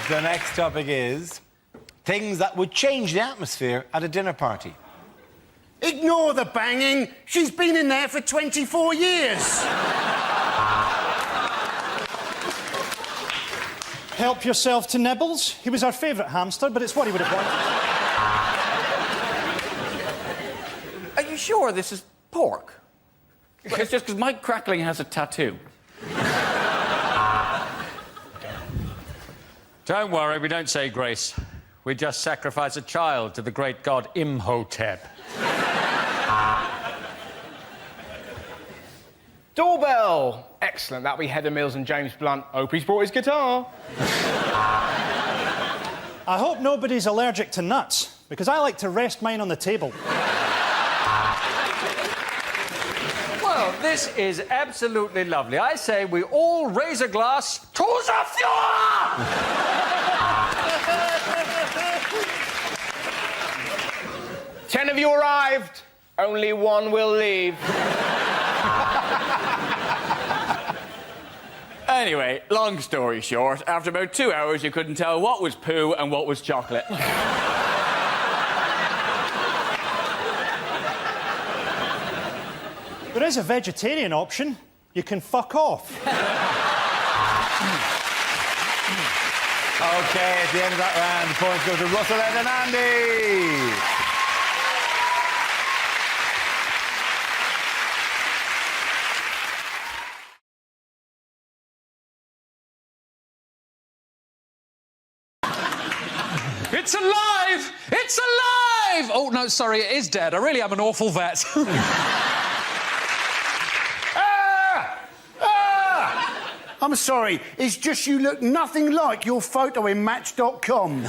The next topic is things that would change the atmosphere at a dinner party. Ignore the banging. She's been in there for 24 years. Help yourself to Nibbles. He was our favourite hamster, but it's what he would have wanted. Are you sure this is pork? It's just because Mike Crackling has a tattoo. Don't worry, we don't say grace. We just sacrifice a child to the great god Imhotep. Doorbell! Excellent. That'll be Heather Mills and James Blunt. Hope he's brought his guitar. I hope nobody's allergic to nuts, because I like to rest mine on the table. Well, this is absolutely lovely. I say we all raise a glass to the Fuhrer! 10 of you arrived. Only one will leave. Anyway, long story short, after about 2 hours, you couldn't tell what was poo and what was chocolate. There is a vegetarian option. You can fuck off. OK, at the end of that round, the points go to Russell and Andy. It's alive! It's alive! Oh, no, sorry, it is dead. I really am an awful vet. I'm sorry, it's just you look nothing like your photo in Match.com.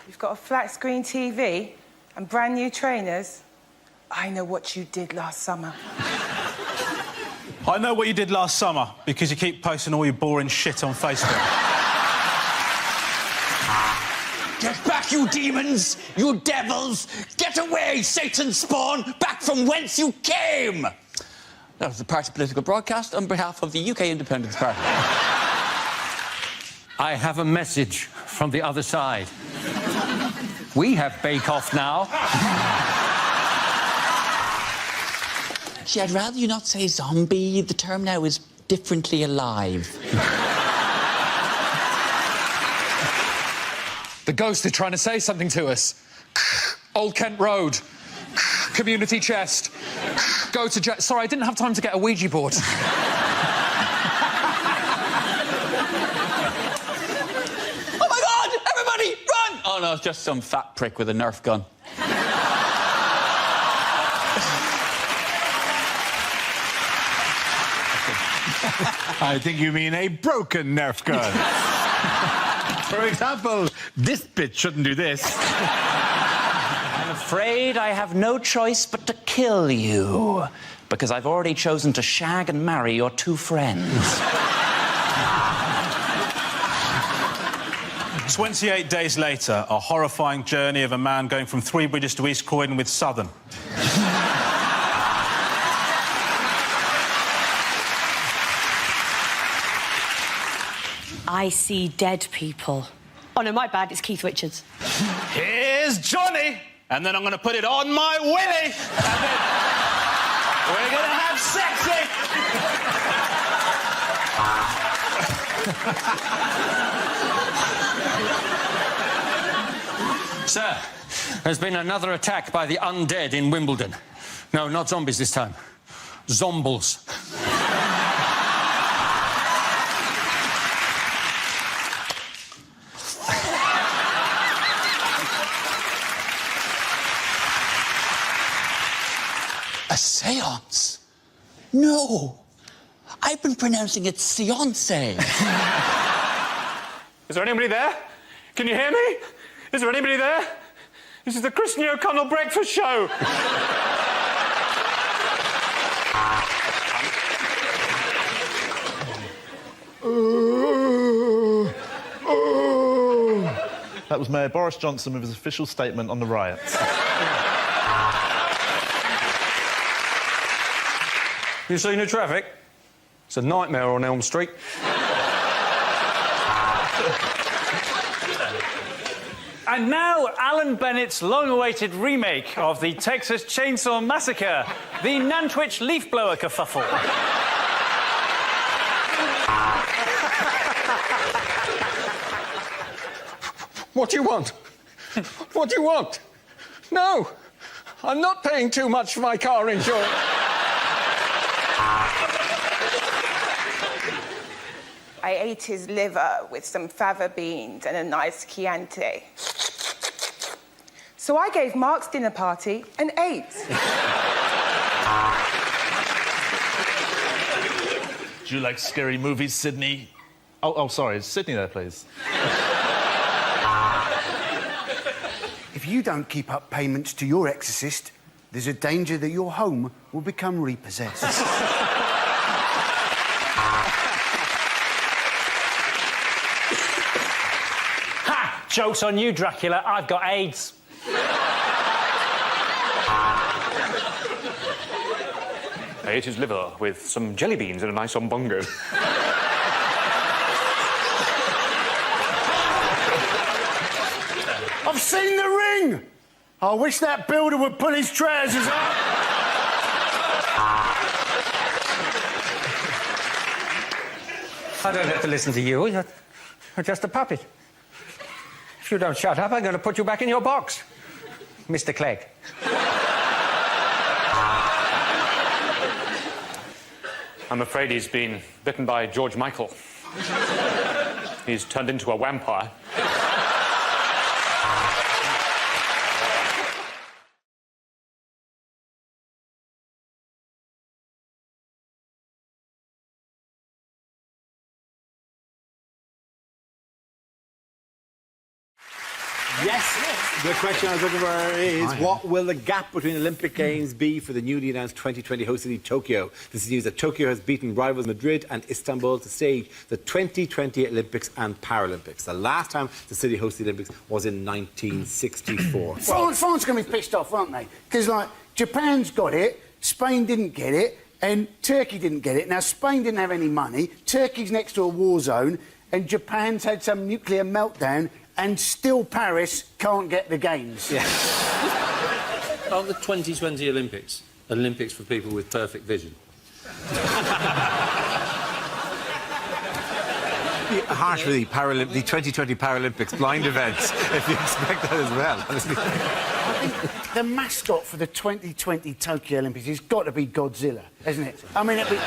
You've got a flat screen TV and brand new trainers. I know what you did last summer. I know what you did last summer, because you keep posting all your boring shit on Facebook. Get back, you demons! You devils! Get away, Satan's spawn! Back from whence you came! That was the party political broadcast on behalf of the UK Independence Party. I have a message from the other side. We have Bake Off now. Actually, I'd rather you not say zombie. The term now is differently alive. The ghost is trying to say something to us. Old Kent Road. Community chest. Go to Sorry, I didn't have time to get a Ouija board. Oh, my God! Everybody, run! Oh, no, it's just some fat prick with a Nerf gun. I think you mean a broken Nerf gun. For example, this bit shouldn't do this. I'm afraid I have no choice but to kill you, because I've already chosen to shag and marry your two friends. 28 days later, a horrifying journey of a man going from Three Bridges to East Croydon with Southern. I see dead people. Oh, no, my bad, it's Keith Richards. Here's Johnny, and then I'm going to put it on my willy, and then we're going to have sexy. Sir, there's been another attack by the undead in Wimbledon. No, not zombies this time. Zombles. A seance? No. I've been pronouncing it seance. Is there anybody there? Can you hear me? Is there anybody there? This is the Christian O'Connell Breakfast Show. That was Mayor Boris Johnson with his official statement on the riots. You seen the traffic? It's a nightmare on Elm Street. And now, Alan Bennett's long-awaited remake of the Texas Chainsaw Massacre, the Nantwich Leaf Blower kerfuffle. What do you want? What do you want? No, I'm not paying too much for my car insurance. I ate his liver with some fava beans and a nice Chianti. So I gave Mark's dinner party an 8. Do you like scary movies, Sydney? Oh, sorry. Is Sydney there, please? If you don't keep up payments to your exorcist, there's a danger that your home will become repossessed. Ha! Joke's on you, Dracula. I've got AIDS. I ate his liver with some jelly beans and a nice umbongo. I've seen the ring! I wish that builder would pull his trousers up. I don't have to listen to you. You're just a puppet. If you don't shut up, I'm going to put you back in your box, Mr. Clegg. I'm afraid he's been bitten by George Michael. He's turned into a vampire. Yes, the question I was looking for is what will the gap between Olympic Games be for the newly announced 2020 host city Tokyo? This is news that Tokyo has beaten rivals Madrid and Istanbul to stage the 2020 Olympics and Paralympics. The last time the city hosted the Olympics was in 1964. France are going to be pissed off, aren't they? Because, like, Japan's got it, Spain didn't get it, and Turkey didn't get it. Now, Spain didn't have any money, Turkey's next to a war zone, and Japan's had some nuclear meltdown, and still Paris can't get the games. Yeah. Aren't the 2020 Olympics for people with perfect vision? Harsh for the 2020 Paralympics blind events, if you expect that as well. I think the mascot for the 2020 Tokyo Olympics has got to be Godzilla, hasn't it? I mean, it'd be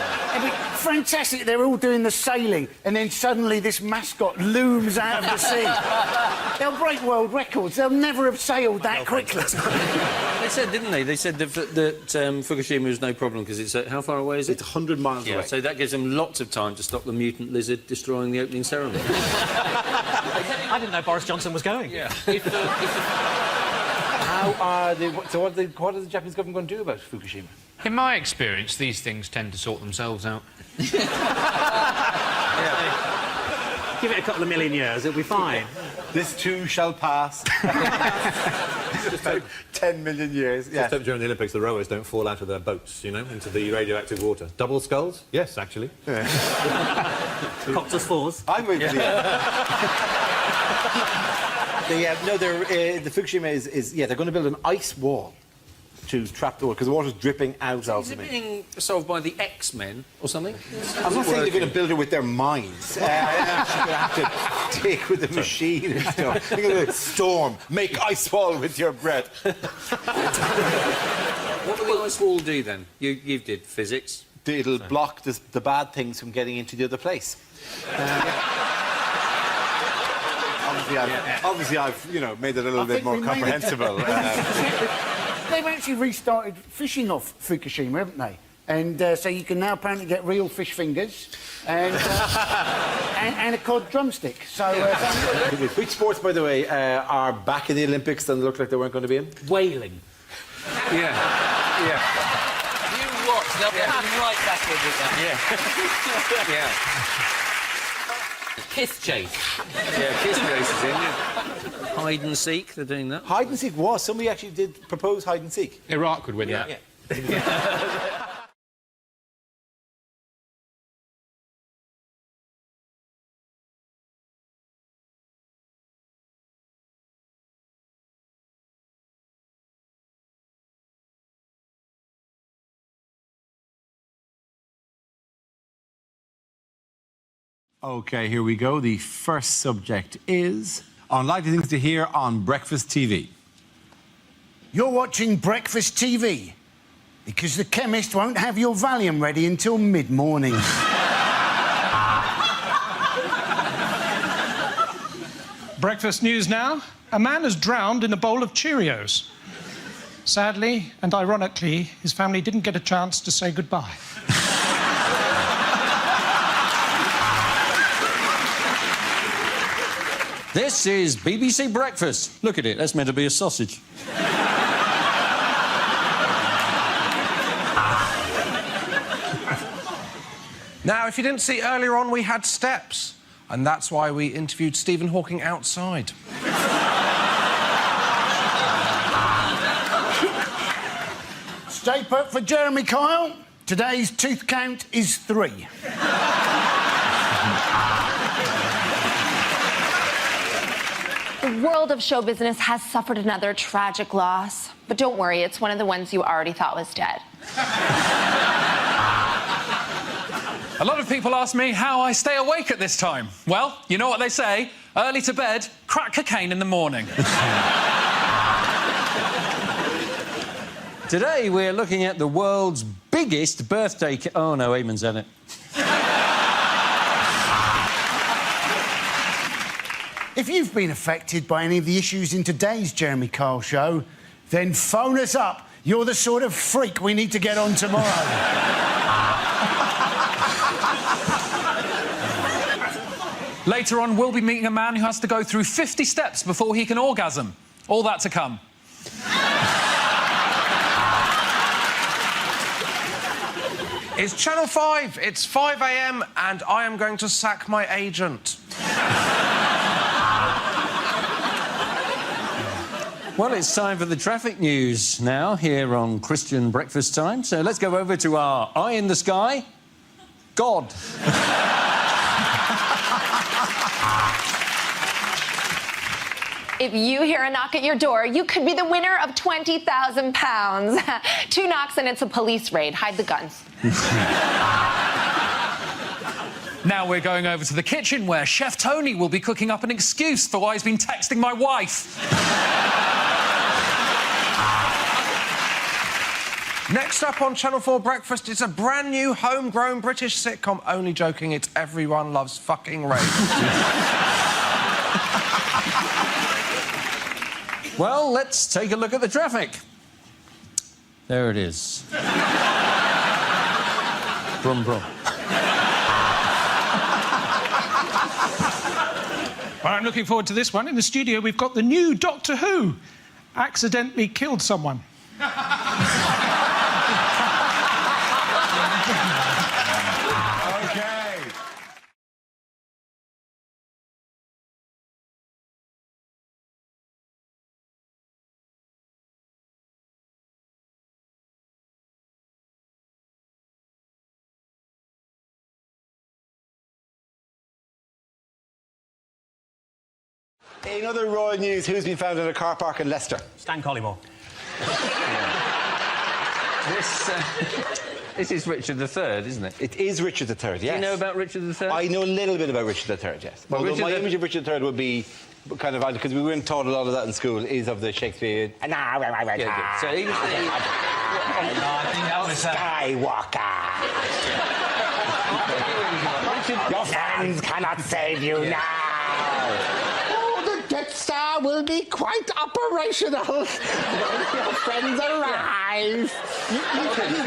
fantastic. They're all doing the sailing, and then suddenly this mascot looms out of the sea. They'll break world records. They'll never have sailed that quickly. They said, didn't they? They said that Fukushima was no problem because it's... how far away is it? It's 100 miles away. So that gives them lots of time to stop the mutant lizard destroying the opening ceremony. I didn't know Boris Johnson was going. Yeah. What are the Japanese government going to do about Fukushima? In my experience, these things tend to sort themselves out. Give it a couple of million years, it'll be fine. This too shall pass. Just about 10 million years. Just hope during the Olympics the rowers don't fall out of their boats, you know, into the radioactive water. Double skulls? Yes, actually. Copters fours. I'm with you. The Fukushima is they're going to build an ice wall to trap the water because the water's dripping out of them. Is it being solved by the X-Men or something? I'm not saying they're going to build it with their minds. They're actually going to have to take with the machine and stuff. They're going to storm, make ice wall with your breath. What will the ice wall do then? You did physics. It'll block the bad things from getting into the other place. Obviously, I've made it a little bit more comprehensible. They've actually restarted fishing off Fukushima, haven't they? And so you can now apparently get real fish fingers and a cod drumstick. So, which sports, by the way, are back in the Olympics and look like they weren't going to be in? Whaling. Yeah. You watch, they'll be right back in with that. Yeah. Kiss chase. Yeah, kiss chase is in, yeah. Hide and seek, they're doing that. Hide and seek was. Somebody actually did propose hide and seek. Iraq would win that. Yeah. OK, here we go. The first subject is unlikely things to hear on breakfast TV. You're watching breakfast TV because the chemist won't have your Valium ready until mid-morning. Breakfast news now. A man is drowned in a bowl of Cheerios. Sadly and ironically, his family didn't get a chance to say goodbye. This is BBC Breakfast. Look at it, that's meant to be a sausage. Now, if you didn't see earlier on, we had steps. And that's why we interviewed Stephen Hawking outside. Stay put for Jeremy Kyle. Today's tooth count is 3. The world of show business has suffered another tragic loss. But don't worry, it's one of the ones you already thought was dead. A lot of people ask me how I stay awake at this time. Well, you know what they say, early to bed, crack cocaine in the morning. Today we're looking at the world's biggest birthday... Oh, no, Eamon's at it. If you've been affected by any of the issues in today's Jeremy Kyle show, then phone us up. You're the sort of freak we need to get on tomorrow. Later on, we'll be meeting a man who has to go through 50 steps before he can orgasm. All that to come. It's Channel 5, it's 5 a.m, and I am going to sack my agent. Well, it's time for the traffic news now, here on Christian Breakfast Time. So let's go over to our eye in the sky, God. If you hear a knock at your door, you could be the winner of £20,000. 2 knocks and it's a police raid. Hide the guns. Now we're going over to the kitchen where Chef Tony will be cooking up an excuse for why he's been texting my wife. Next up on Channel 4 Breakfast, it's a brand new homegrown British sitcom. Only joking, it's Everyone Loves Fucking Raymond. Well, let's take a look at the traffic. There it is. Brum, brum. Well, I'm looking forward to this one. In the studio, we've got the new Doctor Who. Accidentally killed someone. In other royal news, who's been found in a car park in Leicester? Stan Collymore. This is Richard III, isn't it? It is Richard III, yes. Do you know about Richard III? I know a little bit about Richard III, yes. Well, Although my image of Richard III would be kind of odd, because we weren't taught a lot of that in school, is of the Shakespeare... Yeah, so he was the... I think that was... Skywalker! Your friends cannot save you now! Death Star will be quite operational when your friends arrive. You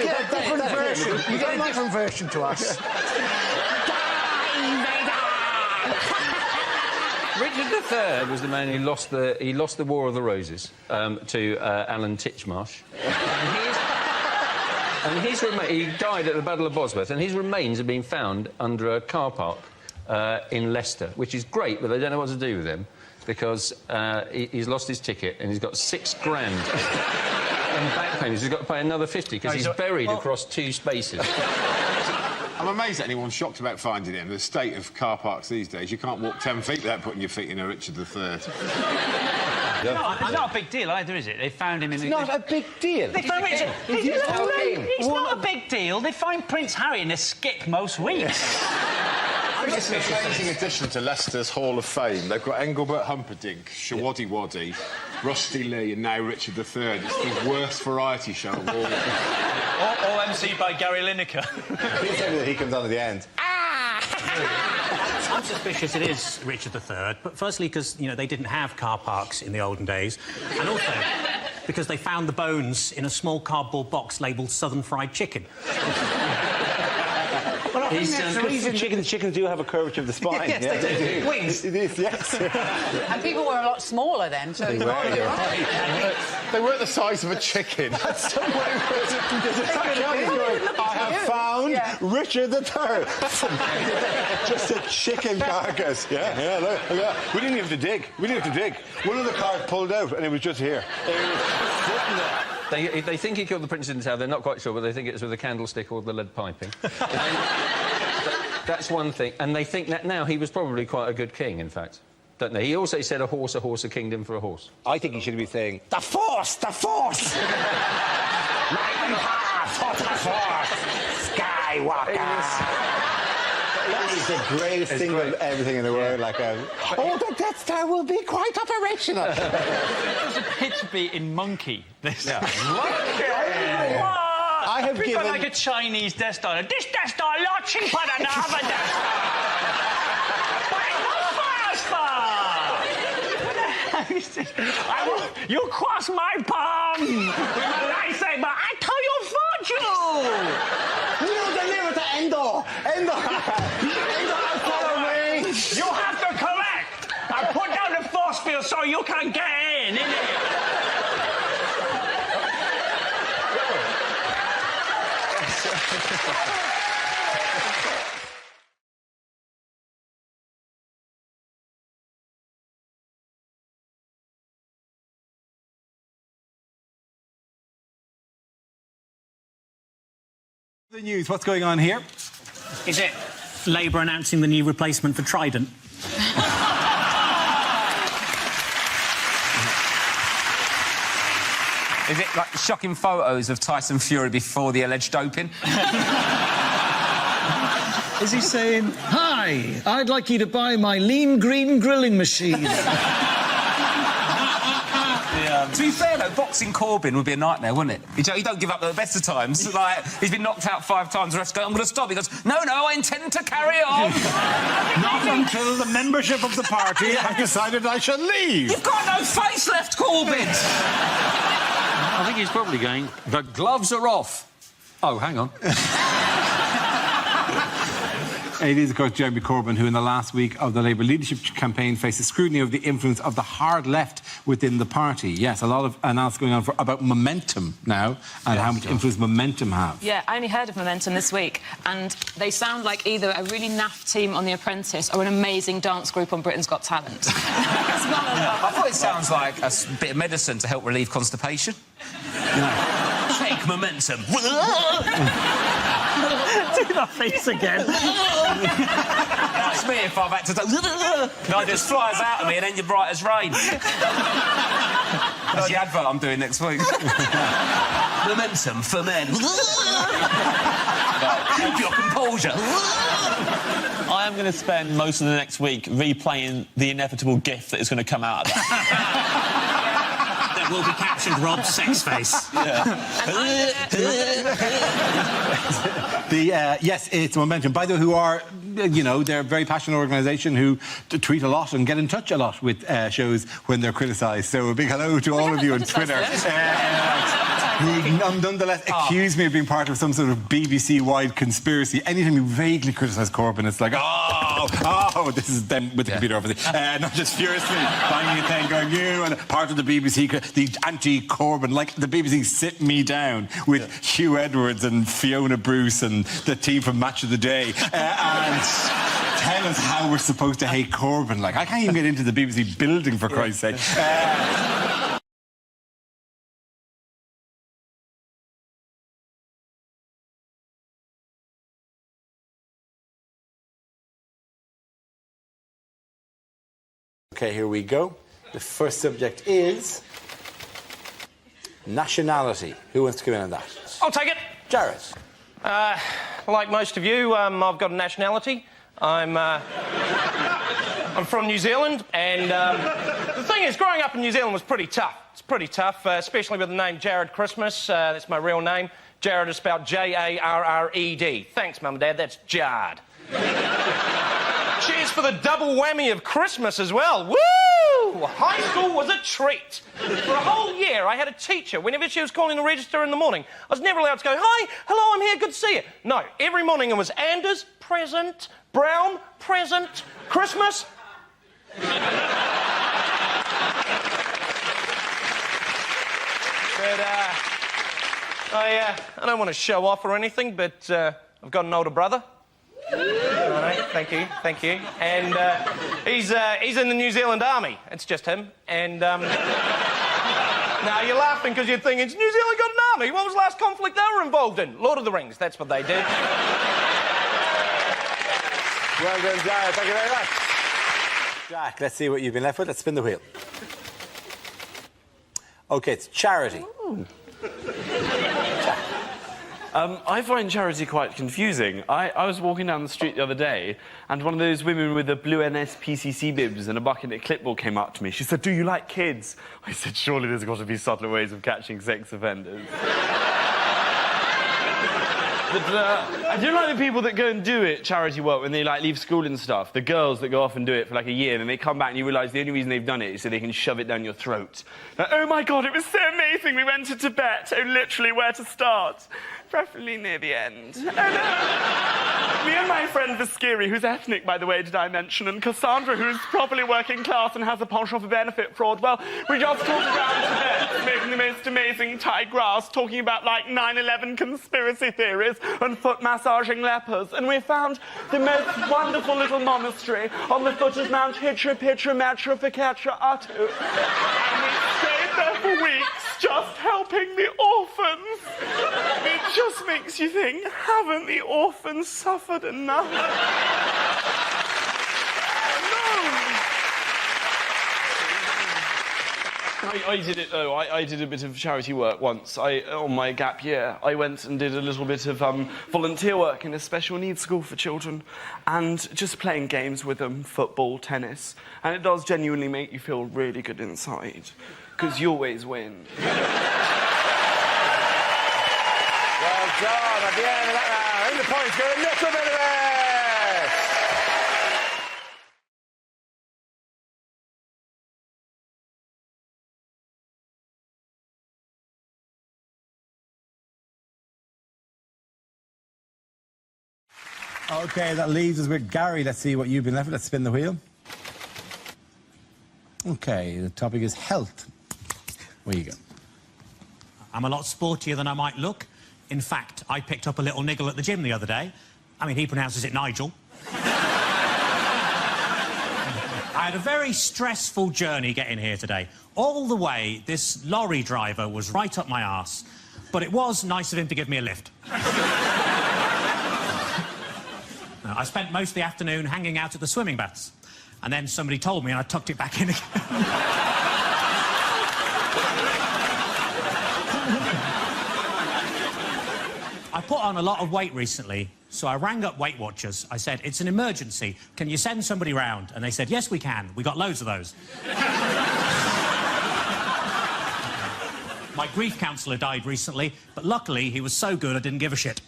get a different version. You get a different version to us. Richard III was the man who lost the War of the Roses to Alan Titchmarsh. And he died at the Battle of Bosworth, and his remains have been found under a car park in Leicester, which is great, but they don't know what to do with him because he's lost his ticket and he's got £6 grand in back payments. He's got to pay another 50 because he's buried across 2 spaces. I'm amazed that anyone's shocked about finding him. The state of car parks these days, you can't walk 10 feet without putting your feet in a Richard III. No, it's not a big deal either, is it? They found him in... It's not a big deal. They found Richard... It's not a big deal. They find Prince Harry in a skip most weeks. It's an amazing addition to Leicester's Hall of Fame. They've got Engelbert Humperdinck, Shawaddy Waddy, Rusty Lee, and now Richard III. It's the worst variety show of all. All MC'd by Gary Lineker. He comes on at the end. I'm suspicious it is Richard III, but firstly because, you know, they didn't have car parks in the olden days, and also because they found the bones in a small cardboard box labelled Southern Fried Chicken. Well, I think that's the reason... Chickens do have a curvature of the spine. Yes, they do. Wings. It is, yes. And people were a lot smaller then, so... They were, you're right. They weren't the size of a chicken. That's so weird. I have found Richard III. Just a chicken carcass. Yeah, look. We didn't have to dig. One of the cars pulled out and it was just here. They think he killed the princess in the tower. They're not quite sure, but they think it's with a candlestick or the lead piping. That's one thing. And they think that now he was probably quite a good king, in fact. Don't they? He also said a horse, a kingdom for a horse. I think he should be saying, the Force! The Force! My path for the Force! Skywalker! That is the greatest thing of everything in the world. Like, the Death Star will be quite operational. There's a pitch beat in Monkey. This. Yeah. I have We've given... got like a Chinese Death Star. This Death Star a lot cheaper than the other Death Star. But it's not faster. You cross my palm with a lightsaber. I tell you fortune. You deliver to Endor. Endor, follow me. You have to correct. I put down the force field so you can get in, innit? The news, what's going on here? Is it Labour announcing the new replacement for Trident? Is it like shocking photos of Tyson Fury before the alleged doping? Is he saying, hi, I'd like you to buy my lean green grilling machine? To be fair, though, boxing Corbyn would be a nightmare, wouldn't it? He don't give up at the best of times. Like, he's been knocked out 5 times, the rest go, I'm going to stop. He goes, no, I intend to carry on. Not until the membership of the party have decided I shall leave. You've got no face left, Corbyn. I think he's probably going, the gloves are off. Oh, hang on. It is, of course, Jeremy Corbyn who, in the last week of the Labour leadership campaign, faces scrutiny of the influence of the hard left within the party. Yes, a lot of analysis going on about momentum now and how much influence momentum have. Yeah, I only heard of momentum this week, and they sound like either a really naff team on The Apprentice or an amazing dance group on Britain's Got Talent. I thought it sounds like a bit of medicine to help relieve constipation. Take momentum. Do that face again. That's me if I've had to do... No, it just flies out of me and then you're bright as rain. That's the advert I'm doing next week. Momentum for men. Keep your composure. I am going to spend most of the next week replaying the inevitable gif that is going to come out of that. That will be captioned Rob's sex face. Yes, it's momentum. By the way, who are, they're a very passionate organisation who tweet a lot and get in touch a lot with shows when they're criticised. So a big hello to all of you on Twitter. Who nonetheless accuse me of being part of some sort of BBC-wide conspiracy. Anytime you vaguely criticise Corbyn, it's like, this is them with the computer, obviously. Not just furiously banging a thing, going, you, and part of the BBC, the anti-Corbyn, like the BBC sit me down with Hugh Edwards and Fiona Bruce and the team from Match of the Day and tell us how we're supposed to hate Corbyn. Like, I can't even get into the BBC building, for Christ's sake. Okay, here we go. The first subject is nationality. Who wants to come in on that? I'll take it. Jared. Like most of you, I've got a nationality. I'm from New Zealand, and the thing is, growing up in New Zealand was pretty tough. It's pretty tough, especially with the name Jared Christmas. That's my real name. Jared is spelled J-A-R-R-E-D. Thanks, Mum and Dad, that's Jard. Cheers for the double whammy of Christmas as well. Woo! High school was a treat. For a whole year, I had a teacher. Whenever she was calling the register in the morning, I was never allowed to go, "Hi, hello, I'm here, good to see you." No, every morning it was Anders, present, Brown, present, Christmas. But, I don't want to show off or anything, but I've got an older brother. Thank you. And he's in the New Zealand Army. It's just him. And now you're laughing because you're thinking, New Zealand got an army. What was the last conflict they were involved in? Lord of the Rings. That's what they did. Well done, Jared. Thank you very much. Jack, let's see what you've been left with. Let's spin the wheel. OK, it's charity. I find charity quite confusing. I was walking down the street the other day, and one of those women with the blue NSPCC bibs and a bucket and clipboard came up to me. She said, "Do you like kids?" I said, "Surely there's got to be subtler ways of catching sex offenders." But I do like the people that go and do it, charity work, when they, like, leave school and stuff. The girls that go off and do it for, like, a year, and then they come back and you realise the only reason they've done it is so they can shove it down your throat. Like, "Oh, my God, it was so amazing. We went to Tibet. Oh, literally, where to start? Preferably near the end." Oh, no. Me and my friend Viskiri, who's ethnic, by the way, did I mention, and Cassandra, who's properly working class and has a penchant for benefit fraud, well, we just talked around Tibet, making the most amazing Thai grass, talking about, like, 9/11 conspiracy theories and foot-massaging lepers, and we found the most wonderful little monastery on the foot of Mount Hitra Pitra Metra Piketra Atu. And we stayed there for weeks, just helping the orphans. It just makes you think, haven't the orphans suffered enough? I did it, though. I did a bit of charity work once. On my gap year, I went and did a little bit of volunteer work in a special needs school for children, and just playing games with them, football, tennis, and it does genuinely make you feel really good inside, because you always win. Well done. At the end of that round, the points go a little bit of it. OK, that leaves us with Gary. Let's see what you've been left with. Let's spin the wheel. OK, the topic is health. Where you go? I'm a lot sportier than I might look. In fact, I picked up a little niggle at the gym the other day. I mean, he pronounces it Nigel. I had a very stressful journey getting here today. All the way, this lorry driver was right up my arse. But it was nice of him to give me a lift. I spent most of the afternoon hanging out at the swimming baths. And then somebody told me and I tucked it back in again. I put on a lot of weight recently, so I rang up Weight Watchers. I said, "It's an emergency. Can you send somebody round?" And they said, "Yes, we can. We got loads of those." My grief counsellor died recently, but luckily he was so good I didn't give a shit.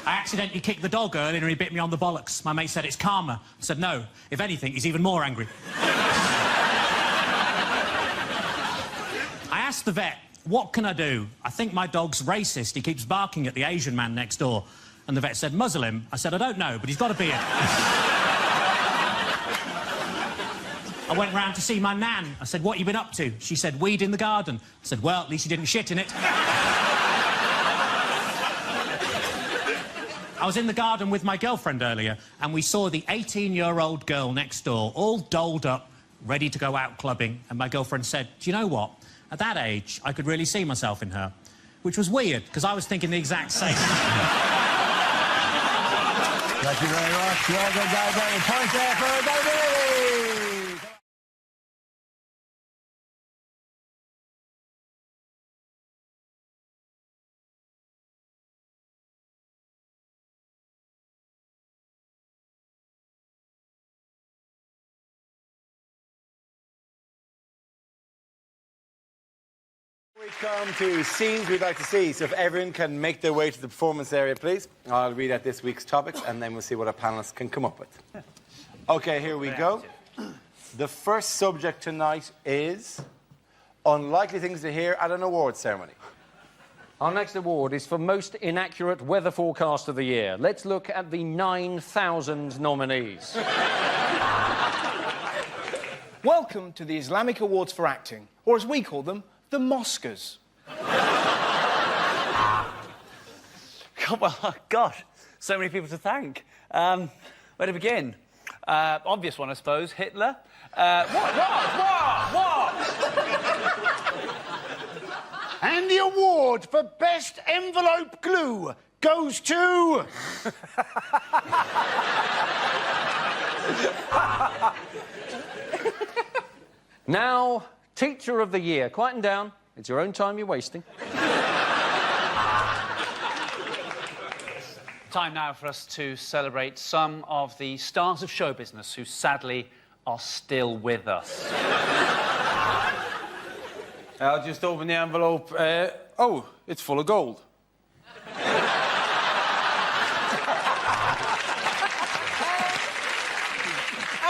I accidentally kicked the dog earlier and he bit me on the bollocks. My mate said it's karma. I said no. If anything, he's even more angry. I asked the vet, "What can I do? I think my dog's racist. He keeps barking at the Asian man next door." And the vet said, "Muzzle him." I said, "I don't know, but he's got a beard." I went round to see my nan. I said, "What you been up to?" She said, "Weed in the garden." I said, "Well, at least you didn't shit in it." I was in the garden with my girlfriend earlier, and we saw the 18-year-old girl next door, all dolled up, ready to go out clubbing, and my girlfriend said, "Do you know what? At that age, I could really see myself in her." Which was weird, because I was thinking the exact same. Thank you very much. Well done, Gary. Point there for Gary. We come to scenes we'd like to see, so if everyone can make their way to the performance area, please. I'll read out this week's topics, and then we'll see what our panellists can come up with. OK, here we go. The first subject tonight is unlikely things to hear at an awards ceremony. Our next award is for Most Inaccurate Weather Forecast of the Year. Let's look at the 9,000 nominees. Welcome to the Islamic Awards for Acting, or as we call them, the Moscas. Well, gosh, so many people to thank. Where to begin? Obvious one, I suppose. Hitler. What? And the award for Best Envelope Glue goes to... Now, Teacher of the Year. Quieten down. It's your own time you're wasting. Time now for us to celebrate some of the stars of show business who sadly are still with us. I'll just open the envelope. Oh, it's full of gold.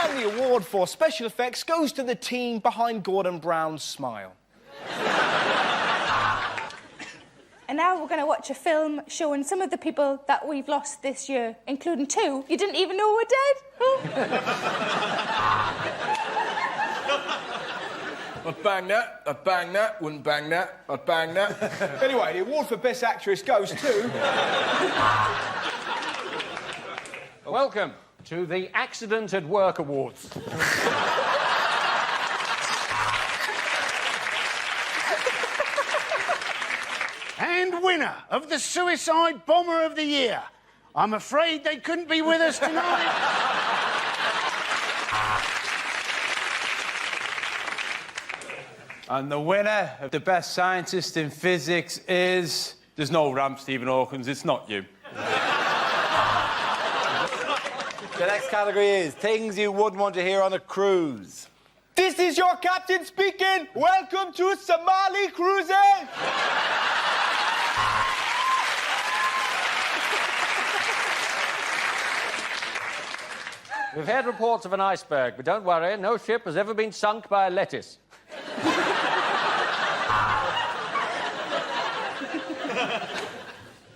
And the award for special effects goes to the team behind Gordon Brown's smile. And now we're going to watch a film showing some of the people that we've lost this year, including 2 you didn't even know were dead. I'd bang that, I'd bang that, wouldn't bang that, I'd bang that. Anyway, the award for Best Actress goes to... Welcome to the Accident at Work Awards. And winner of the Suicide Bomber of the Year. I'm afraid they couldn't be with us tonight. And the winner of the Best Scientist in Physics is... There's no ramp, Stephen Hawkins, it's not you. The next category is things you wouldn't want to hear on a cruise. This is your captain speaking. Welcome to Somali Cruises. We've had reports of an iceberg, but don't worry, no ship has ever been sunk by a lettuce.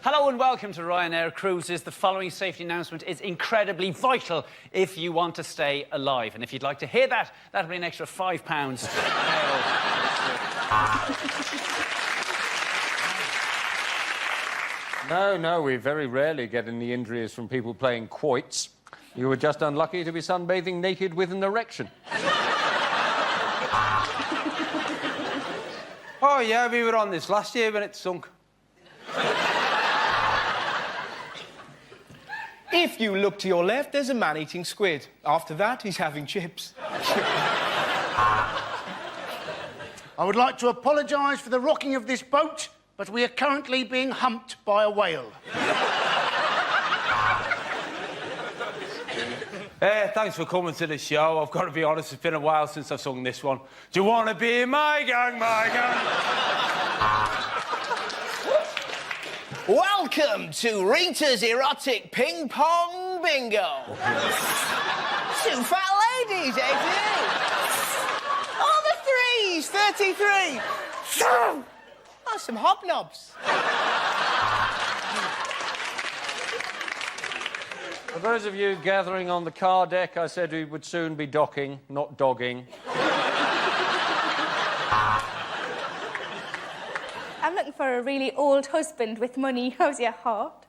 Hello and welcome to Ryanair Cruises. The following safety announcement is incredibly vital if you want to stay alive. And if you'd like to hear that, that'll be an extra £5. No, we very rarely get any injuries from people playing quoits. You were just unlucky to be sunbathing naked with an erection. Oh, yeah, we were on this last year when it sunk. If you look to your left, there's a man eating squid. After that, he's having chips. I would like to apologise for the rocking of this boat, but we are currently being humped by a whale. Thanks for coming to the show. I've got to be honest, it's been a while since I've sung this one. Do you want to be in my gang, my gang? Welcome to Rita's Erotic Ping Pong Bingo. 2 fat ladies, 18. All the 3s, 33. Oh, some hobnobs. For those of you gathering on the car deck, I said we would soon be docking, not dogging. I'm looking for a really old husband with money. How's your heart?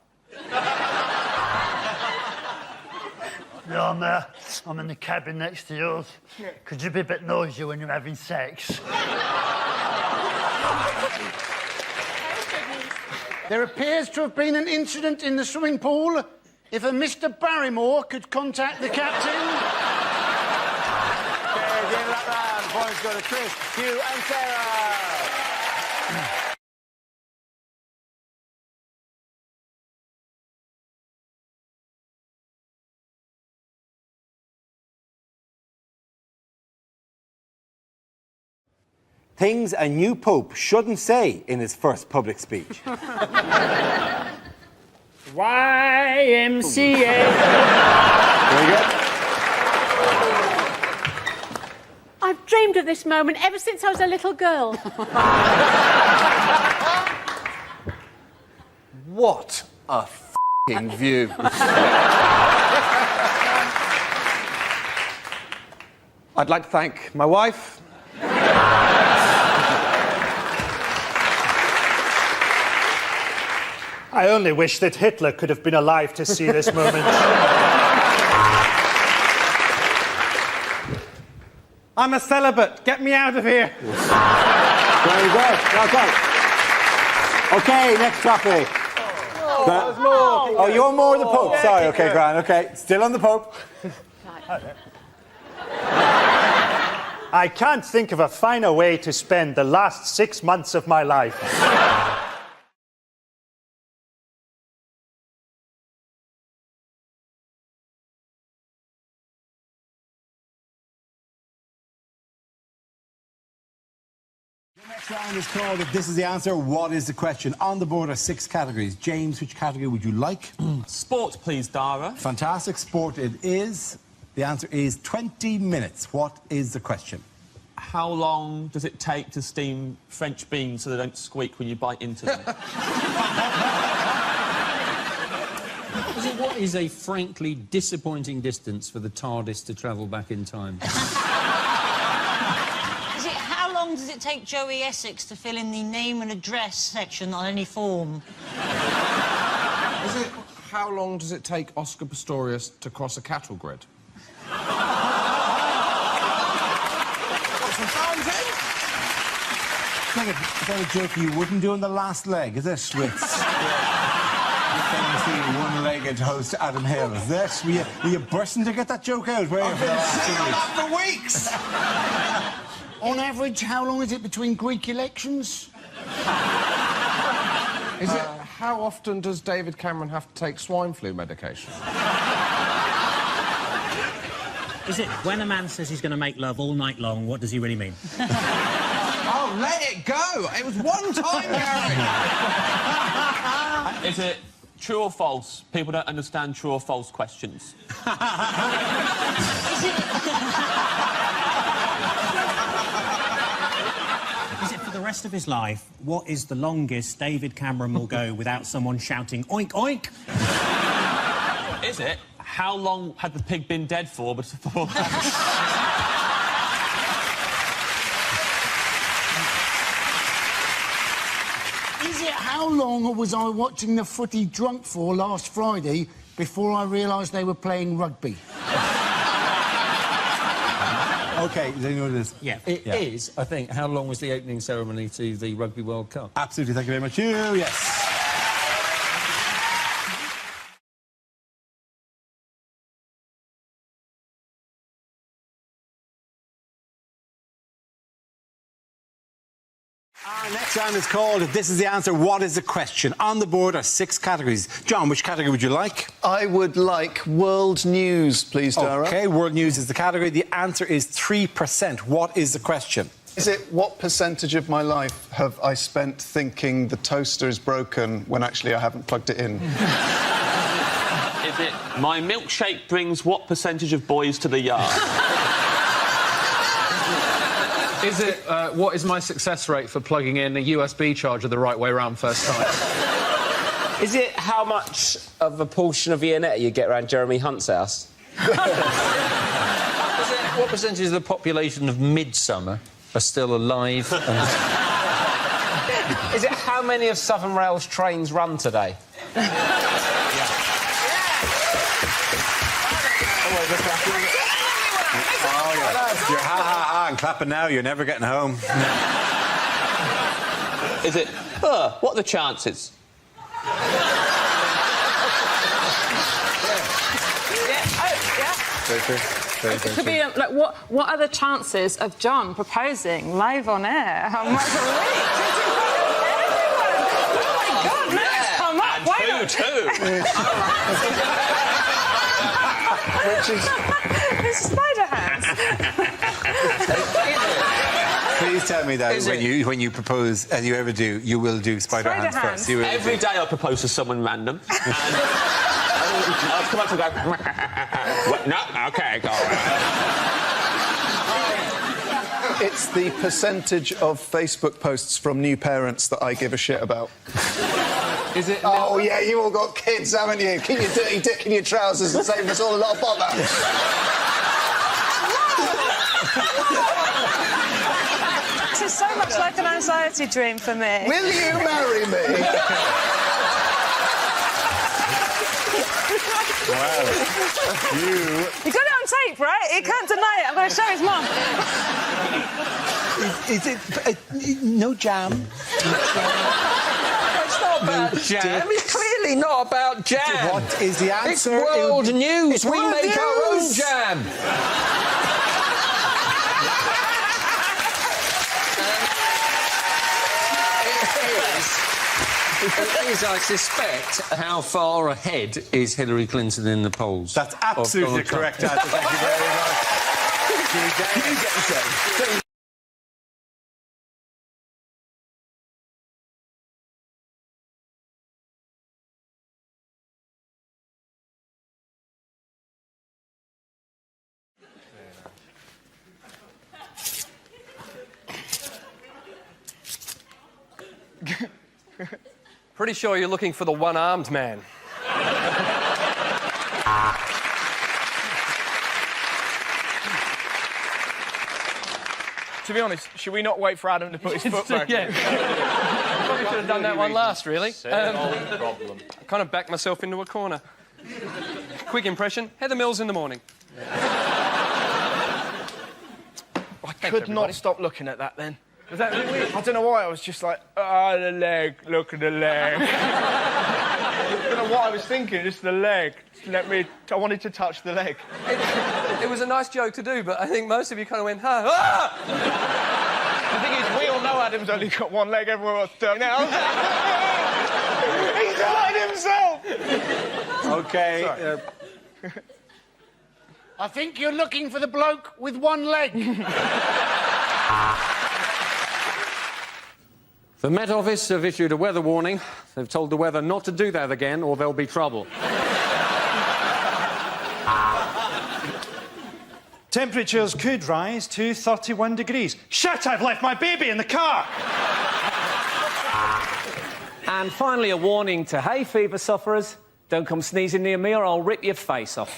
Yeah, I'm in the cabin next to yours. Could you be a bit noisy when you're having sex? There appears to have been an incident in the swimming pool. If a Mr. Barrymore could contact the captain. Okay, at the end of that round, points go to Chris, Hugh and Sarah. Things a new pope shouldn't say in his first public speech. YMCA. Very good. I've dreamed of this moment ever since I was a little girl. What a f***ing view. I'd like to thank my wife. I only wish that Hitler could have been alive to see this moment. I'm a celibate. Get me out of here. Very good. Well done. OK, next topic. Oh, you're more the Pope. Sorry, OK, Gran. OK, still on the Pope. I can't think of a finer way to spend the last 6 months of my life. The next round is called If This Is the Answer, What is the Question? On the board are 6 categories. James, which category would you like? Sport, please, Dara. Fantastic. Sport it is. The answer is 20 minutes. What is the question? How long does it take to steam French beans so they don't squeak when you bite into them? What is a frankly disappointing distance for the TARDIS to travel back in time? How long does it take Joey Essex to fill in the name and address section on any form? Is it how long does it take Oscar Pistorius to cross a cattle grid? Is that a joke you wouldn't do on the last leg, is it? With famously one-legged host Adam Hale, is this? Were you bursting to get that joke out? Were you? For weeks. On average, how long is it between Greek elections? Is it how often does David Cameron have to take swine flu medication? Is it when a man says he's going to make love all night long, what does he really mean? Oh, let it go! It was one time, Gary! Is it true or false? People don't understand true or false questions. Is it for the rest of his life, what is the longest David Cameron will go without someone shouting, oink, oink? Is it? How long had the pig been dead for before... Is it how long was I watching the footy drunk for last Friday before I realised they were playing rugby? OK, do you know what it is? Yeah. It is, I think, how long was the opening ceremony to the Rugby World Cup? Absolutely, thank you very much. Yes. Our next round is called If This Is the Answer, What is the Question? On the board are 6 categories. John, which category would you like? I would like world news, please, Dara. OK, world news is the category. The answer is 3%. What is the question? Is it what percentage of my life have I spent thinking the toaster is broken when actually I haven't plugged it in? Is it my milkshake brings what percentage of boys to the yard? Is it what is my success rate for plugging in a USB charger the right way around first time? Is it how much of a portion of Viennetta you get around Jeremy Hunt's house? What percentage of the population of Midsummer are still alive? Is it how many of Southern Rail's trains run today? You're ha-ha-ha and clapping now, you're never getting home. Is it, what are the chances? Very true. Very, It very could true. be like, what are the chances of John proposing live on air? How much a week? Oh my God, let's come up. Why not? Which is... It's spider hands. Please tell me that when you propose, as you ever do, you will do spider hands first. You will Every day I propose to someone random. And I'll come up to go. What? No, okay, go on. It's the percentage of Facebook posts from new parents that I give a shit about. Is it? Oh, yeah, you all got kids, haven't you? Keep your dirty dick in your trousers and save us all a lot of bother. This is so much like an anxiety dream for me. Will you marry me? Wow. You got it on tape, right? He can't deny it. I'm going to show his mum. Is it no jam? It's not about jam. It's clearly not about jam. What is the answer? It's world news. It's we world make our own news. jam. It is, I suspect, how far ahead is Hillary Clinton in the polls. That's absolutely the correct answer. Thank you very much. You get the same. Pretty sure you're looking for the one-armed man. To be honest, should we not wait for Adam to put his foot back? Yeah. Probably should have done that one last, really. Problem. I kind of backed myself into a corner. Quick impression, Heather Mills in the morning. I could not stop looking at that then. Was that really weird? I don't know why, I was just like, ah, the leg, look at the leg. I don't know what I was thinking, just the leg. I wanted to touch the leg. It was a nice joke to do, but I think most of you kind of went, huh? Ah! The thing is, we all know Adam's only got one leg, everyone else does now. He's hurt himself! OK. I think you're looking for the bloke with one leg. The Met Office have issued a weather warning. They've told the weather not to do that again or there'll be trouble. Temperatures could rise to 31 degrees. Shit, I've left my baby in the car! And finally, a warning to hay fever sufferers. Don't come sneezing near me or I'll rip your face off.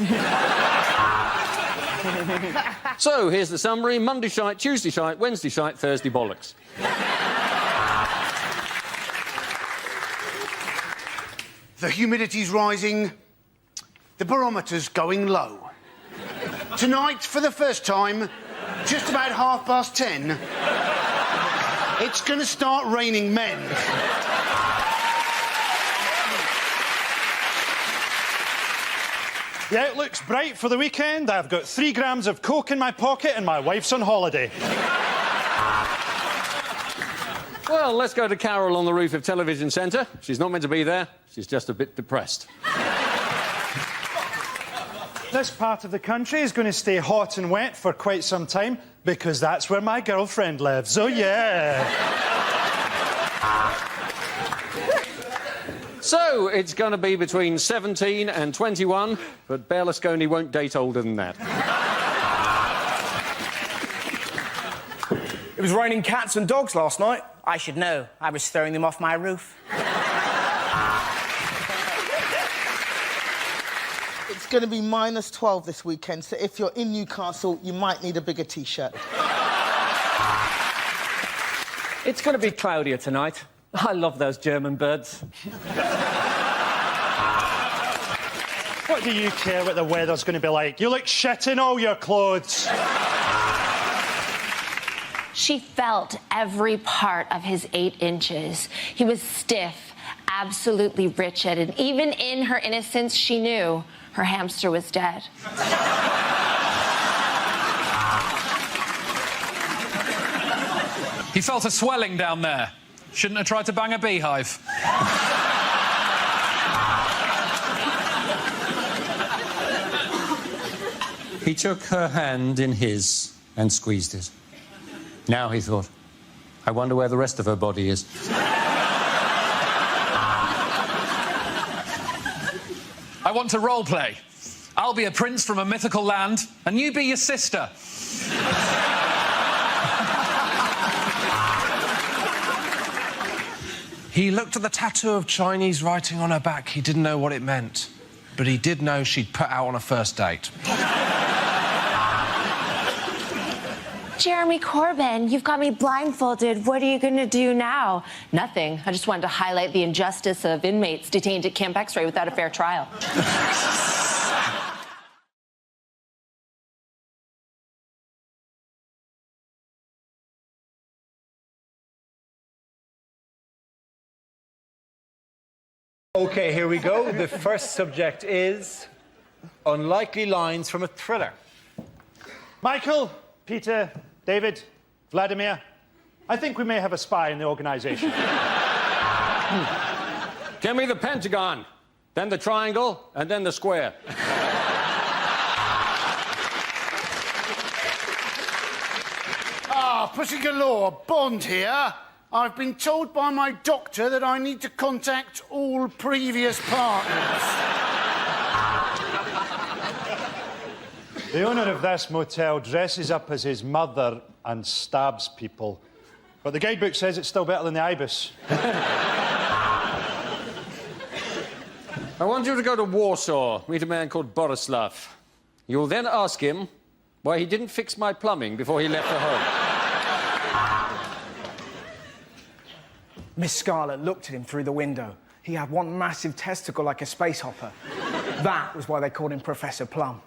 So, here's the summary. Monday shite, Tuesday shite, Wednesday shite, Thursday bollocks. The humidity's rising. The barometer's going low. Tonight, for the first time, just about 10:30, it's going to start raining men. The outlook's bright for the weekend. I've got 3 grams of coke in my pocket and my wife's on holiday. Well, let's go to Carol on the roof of Television Centre. She's not meant to be there. She's just a bit depressed. This part of the country is going to stay hot and wet for quite some time because that's where my girlfriend lives. Oh, yeah. So, it's going to be between 17 and 21, but Berlusconi won't date older than that. It was raining cats and dogs last night. I should know. I was throwing them off my roof. It's going to be minus 12 this weekend, so if you're in Newcastle, you might need a bigger T-shirt. It's going to be cloudier tonight. I love those German birds. What do you care what the weather's going to be like? You look shit in all your clothes. She felt every part of his 8 inches. He was stiff, absolutely wretched, and even in her innocence, she knew her hamster was dead. He felt a swelling down there. Shouldn't have tried to bang a beehive. He took her hand in his and squeezed it. Now, he thought, I wonder where the rest of her body is. I want to role play. I'll be a prince from a mythical land, and you be your sister. He looked at the tattoo of Chinese writing on her back. He didn't know what it meant, but he did know she'd put out on a first date. Jeremy Corbyn, you've got me blindfolded. What are you going to do now? Nothing. I just wanted to highlight the injustice of inmates detained at Camp X-Ray without a fair trial. OK, here we go. The first subject is unlikely lines from a thriller. Michael, Peter, David, Vladimir, I think we may have a spy in the organisation. Give me the pentagon, then the triangle, and then the square. Ah, Pussy Galore, Bond here. I've been told by my doctor that I need to contact all previous partners. The owner of this motel dresses up as his mother and stabs people. But the guidebook says it's still better than the Ibis. I want you to go to Warsaw, meet a man called Borislav. You'll then ask him why he didn't fix my plumbing before he left for home. Miss Scarlett looked at him through the window. He had one massive testicle like a space hopper. That was why they called him Professor Plum.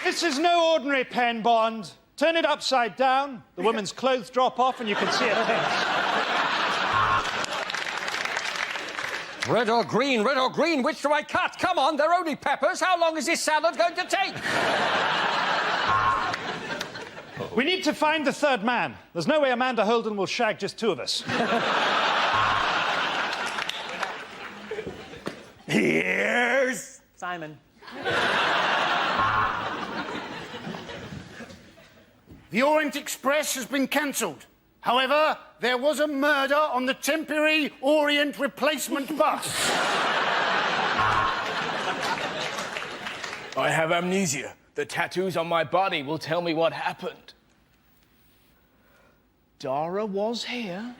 This is no ordinary pen, Bond. Turn it upside down, the woman's clothes drop off and you can see her tits. Red or green, which do I cut? Come on, they're only peppers. How long is this salad going to take? We need to find the third man. There's no way Amanda Holden will shag just two of us. Here's Simon. The Orient Express has been cancelled. However, there was a murder on the temporary Orient replacement bus. I have amnesia. The tattoos on my body will tell me what happened. Dara was here.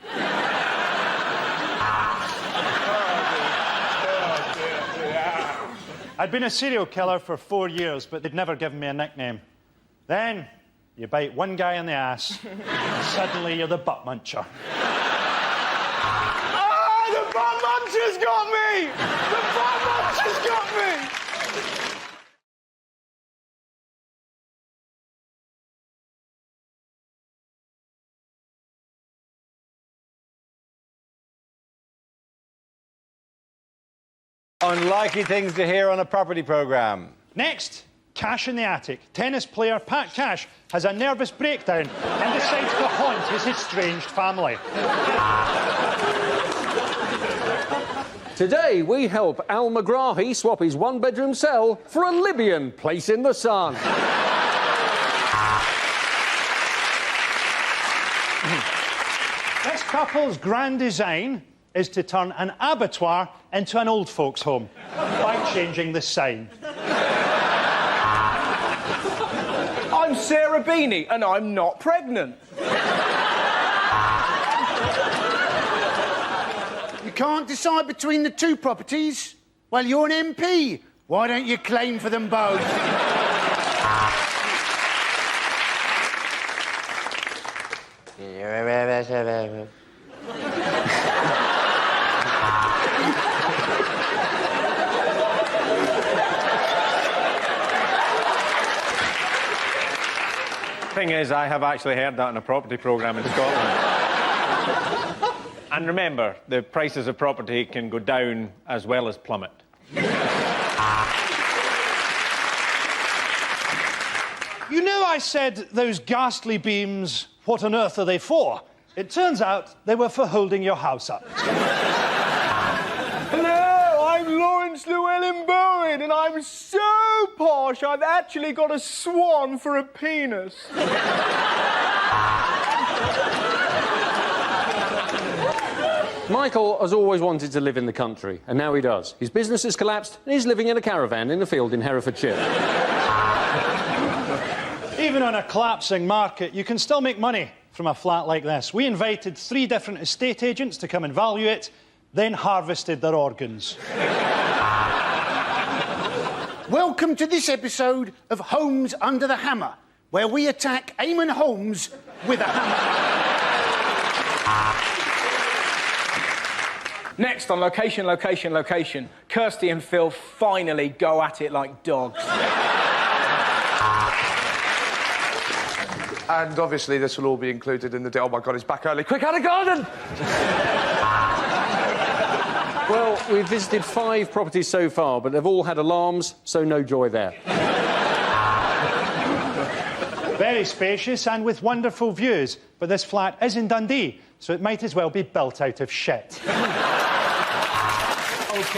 I'd been a serial killer for 4 years, but they'd never given me a nickname. Then, you bite one guy in the ass, and suddenly you're the butt muncher. Ah, the butt muncher's got me! The butt muncher's got me! Unlikely things to hear on a property programme. Next, Cash in the Attic. Tennis player Pat Cash has a nervous breakdown and decides to haunt his estranged family. Today, we help Al McGrahy swap his one-bedroom cell for a Libyan place in the sun. This couple's grand design is to turn an abattoir into an old folks' home by changing the sign. I'm Sarah Beanie, and I'm not pregnant. You can't decide between the two properties? Well, you're an MP. Why don't you claim for them both? Thing is, I have actually heard that in a property programme in Scotland. And remember, the prices of property can go down as well as plummet. You know, I said those ghastly beams, what on earth are they for? It turns out they were for holding your house up. Hello, I'm Lauren name's Llewellyn Bowen, and I'm so posh I've actually got a swan for a penis. Michael has always wanted to live in the country, and now he does. His business has collapsed, and he's living in a caravan in a field in Herefordshire. Even on a collapsing market, you can still make money from a flat like this. We invited 3 different estate agents to come and value it, then harvested their organs. Welcome to this episode of Holmes Under the Hammer, where we attack Eamon Holmes with a hammer. Next on Location, Location, Location, Kirsty and Phil finally go at it like dogs. And obviously this will all be included in the deal. Oh my God, he's back early. Quick, out of garden! Well, we've visited 5 properties so far, but they've all had alarms, so no joy there. Very spacious and with wonderful views, but this flat is in Dundee, so it might as well be built out of shit. OK,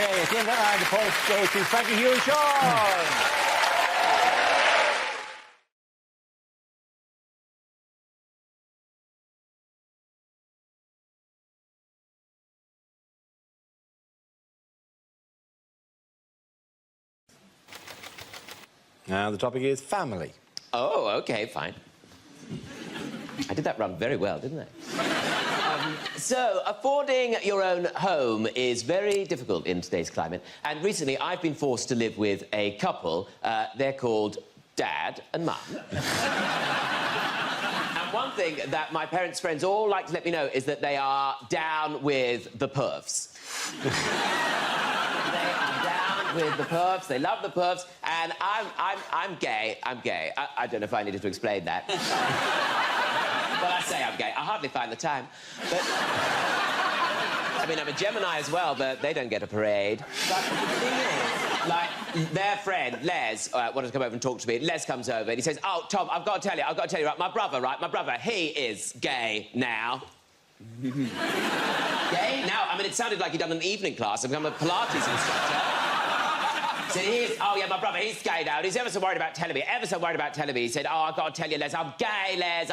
at the end of the line, the points go to Frankie Hugh Shaw. Now the topic is family. Oh, OK, fine. I did that run very well, didn't I? So, affording your own home is very difficult in today's climate. And recently, I've been forced to live with a couple. They're called Dad and Mum. And one thing that my parents' friends all like to let me know is that they are down with the pervs. They are down with the pervs. They love the pervs. And I'm gay. I'm gay. I don't know if I needed to explain that. Well, I say I'm gay. I hardly find the time. But... I mean, I'm a Gemini as well, but they don't get a parade. But the thing is, like, their friend, Les, wanted to come over and talk to me. Les comes over and he says, oh, Tom, I've got to tell you, right, my brother, he is gay now. Gay? Now? I mean, it sounded like he'd done an evening class and become a Pilates instructor. So oh, yeah, my brother, he's gay now, and he's ever so worried about telling me, He said, oh, I've got to tell you, Les, I'm gay, Les.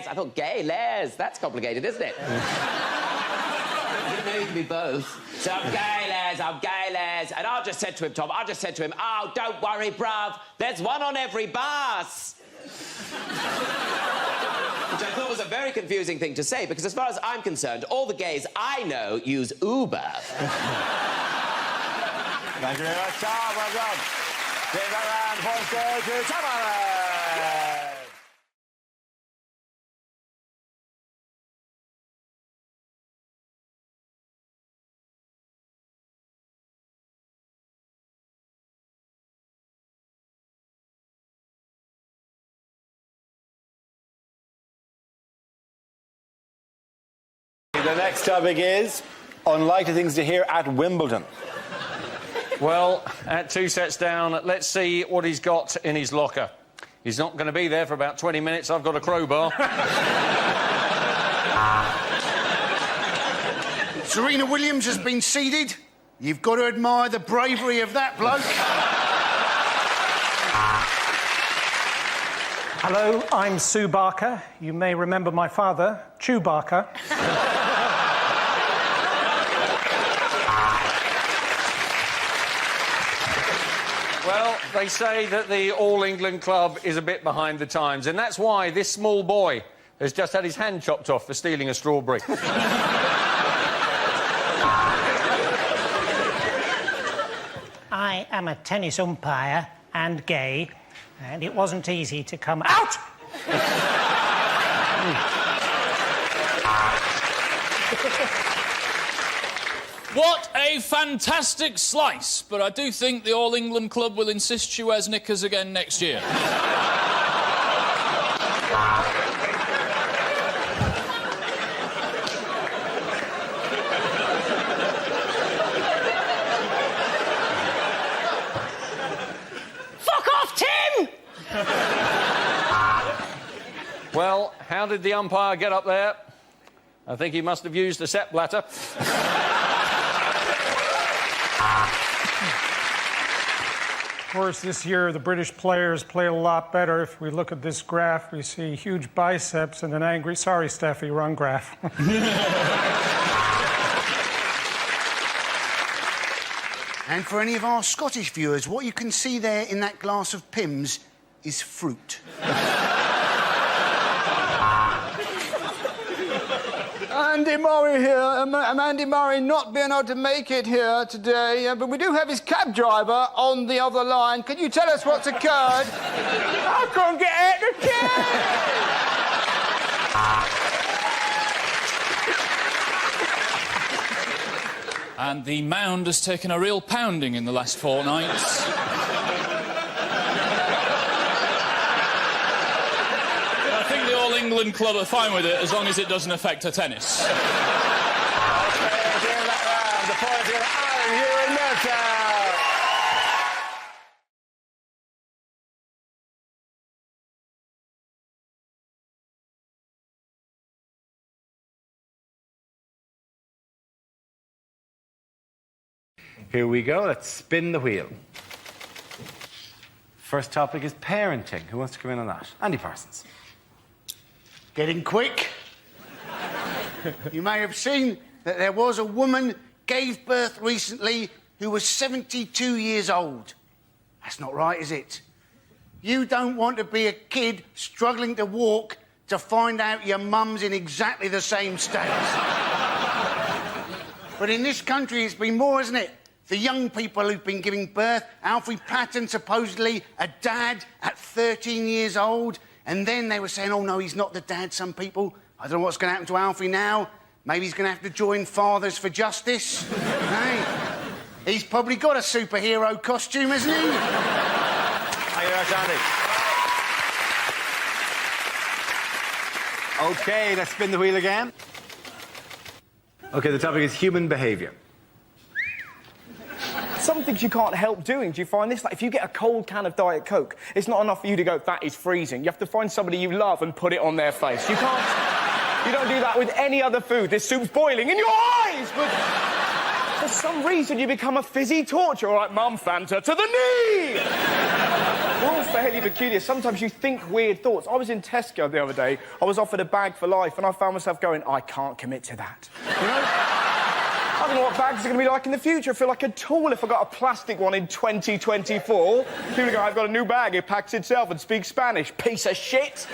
I thought, gay, Les? That's complicated, isn't it? I didn't know you could be both. So I'm gay, Les. And I just said to him, Tom, oh, don't worry, bruv, there's one on every bus. Which I thought was a very confusing thing to say, because as far as I'm concerned, all the gays I know use Uber. Thank you very much, Tom. Well done. Give a round of applause to Tom Allen. The next topic is unlikely things to hear at Wimbledon. Well, at 2 sets down, let's see what he's got in his locker. He's not going to be there for about 20 minutes. I've got a crowbar. Serena Williams has been seeded. You've got to admire the bravery of that bloke. Hello, I'm Sue Barker. You may remember my father, Chew Barker. Well, they say that the All England Club is a bit behind the times, and that's why this small boy has just had his hand chopped off for stealing a strawberry. I am a tennis umpire and gay, and it wasn't easy to come out! What a fantastic slice, but I do think the All England Club will insist she wears knickers again next year. Fuck off, Tim! Well, how did the umpire get up there? I think he must have used a set bladder. Of course, this year the British players play a lot better. If we look at this graph, we see huge biceps and an angry... Sorry, Steffi, wrong graph. And for any of our Scottish viewers, what you can see there in that glass of Pimm's is fruit. Andy Murray here. Andy Murray not being able to make it here today, but we do have his cab driver on the other line. Can you tell us what's occurred? I can't get out of the cab! And the mound has taken a real pounding in the last fortnight. I think the All England club are fine with it as long as it doesn't affect her tennis. The point of Aaron here in Milltown. Here we go. Let's spin the wheel. First topic is parenting. Who wants to come in on that? Andy Parsons. Getting quick. You may have seen that there was a woman gave birth recently who was 72 years old. That's not right, is it? You don't want to be a kid struggling to walk to find out your mum's in exactly the same state. But in this country, it's been more, isn't it? The young people who've been giving birth. Alfie Patton, supposedly a dad at 13 years old. And then they were saying, oh, no, he's not the dad, some people. I don't know what's going to happen to Alfie now. Maybe he's going to have to join Fathers for Justice. Hey, he's probably got a superhero costume, hasn't he? Thank you very much, Andy. OK, let's spin the wheel again. OK, the topic is human behaviour. Some things you can't help doing. Do you find this? Like, if you get a cold can of Diet Coke, it's not enough for you to go, that is freezing. You have to find somebody you love and put it on their face. You can't... You don't do that with any other food. This soup's boiling in your eyes! But for some reason, you become a fizzy torture. All right, Mum, Fanta to the knee! We're all fairly peculiar. Sometimes you think weird thoughts. I was in Tesco the other day. I was offered a bag for life, and I found myself going, I can't commit to that. You know? I don't know what bags are going to be like in the future. I feel like a tool if I got a plastic one in 2024. People go, I've got a new bag, it packs itself and speaks Spanish. Piece of shit.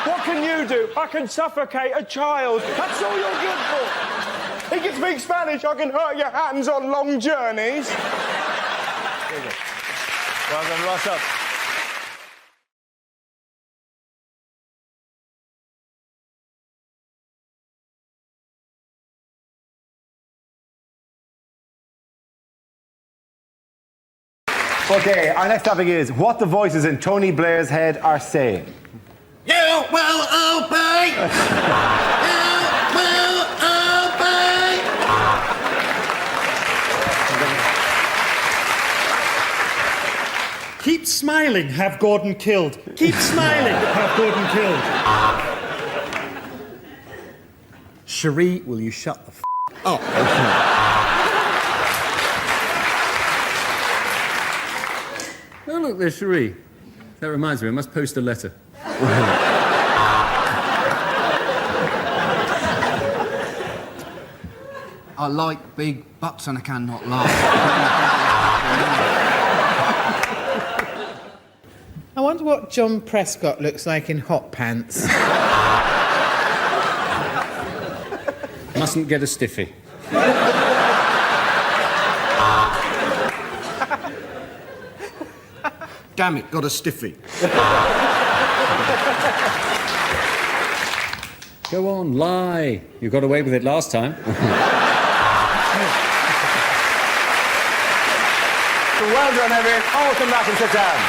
What can you do? I can suffocate a child. That's all you're good for. He can speak Spanish, I can hurt your hands on long journeys. Very good. Well done, Ross up. OK, our next topic is what the voices in Tony Blair's head are saying. You will obey! You will obey! Keep smiling, have Gordon killed. Keep smiling, have Gordon killed. Cherie, will you shut the up? Oh, look, there's Cherie. That reminds me, I must post a letter. I like big butts and I cannot laugh. I wonder what John Prescott looks like in hot pants. Mustn't get a stiffy. Damn it, got a stiffy. Go on, lie. You got away with it last time. Well done, everyone. All come back and sit down.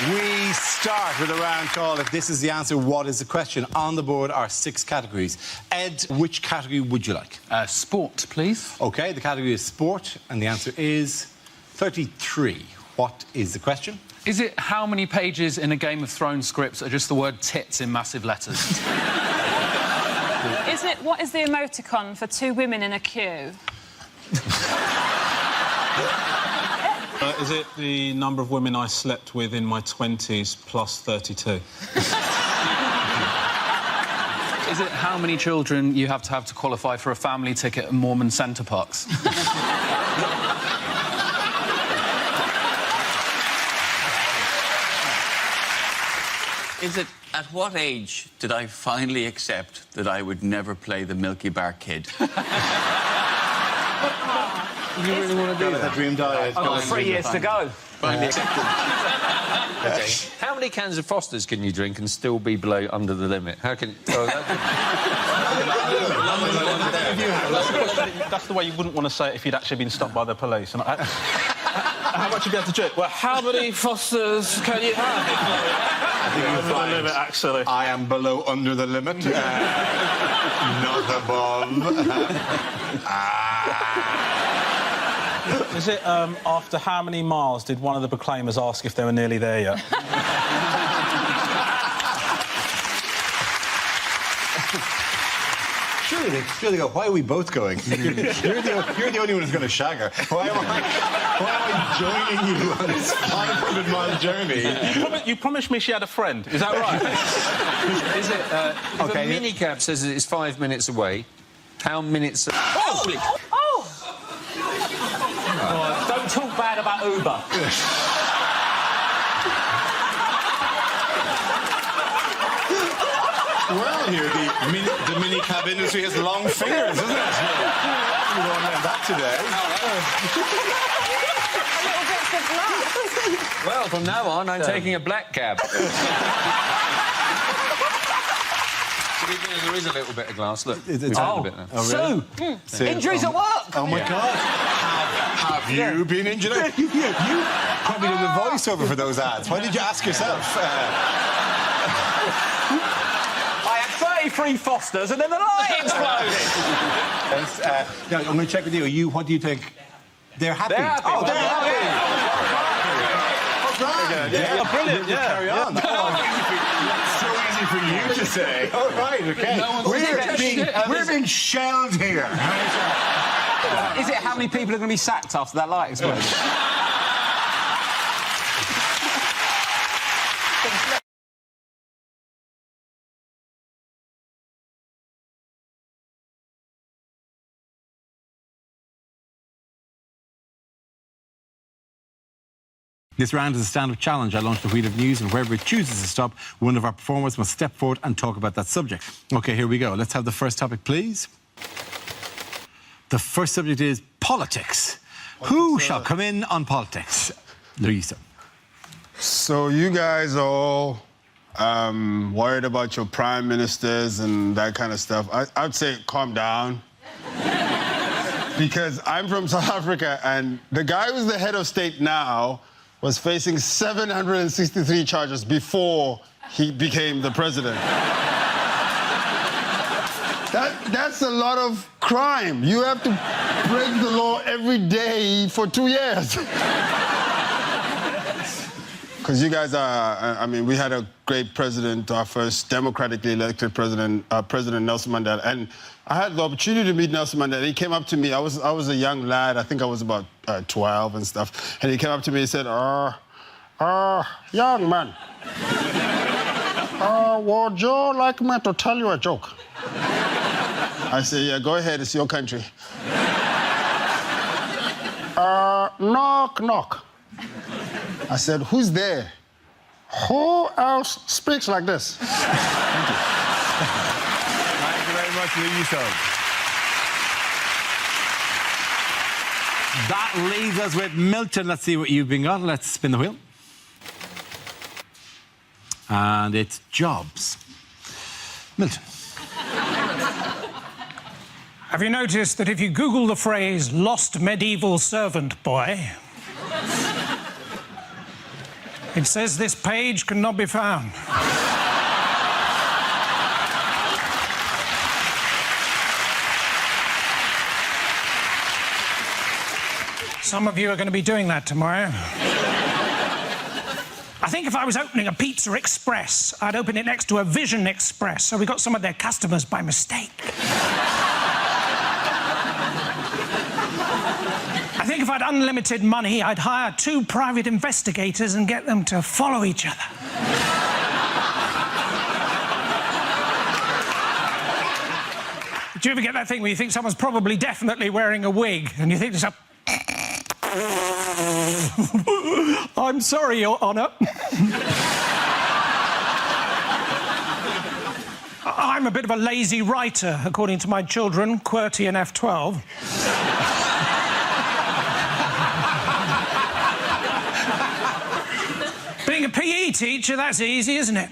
We start with a round call. If this is the answer, what is the question? On the board are 6 categories. Ed, which category would you like? Sport, please. OK, the category is sport, and the answer is 33. What is the question? Is it how many pages in a Game of Thrones script are just the word tits in massive letters? What is the emoticon for two women in a queue? Is it the number of women I slept with in my 20s plus 32? Is it how many children you have to qualify for a family ticket at Mormon Centre Parks? Is it at what age did I finally accept that I would never play the Milky Bar Kid? You really want to do that? Dream diet. I've got 3 years to go. Finally accepted. Okay. How many cans of Fosters can you drink and still be below under the limit? How can... That's the way you wouldn't want to say it if you'd actually been stopped by the police. And how much would you have to drink? Well, how many Fosters can you have? I think you're fine. Limit, actually. I am below under the limit. Not above. Is it after how many miles did one of the proclaimers ask if they were nearly there yet? Surely they go, why are we both going? You're the only one who's going to shag her. Why am I joining you on this 500-mile journey? You promised me she had a friend. Is that right? Is it... if a minicab says it's 5 minutes away, how minutes... Holy... Oh! Don't talk bad about Uber. Well, here, the minicab industry has long fingers, isn't it? You won't learn that today. Well, from now on, I'm taking a black cab. There is a little bit of glass. Look, it's a bit now. Oh, really? Sue! Injuries at work! Oh, my God. Have you been injured? You probably did the voiceover for those ads. Why did you ask yourself? I had 33 Fosters and then the light exploded! I'm going to check with you. What do you think? They're happy. They're happy. Oh, they're happy. Yeah, brilliant. Carry on. So easy for you to say. All right, okay. We're being shelled here. Is it how many people are going to be sacked after that light explosion? This round is a stand-up challenge. I launched the wheel of news, and wherever it chooses to stop, one of our performers must step forward and talk about that subject. OK, here we go. Let's have the first topic, please. The first subject is politics. Who shall come in on politics? Louisa. So you guys are all worried about your prime ministers and that kind of stuff. I'd say calm down. Because I'm from South Africa, and the guy who's the head of state now was facing 763 charges before he became the president. That's a lot of crime. You have to break the law every day for 2 years. Because you guys are, I mean, we had a great president, our first democratically elected president, President Nelson Mandela. And I had the opportunity to meet Nelson Mandela. He came up to me. I was a young lad. I think I was about 12 and stuff. And he came up to me and said, young man, would you like me to tell you a joke? I said, yeah, go ahead. It's your country. Knock, knock. I said, who's there? Who else speaks like this? Thank you. Thank you very much, Louisa. That leaves us with Milton. Let's see what you've been got. Let's spin the wheel. And it's jobs. Milton. Have you noticed that if you Google the phrase lost medieval servant boy, it says this page cannot be found? Some of you are going to be doing that tomorrow. I think if I was opening a Pizza Express, I'd open it next to a Vision Express, so we got some of their customers by mistake. I think if I'd unlimited money, I'd hire 2 private investigators and get them to follow each other. Do you ever get that thing where you think someone's probably definitely wearing a wig, and you think to yourself, I'm sorry, Your Honour. I'm a bit of a lazy writer, according to my children, QWERTY and F12. Being a PE teacher, that's easy, isn't it?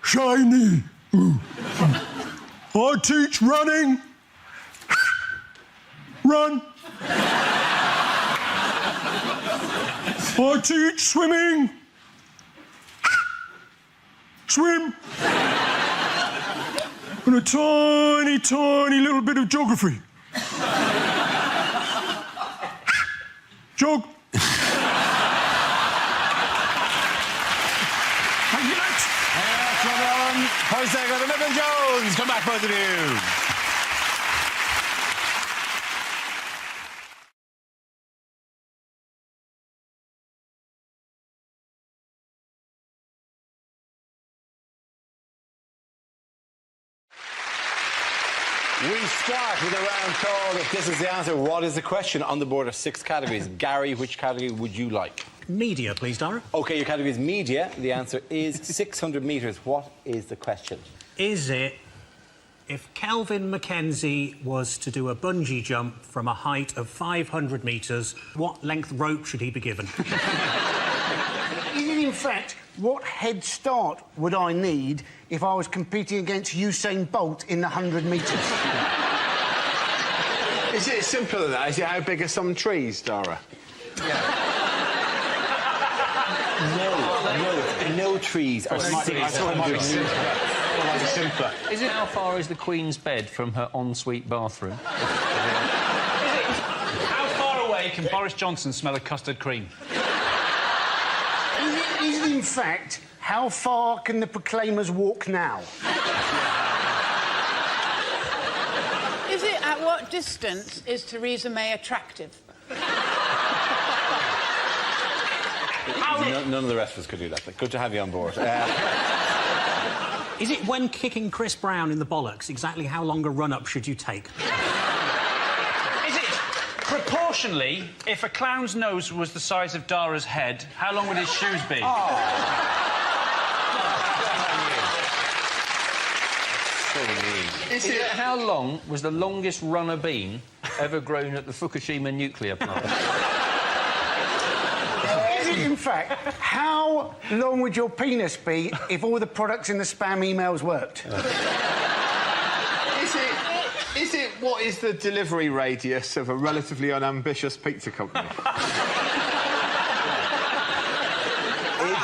Shiny. I teach running. Run. I teach swimming. Swim. And a tiny, tiny little bit of geography. Jog. Thank you, mate. Jose got the Mick Jones. Come back, both of you. We start with a round called If This Is the Answer, What is the Question? On the board are 6 categories. Gary, which category would you like? Media, please, Dara. OK, your category is media. The answer is 600 metres. What is the question? Is it, if Kelvin McKenzie was to do a bungee jump from a height of 500 metres, what length rope should he be given? Is it, in fact, what head start would I need if I was competing against Usain Bolt in the 100 metres? Is it simpler than that? Is it how big are some trees, Dara? No trees. I thought it might be simpler. Is it how far is the Queen's bed from her ensuite bathroom? How far away can Boris Johnson smell of custard cream? Is it, in fact, how far can the Proclaimers walk now? Is it at what distance is Theresa May attractive? None of the rest of us could do that, but good to have you on board. Is it when kicking Chris Brown in the bollocks, exactly how long a run-up should you take? Is it proportionally, if a clown's nose was the size of Dara's head, how long would his shoes be? Is it how long was the longest runner bean ever grown at the Fukushima nuclear plant? Is it, in fact, how long would your penis be if all the products in the spam emails worked? Is it what is the delivery radius of a relatively unambitious pizza company? Is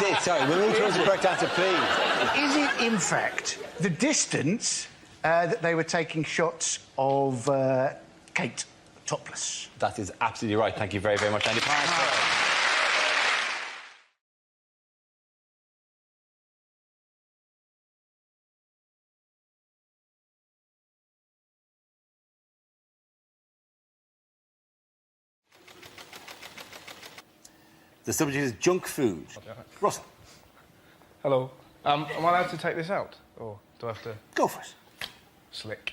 it? Sorry, we'll move towards the correct answer, please. Is it, in fact, the distance that they were taking shots of Kate topless? That is absolutely right. Thank you very, very much, Andy. The subject is junk food. Russell. Hello. Am I allowed to take this out? Or do I have to... Go for it. Slick.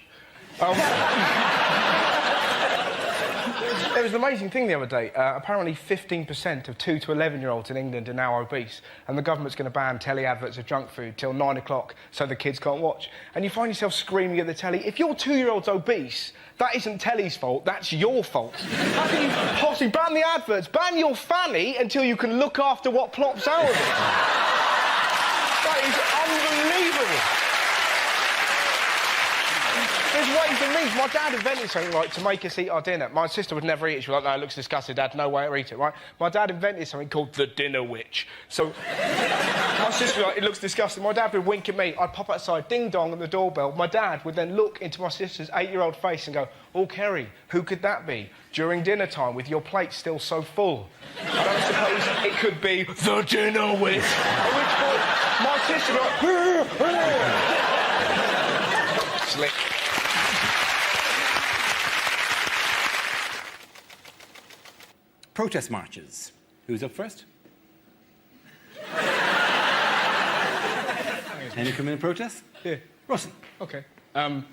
There was an amazing thing the other day. Apparently 15% of 2 to 11-year-olds in England are now obese, and the government's going to ban telly adverts of junk food till 9 o'clock so the kids can't watch. And you find yourself screaming at the telly, if your 2-year-old's obese, that isn't telly's fault, that's your fault. How can you possibly ban the adverts? Ban your fanny until you can look after what plops out of it. That is unbelievable. just waiting for me. My dad invented something, right, to make us eat our dinner. My sister would never eat it. She was like, no, it looks disgusting, Dad. No way to eat it, right? My dad invented something called the dinner witch. So my sister was like, it looks disgusting. My dad would wink at me. I'd pop outside, ding-dong on the doorbell. My dad would then look into my sister's 8-year-old face and go, oh, Kerry, who could that be? During dinner time, with your plate still so full. I don't suppose it could be the dinner witch. At which point, my sister would go, slick. Protest marches. Who's up first? Any come in protest? Yeah. Russell. OK. The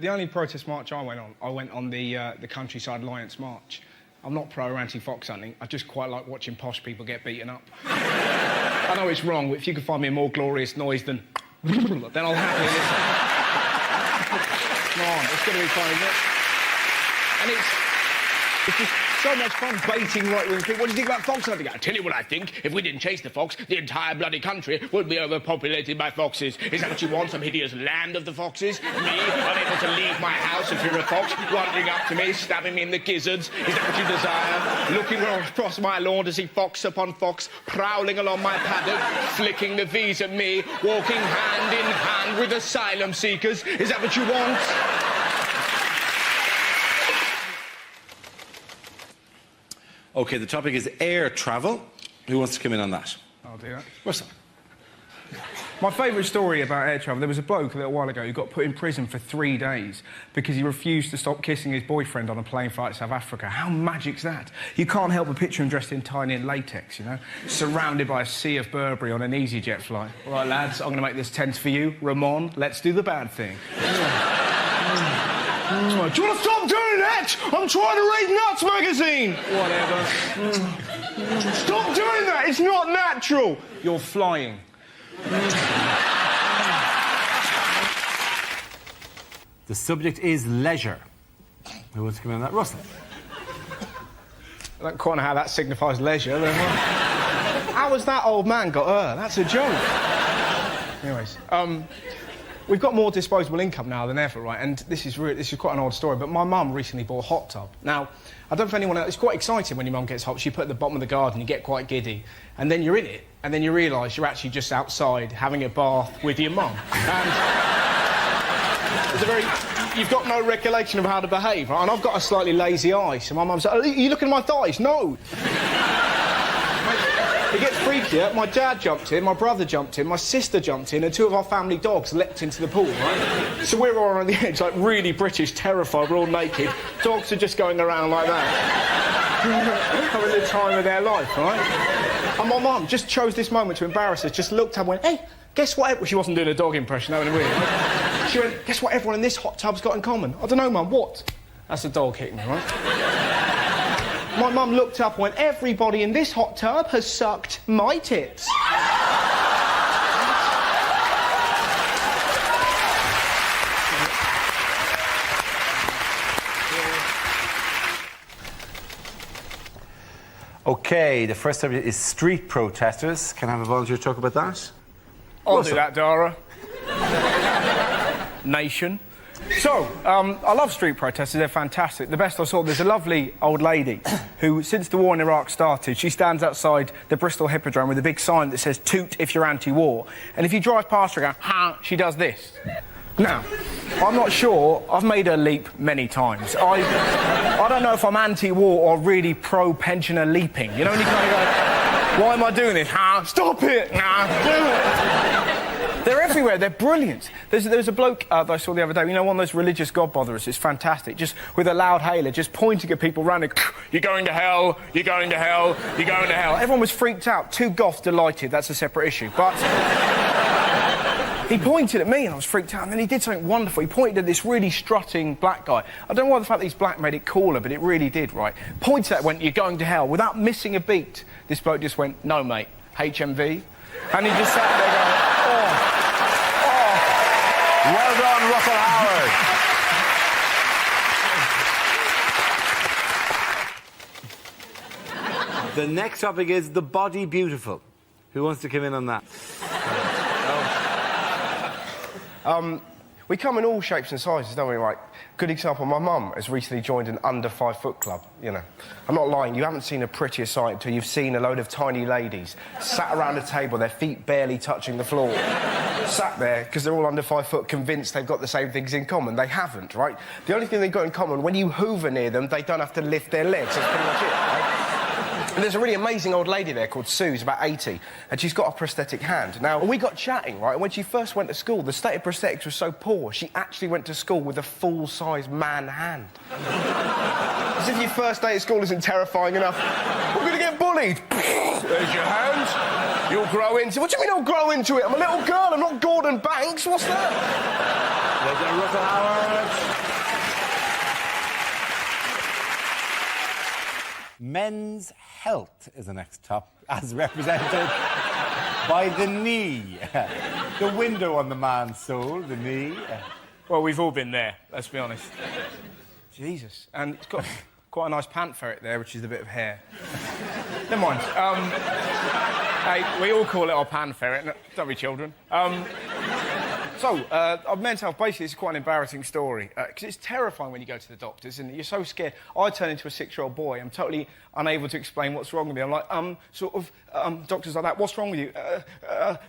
only protest march I went on the Countryside Alliance March. I'm not pro or anti-fox hunting. I just quite like watching posh people get beaten up. I know it's wrong, but if you can find me a more glorious noise than then I'll happily listen. Come on, it's going to be fun, isn't it? And it's just so much fun baiting right-wing people. What do you think about fox hunting? I'll tell you what I think. If we didn't chase the fox, the entire bloody country would be overpopulated by foxes. Is that what you want, some hideous land of the foxes? Me, unable to leave my house and fear a fox wandering up to me, stabbing me in the gizzards? Is that what you desire? Looking across my lawn to see fox upon fox, prowling along my paddock, flicking the V's at me, walking hand in hand with asylum seekers? Is that what you want? OK, the topic is air travel. Who wants to come in on that? I'll do that. Russell. My favourite story about air travel, there was a bloke a little while ago who got put in prison for 3 days because he refused to stop kissing his boyfriend on a plane flight to South Africa. How magic's that? You can't help but picture him dressed entirely in latex, you know, surrounded by a sea of Burberry on an EasyJet flight. All right, lads, I'm going to make this tense for you. Ramon, let's do the bad thing. Do you want to stop doing that? I'm trying to read Nuts magazine. Whatever. Stop doing that. It's not natural. You're flying. The subject is leisure. Who wants to come in on that? Russell. I don't quite know how that signifies leisure. How has that old man got her? That's a joke. Anyways, we've got more disposable income now than ever, right? And this is quite an old story, but my mum recently bought a hot tub. Now, I don't know if anyone else... It's quite exciting when your mum gets hot. She put it at the bottom of the garden, you get quite giddy, and then you're in it, and then you realise you're actually just outside having a bath with your mum. And it's a very... You've got no recollection of how to behave, right? And I've got a slightly lazy eye, so my mum's like, are you looking at my thighs? No! It gets freakier. My dad jumped in, my brother jumped in, my sister jumped in, and 2 of our family dogs leapt into the pool, right? So we're all on the edge, like really British, terrified, we're all naked. Dogs are just going around like that. Having the time of their life, right? And my mum just chose this moment to embarrass us, just looked up and went, hey, guess what? Well, she wasn't doing a dog impression, that would have been weird. Right? She went, guess what everyone in this hot tub's got in common? I don't know, Mum, what? That's a dog hitting me, right? My mum looked up and went, everybody in this hot tub has sucked my tits. OK, the first subject is street protesters. Can I have a volunteer talk about that? I'll do that, Dara. Nation. So, I love street protesters, they're fantastic. The best I saw, there's a lovely old lady who, since the war in Iraq started, she stands outside the Bristol Hippodrome with a big sign that says, toot if you're anti-war. And if you drive past her and go, ha, she does this. Now, I'm not sure, I've made her leap many times. I don't know if I'm anti-war or really pro-pensioner leaping. You know, when you kind of go, why am I doing this? Ha, stop it! Nah, do it! They're everywhere, they're brilliant. There's a bloke that I saw the other day, you know, one of those religious godbotherers, it's fantastic, just with a loud hailer, just pointing at people randomly, you're going to hell, you're going to hell, you're going to hell. Everyone was freaked out, 2 goths delighted, that's a separate issue, but... He pointed at me and I was freaked out, and then he did something wonderful. He pointed at this really strutting black guy. I don't know why the fact that he's black made it cooler, but it really did, right? Pointed at, went, you're going to hell. Without missing a beat, this bloke just went, no, mate, HMV. And he just sat there going, Well done, Russell Howard. The next topic is the body beautiful. Who wants to come in on that? We come in all shapes and sizes, don't we? Like, good example, my mum has recently joined an under 5 foot club, you know. I'm not lying, you haven't seen a prettier sight until you've seen a load of tiny ladies sat around a table, their feet barely touching the floor. Sat there, because they're all under 5 foot, convinced they've got the same things in common. They haven't, right? The only thing they've got in common, when you hoover near them, they don't have to lift their legs. That's pretty much it, right? And there's a really amazing old lady there called Sue, who's about 80, and she's got a prosthetic hand. Now, we got chatting, right, and when she first went to school, the state of prosthetics was so poor, she actually went to school with a full-size man hand. As if your first day at school isn't terrifying enough. We're going to get bullied. There's your hand. You'll grow into... What do you mean I'll grow into it? I'm a little girl, I'm not Gordon Banks. What's that? There's Russell Howard. Men's health is the next top, as represented by the knee. The window on the man's soul, the knee. Well, we've all been there, let's be honest. Jesus. And it's got quite a nice pant ferret there, which is a bit of hair. Never mind. Hey, we all call it our pan ferret, don't we, children? Men's health, basically, it's quite an embarrassing story. Because it's terrifying when you go to the doctors, and you're so scared. I turn into a 6-year-old boy. I'm totally unable to explain what's wrong with me. I'm like, doctors like that, what's wrong with you?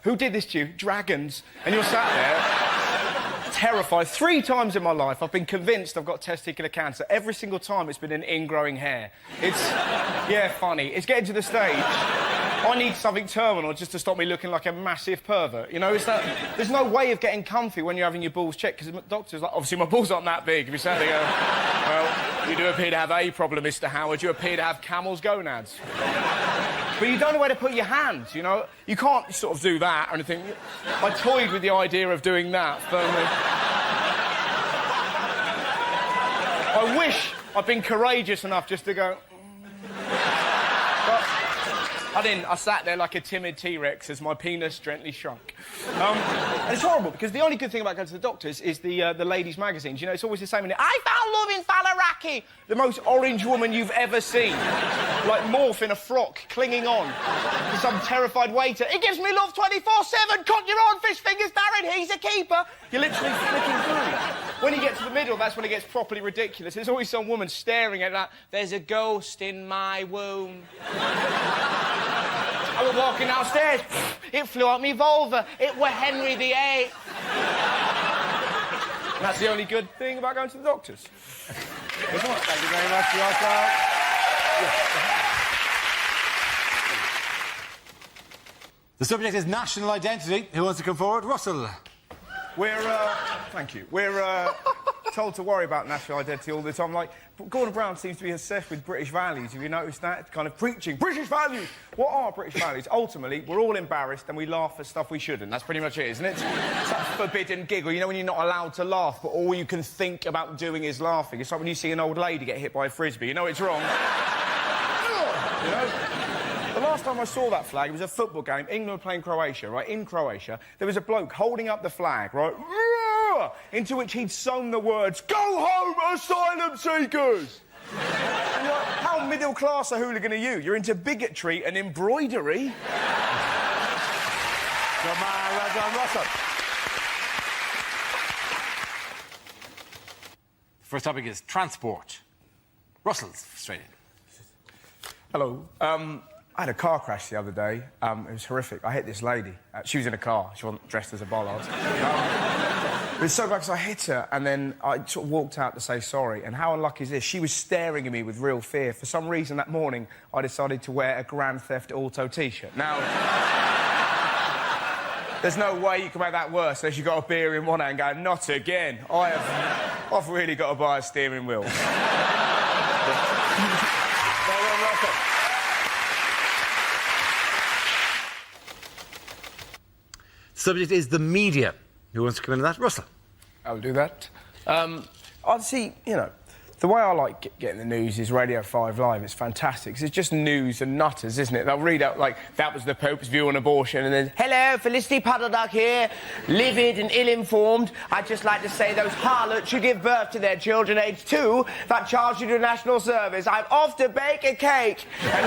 Who did this to you? Dragons. And you're sat there, terrified. 3 times in my life, I've been convinced I've got testicular cancer. Every single time, it's been an ingrowing hair. It's, yeah, funny. It's getting to the stage... I need something terminal just to stop me looking like a massive pervert. You know, there's no way of getting comfy when you're having your balls checked, because the doctor's like, obviously my balls aren't that big. If you sat there and go, well, you do appear to have a problem, Mr. Howard. You appear to have camel's gonads. But you don't know where to put your hands, you know? You can't sort of do that or anything. I toyed with the idea of doing that firmly. I wish I'd been courageous enough just to go... But I didn't. I sat there like a timid T-Rex as my penis gently shrunk. And it's horrible, because the only good thing about going to the doctors is the ladies' magazines. You know, it's always the same. I found love in Falaraki. The most orange woman you've ever seen. Like Morph in a frock, clinging on to some terrified waiter. He gives me love 24/7. Cock your own fish fingers, Darren. He's a keeper. You're literally flicking through. When you get to the middle, that's when it gets properly ridiculous. There's always some woman staring at that. There's a ghost in my womb. I was walking downstairs. It flew out me vulva. It were Henry VIII. And that's the only good thing about going to the doctors. Thank you very much for your time. The subject is national identity. Who wants to come forward? Russell. Thank you. We're told to worry about national identity all the time. Like, Gordon Brown seems to be obsessed with British values. Have you noticed that? Kind of preaching British values. What are British values? Ultimately, we're all embarrassed and we laugh at stuff we shouldn't. That's pretty much it, isn't it? It's that forbidden giggle. You know when you're not allowed to laugh, but all you can think about doing is laughing. It's like when you see an old lady get hit by a frisbee. You know it's wrong. You know? The last time I saw that flag, it was a football game. England were playing Croatia, right? In Croatia, there was a bloke holding up the flag, right? Into which he'd sewn the words, "Go home, asylum seekers!" And you're like, how middle-class a hooligan are you? You're into bigotry and embroidery. Good man, well done, Russell. The first topic is transport. Russell's straight in. Hello. I had a car crash the other day. It was horrific. I hit this lady. She was in a car. She wasn't dressed as a bollard. It was so bad because I hit her, and then I sort of walked out to say sorry. And how unlucky is this? She was staring at me with real fear. For some reason that morning, I decided to wear a Grand Theft Auto T-shirt. Now, there's no way you can make that worse unless you've got a beer in one hand and go, not again. I've really got to buy a steering wheel. Subject is the media. Who wants to come into that? Russell. I'll do that. I'd see, you know, The way I like getting the news is Radio 5 Live. It's fantastic, 'cause it's just news and nutters, isn't it? They'll read out, like, that was the Pope's view on abortion, and then, hello, Felicity Puddleduck here, livid and ill-informed. I'd just like to say those harlots should give birth to their children aged 2 that charge you to national service. I'm off to bake a cake. And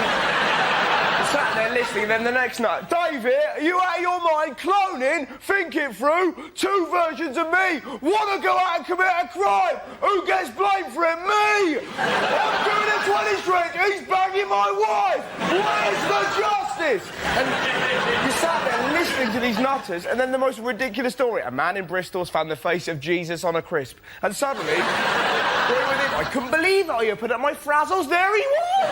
sat there listening, then the next night, David, are you out of your mind? Cloning? Think it through. 2 versions of me. Want to go out and commit a crime? Who gets blamed for it? Me! I'm doing a 20 string. He's banging my wife. Where's the justice? And you sat there listening to these nutters, and then the most ridiculous story. A man in Bristol's found the face of Jesus on a crisp. And suddenly, I couldn't believe it. I opened up my frazzles. There he was!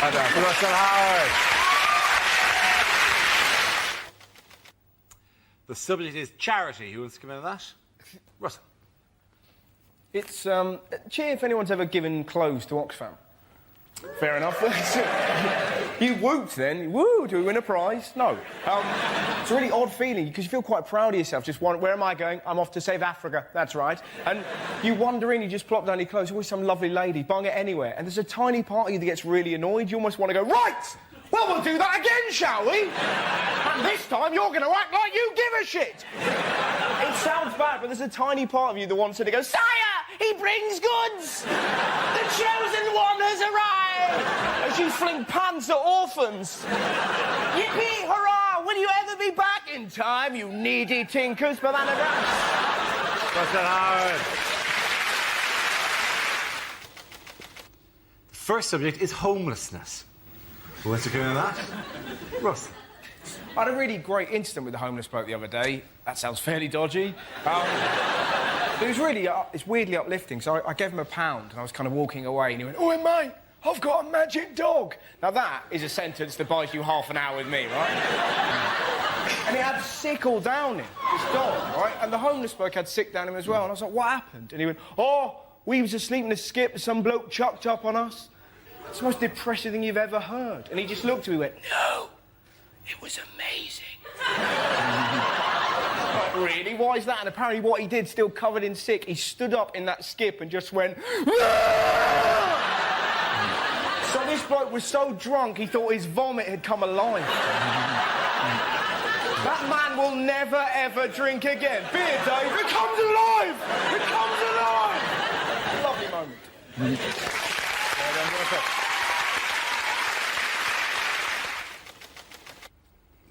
Russell Howard. The subject is charity. Who wants to come in on that? Russell. It's, cheer if anyone's ever given clothes to Oxfam. Fair enough. You whooped then. Woo, do we win a prize? No. It's a really odd feeling, because you feel quite proud of yourself. Just where am I going? I'm off to save Africa. That's right. And you wander in, you just plop down your clothes. Always some lovely lady, bung it anywhere. And there's a tiny part of you that gets really annoyed. You almost want to go, right! Well, we'll do that again, shall we? And this time you're going to act like you give a shit. It sounds bad, but there's a tiny part of you that wants to go, Sire, he brings goods. The chosen one has arrived. As you fling pants at orphans. Yippee, hurrah, will you ever be back in time, you needy tinkers, banana dance? Russell Howard. The first subject is homelessness. Who wants to come in on that? Russ. I had a really great incident with a homeless bloke the other day. That sounds fairly dodgy. It was really, it's weirdly uplifting. So I gave him £1 and I was kind of walking away and he went, "Oi, mate, I've got a magic dog." Now that is a sentence that buys you half an hour with me, right? And it had sick all down him, this dog, right? And the homeless bloke had sick down him as well. And I was like, "What happened?" And he went, "Oh, we was asleep in a skip and some bloke chucked up on us. It's the most depressing thing you've ever heard." And he just looked at me and went, "No, it was amazing." Like, really? Why is that? And apparently what he did, still covered in sick, he stood up in that skip and just went, "Ah!" So this bloke was so drunk he thought his vomit had come alive. That man will never, ever drink again. Beer, Dave, it comes alive! It comes alive! Lovely moment.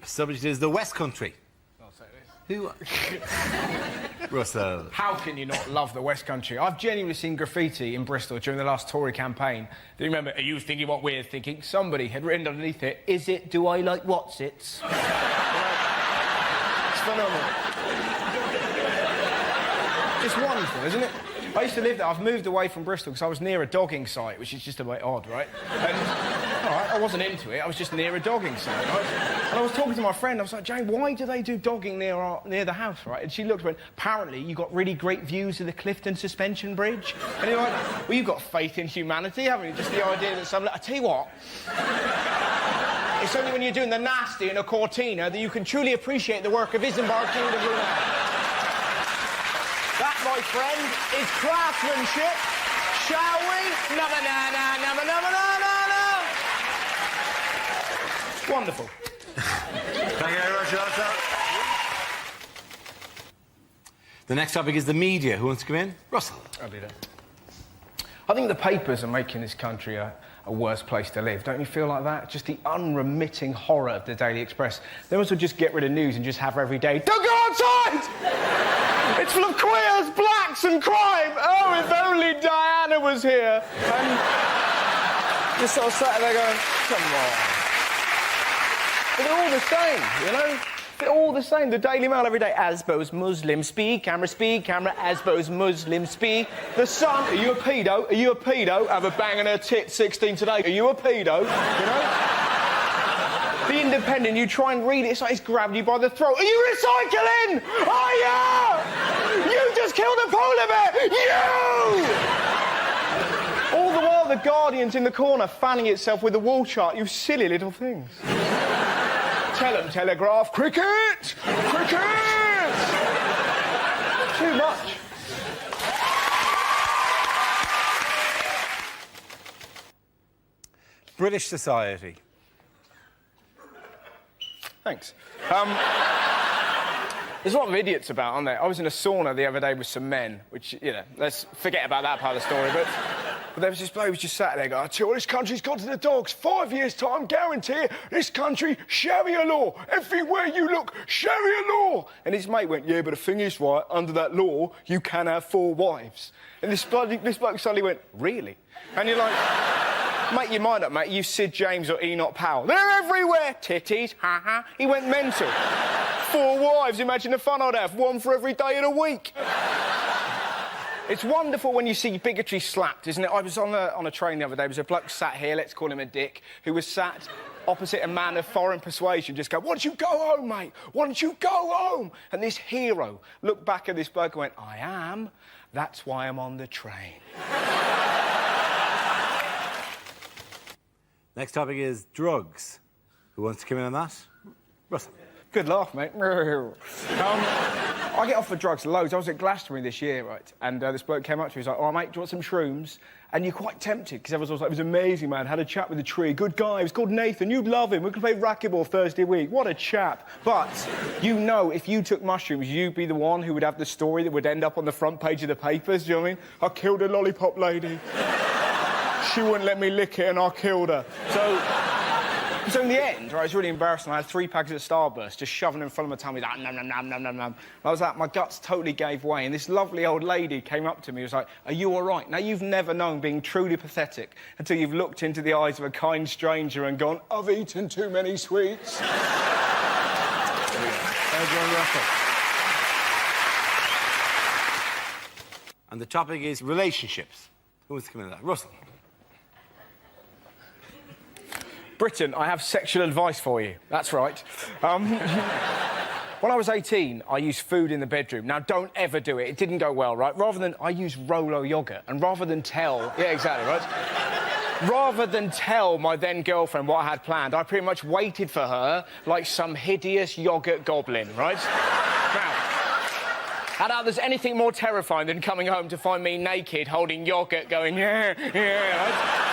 The subject is the West Country. I'll say this. Who? Russell. How can you not love the West Country? I've genuinely seen graffiti in Bristol during the last Tory campaign. Do you remember, are you thinking what we're thinking? Somebody had written underneath it, "Is it, do I like what's-its?" It's phenomenal. Just wonderful, isn't it? I used to live there. I've moved away from Bristol because I was near a dogging site, which is just a bit odd, right? And, all right, I wasn't into it. I was just near a dogging site, right? And I was talking to my friend. I was like, "Jane, why do they do dogging near the house, right?" And she looked and went, "Apparently, you got really great views of the Clifton Suspension Bridge." And you're like, "Well, you've got faith in humanity, haven't you? Just the idea that some... I tell you what, it's only when you're doing the nasty in a Cortina that you can truly appreciate the work of Isambard King de Brunei. That, my friend, is craftsmanship. Shall we? Wonderful. Thank you very much, Russell. The next topic is the media. Who wants to come in? Russell. I'll do that. I think the papers are making this country a worse place to live. Don't you feel like that? Just the unremitting horror of the Daily Express. They must well just get rid of news and just have every day, "Don't go outside! It's full of queers, blacks and crime. Oh, if only Diana was here." And just sort of sat there going, come on. But they're all the same, you know? They're all the same. The Daily Mail every day, "Asbo's Muslim speak, camera, Asbo's Muslim speak." The Sun, "Are you a pedo? Are you a pedo? Have a bang on her tit, 16 today. Are you a pedo?" You know? The Independent, you try and read it, it's like it's grabbed you by the throat. "Are you recycling? Are you? You just killed a polar bear! You!" All the while, the Guardian's in the corner fanning itself with a wall chart. You silly little things. Tell 'em, Telegraph. Cricket! Cricket! Too much. British society. Thanks. There's a lot of idiots about, aren't there? I was in a sauna the other day with some men, which, you know, let's forget about that part of the story, but there was this bloke who was just sat there going, I tell you what, this country's gone to the dogs. 5 years' time, guarantee it, this country, Sharia law. Everywhere you look, Sharia law. And his mate went, yeah, but the thing is, right, under that law, you can have 4 wives. And this bloke suddenly went, really? And you're like, make your mind up, mate. You Sid James or Enoch Powell. They're everywhere. Titties, ha-ha. He went mental. 4 wives, imagine the fun I'd have. 1 for every day of the week. It's wonderful when you see bigotry slapped, isn't it? I was on a train the other day. There was a bloke sat here, let's call him a dick, who was sat opposite a man of foreign persuasion, just go, why don't you go home, mate? Why don't you go home? And this hero looked back at this bloke and went, I am. That's why I'm on the train. Next topic is drugs. Who wants to come in on that? Russell. Good laugh, mate. I get offered drugs loads. I was at Glastonbury this year, right? And this bloke came up to me, he was like, oh, mate, do you want some shrooms? And you're quite tempted, because everyone's like, it was amazing, man. Had a chat with the tree. Good guy. He was called Nathan. You'd love him. We could play racquetball Thursday week. What a chap. But you know, if you took mushrooms, you'd be the one who would have the story that would end up on the front page of the papers. Do you know what I mean? I killed a lollipop lady. She wouldn't let me lick it and I killed her. So in the end, right, it was really embarrassing. I had 3 packs of Starburst just shoving in front of my tummy, like, nom, nom, nom, nom, nom, nom. I was like, my guts totally gave way, and this lovely old lady came up to me and was like, are you all right? Now, you've never known being truly pathetic until you've looked into the eyes of a kind stranger and gone, I've eaten too many sweets. And the topic is relationships. Who wants to come in on that? Russell. Britain, I have sexual advice for you. That's right. When I was 18, I used food in the bedroom. Now, don't ever do it. It didn't go well, right? I used Rolo yoghurt. And rather than tell... Yeah, exactly, right? Rather than tell my then-girlfriend what I had planned, I pretty much waited for her like some hideous yoghurt goblin, right? Now, I doubt there's anything more terrifying than coming home to find me naked, holding yoghurt, going, yeah, right?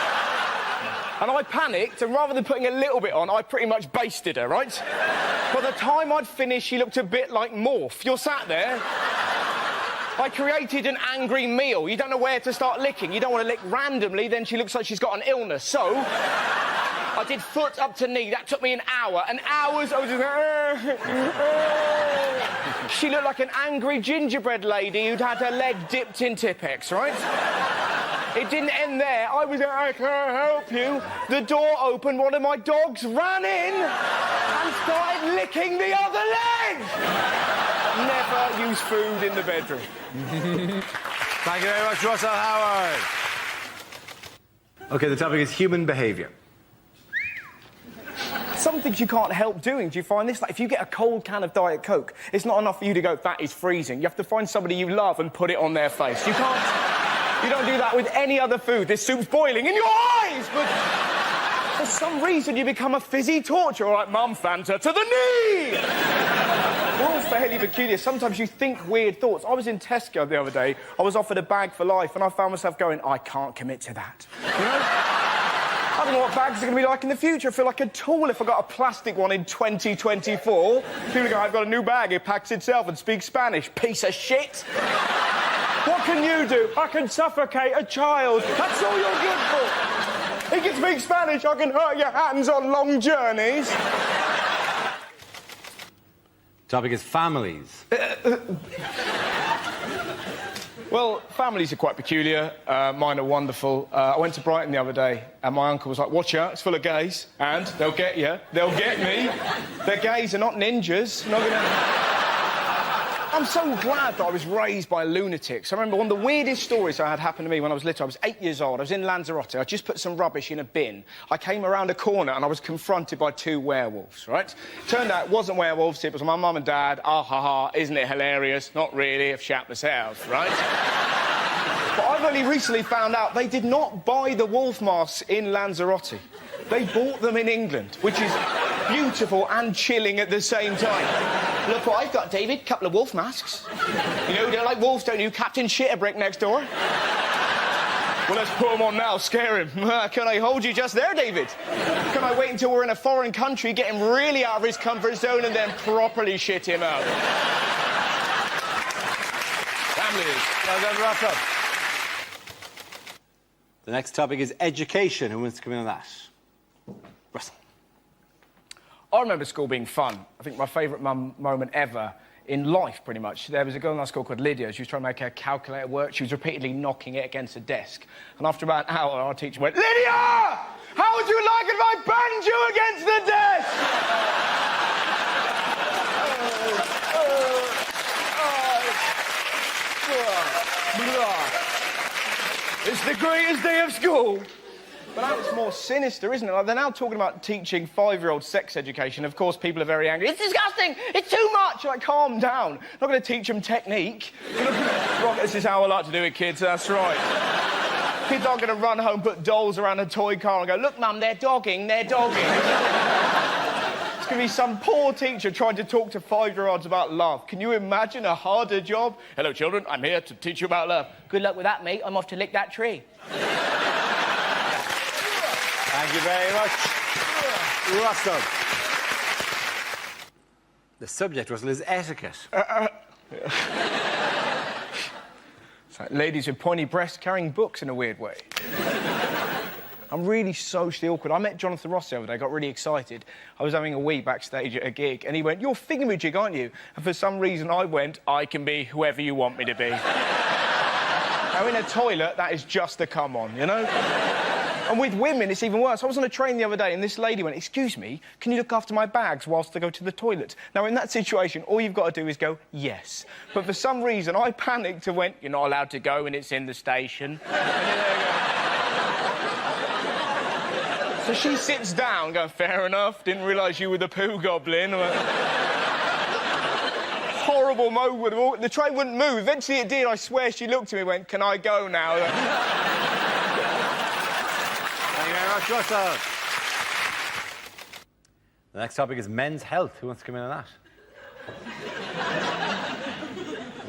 And I panicked, and rather than putting a little bit on, I pretty much basted her, right? By the time I'd finished, she looked a bit like Morph. You're sat there. I created an angry meal. You don't know where to start licking. You don't want to lick randomly, then she looks like she's got an illness. So, I did foot up to knee. That took me an hour. And hours, I was just... She looked like an angry gingerbread lady who'd had her leg dipped in Tippex, right? It didn't end there. I was like, I can't help you. The door opened, one of my dogs ran in and started licking the other leg. Never use food in the bedroom. Thank you very much, Russell Howard. OK, the topic is human behaviour. Some things you can't help doing. Do you find this? Like, if you get a cold can of Diet Coke, it's not enough for you to go, that is freezing. You have to find somebody you love and put it on their face. You can't... You don't do that with any other food. This soup's boiling in your eyes, but for some reason you become a fizzy torture. All right, Mum, Fanta to the knee! We're all fairly peculiar. Sometimes you think weird thoughts. I was in Tesco the other day. I was offered a bag for life, and I found myself going, I can't commit to that. You know? I don't know what bags are going to be like in the future. I feel like a tool if I got a plastic one in 2024. People go, I've got a new bag. It packs itself and speaks Spanish. Piece of shit. What can you do? I can suffocate a child. That's all you're good for. He can speak Spanish. I can hurt your hands on long journeys. Topic is families. Well, families are quite peculiar. Mine are wonderful. I went to Brighton the other day, and my uncle was like, watch out, it's full of gays, and they'll get you. They'll get me. They're gays, they're not ninjas. Not gonna... I'm so glad that I was raised by lunatics. I remember one of the weirdest stories I had happen to me when I was little. I was 8 years old. I was in Lanzarote. I just put some rubbish in a bin. I came around a corner and I was confronted by 2 werewolves, right? Turned out it wasn't werewolves, it was my mum and dad. Ah, ha, ha, isn't it hilarious? Not really, I've shat myself, right? But I've only recently found out they did not buy the wolf masks in Lanzarote. They bought them in England, which is beautiful and chilling at the same time. Look what I've got, David. Couple of wolf masks. You know, you don't like wolves, don't you? Captain Shitterbrick next door. Well, let's put him on now, scare him. Can I hold you just there, David? Can I wait until we're in a foreign country, get him really out of his comfort zone, and then properly shit him out? Families. Well done, wrapped up. The next topic is education. Who wants to come in on that? Russell. I remember school being fun. I think my favourite moment ever in life, pretty much. There was a girl in our school called Lydia. She was trying to make her calculator work. She was repeatedly knocking it against the desk. And after about an hour, our teacher went, Lydia! How would you like it if I banged you against the desk? It's the greatest day of school. But now it's more sinister, isn't it? Like, they're now talking about teaching 5-year-old sex education. Of course, people are very angry. It's disgusting! It's too much! You're like, calm down. I'm not going to teach them technique. Right, this is how I like to do it, kids. That's right. Kids aren't going to run home, put dolls around a toy car and go, look, Mum, they're dogging, they're dogging. It's going to be some poor teacher trying to talk to 5-year-olds about love. Can you imagine a harder job? Hello, children. I'm here to teach you about love. Good luck with that, mate. I'm off to lick that tree. Thank you very much. Russell. The subject, Russell, is etiquette. It's like ladies with pointy breasts carrying books in a weird way. I'm really socially awkward. I met Jonathan Ross the other day, got really excited. I was having a wee backstage at a gig, and he went, you're thingamajig, aren't you? And for some reason I went, I can be whoever you want me to be. Now, in a toilet, that is just a come on, you know? And with women, it's even worse. I was on a train the other day, and this lady went, excuse me, can you look after my bags whilst I go to the toilet? Now, in that situation, all you've got to do is go, yes. But for some reason, I panicked and went, you're not allowed to go, and it's in the station. So she sits down, going, fair enough, didn't realise you were the poo goblin. Horrible moment. The train wouldn't move. Eventually it did. I swear she looked at me and went, can I go now? Thank you very much, Russell. The next topic is men's health. Who wants to come in on that?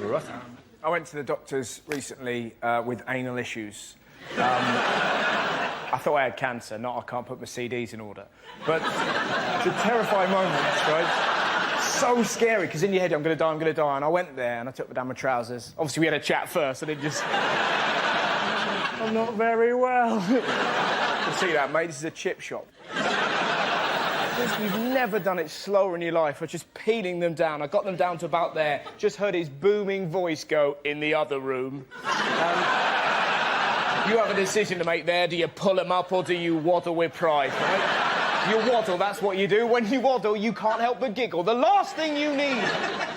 Russell. I went to the doctors recently with anal issues. I thought I had cancer, not I can't put my CDs in order. But the terrifying moments, right? So scary, because in your head, I'm going to die, I'm going to die. And I went there and I took down my trousers. Obviously, we had a chat first, and it just... I'm not very well. You see that, mate? This is a chip shop. You've never done it slower in your life. I was just peeling them down. I got them down to about there. Just heard his booming voice go, in the other room. You have a decision to make there. Do you pull them up or do you waddle with pride, right? You waddle, that's what you do. When you waddle, you can't help but giggle. The last thing you need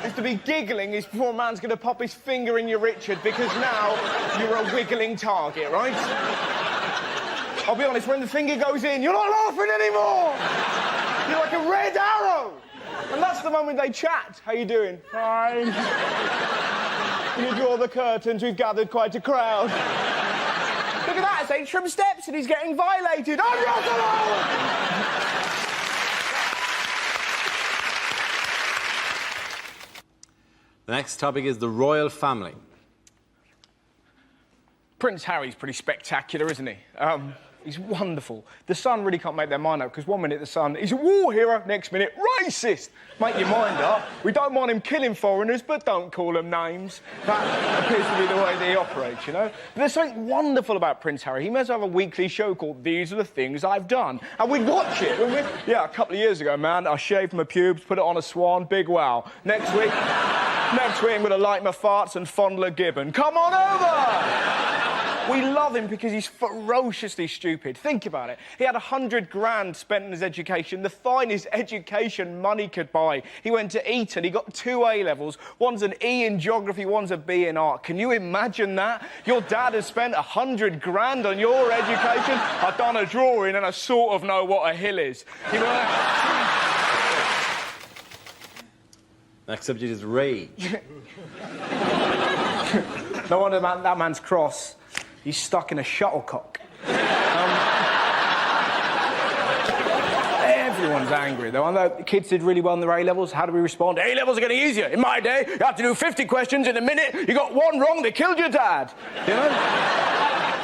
is to be giggling before a man's going to pop his finger in your Richard, because now you're a wiggling target, right? I'll be honest, when the finger goes in, you're not laughing anymore! You're like a red arrow! And that's the moment they chat. How you doing? Fine. You draw the curtains, we've gathered quite a crowd. Look at that, it's Atrium Steps and he's getting violated. I'm Russell! The next topic is the royal family. Prince Harry's pretty spectacular, isn't he? He's wonderful. The Sun really can't make their mind up, because one minute the Sun, he's a war hero, next minute, racist. Make your mind up. We don't mind him killing foreigners, but don't call them names. That appears to be the way they operate, you know? But there's something wonderful about Prince Harry. He must have a weekly show called These Are the Things I've Done. And we'd watch it, wouldn't we? Yeah, a couple of years ago, man, I shaved my pubes, put it on a swan, big wow. Next week, I'm going to light my farts and fondle a gibbon. Come on over! We love him because he's ferociously stupid. Think about it. He had 100 grand spent on his education, the finest education money could buy. He went to Eton, he got 2 A-levels. One's an E in geography, one's a B in art. Can you imagine that? Your dad has spent 100 grand on your education? I've done a drawing and I sort of know what a hill is. You know, Next subject is rage. No wonder that man's cross. He's stuck in a shuttlecock. Everyone's angry, though. I know kids did really well in their A-levels. How do we respond? A-levels are getting easier. In my day, you have to do 50 questions in a minute. You got one wrong, they killed your dad. You know?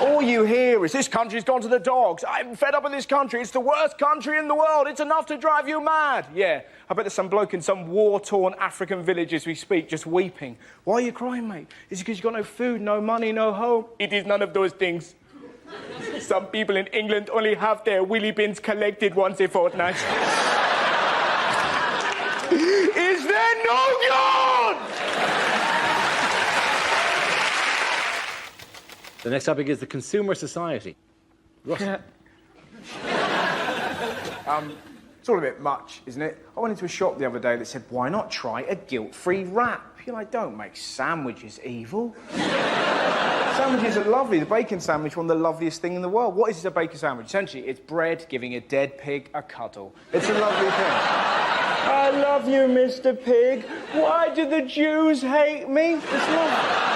All you hear is, this country's gone to the dogs. I'm fed up with this country. It's the worst country in the world. It's enough to drive you mad. Yeah, I bet there's some bloke in some war-torn African village as we speak just weeping. Why are you crying, mate? Is it because you've got no food, no money, no home? It is none of those things. Some people in England only have their willy bins collected once a fortnight. Is there no God? The next topic is the consumer society. Russell. It's all a bit much, isn't it? I went into a shop the other day that said, why not try a guilt-free wrap? You're like, don't make sandwiches evil. Sandwiches are lovely. The bacon sandwich, one of the loveliest things in the world. What is a bacon sandwich? Essentially, it's bread giving a dead pig a cuddle. It's a lovely thing. I love you, Mr. Pig. Why do the Jews hate me? It's lovely.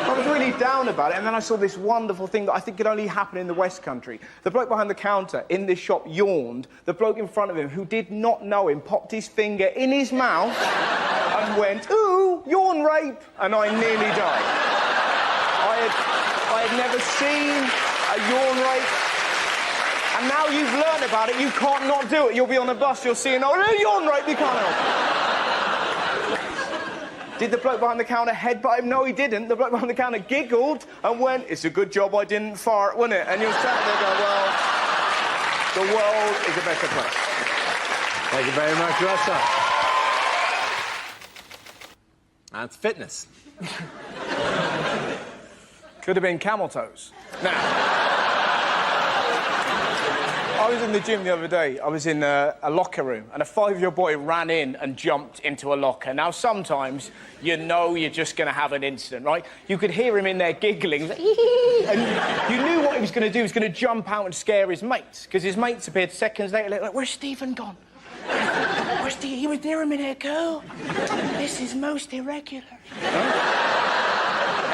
I was really down about it, and then I saw this wonderful thing that I think could only happen in the West Country. The bloke behind the counter in this shop yawned. The bloke in front of him, who did not know him, popped his finger in his mouth and went, ooh, yawn rape, and I nearly died. I had never seen a yawn rape, and now you've learned about it, you can't not do it. You'll be on a bus, you'll see an yawn rape, you can't help it. Did the bloke behind the counter headbutt him? No, he didn't. The bloke behind the counter giggled and went, it's a good job I didn't fart, wasn't it? And you're sat there going, well, the world is a better place. Thank you very much, Russell. That's fitness. Could have been camel toes. Now, I was in the gym the other day. I was in a locker room, and a 5-year-old boy ran in and jumped into a locker. Now, sometimes you know you're just going to have an incident, right? You could hear him in there giggling, like, and you knew what he was going to do. He was going to jump out and scare his mates, because his mates appeared seconds later, like, where's Stephen gone? Where's Stephen? He was there a minute ago. This is most irregular.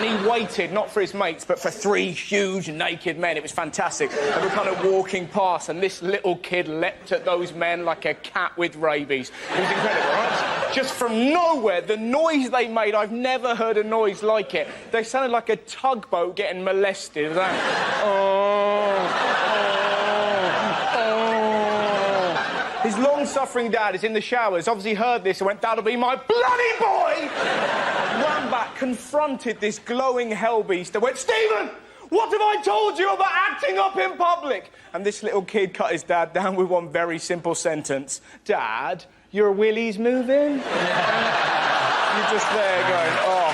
And he waited, not for his mates, but for 3 huge naked men. It was fantastic. They were kind of walking past, and this little kid leapt at those men like a cat with rabies. It was incredible, right? Just from nowhere, the noise they made, I've never heard a noise like it. They sounded like a tugboat getting molested. His long-suffering dad is in the showers, obviously heard this and went, that'll be my bloody boy! Ran back, confronted this glowing hellbeast and went, Stephen, what have I told you about acting up in public? And this little kid cut his dad down with one very simple sentence. Dad, your willy's moving? You're just there going, oh,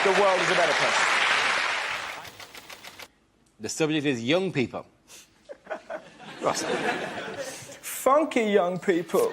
the world is a better place. The subject is young people. Russell. Funky young people.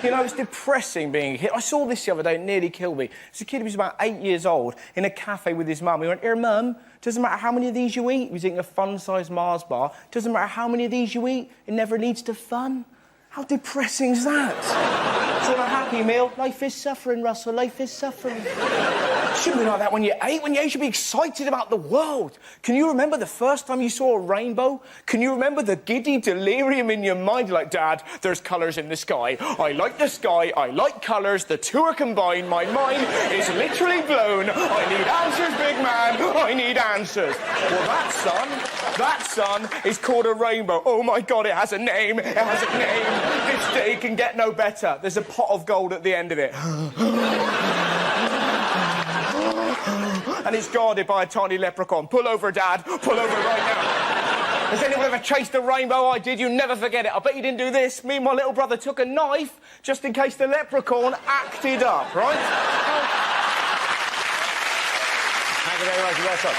You know, it's depressing being a kid. I saw this the other day, it nearly killed me. It's a kid who was about 8 years old in a cafe with his mum. He went, here, Mum, doesn't matter how many of these you eat. He was eating a fun-sized Mars bar. Doesn't matter how many of these you eat, it never leads to fun. How depressing is that? It's not a happy meal. Life is suffering, Russell. Life is suffering. It shouldn't be like that when you're 8. When you're 8, you should be excited about the world. Can you remember the first time you saw a rainbow? Can you remember the giddy delirium in your mind? You're like, Dad, there's colours in the sky. I like the sky. I like colours. The two are combined. My mind is literally blown. I need answers, big man. I need answers. Well, that sun is called a rainbow. Oh, my God, it has a name. It has a name. This day can get no better. There's a pot of gold at the end of it. And it's guarded by a tiny leprechaun. Pull over, Dad. Pull over right now. Has anyone ever chased a rainbow? I did. You never forget it. I bet you didn't do this. Me and my little brother took a knife just in case the leprechaun acted up, right? Thank you very much, Russell.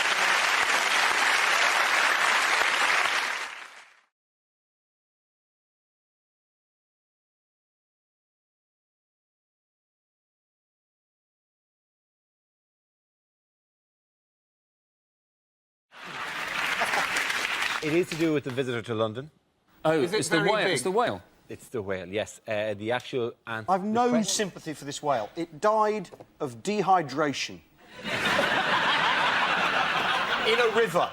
It is to do with the visitor to London. Oh, it's the whale. It's the whale. It's the whale, yes. The actual answer... I've no sympathy for this whale. It died of dehydration. In a river.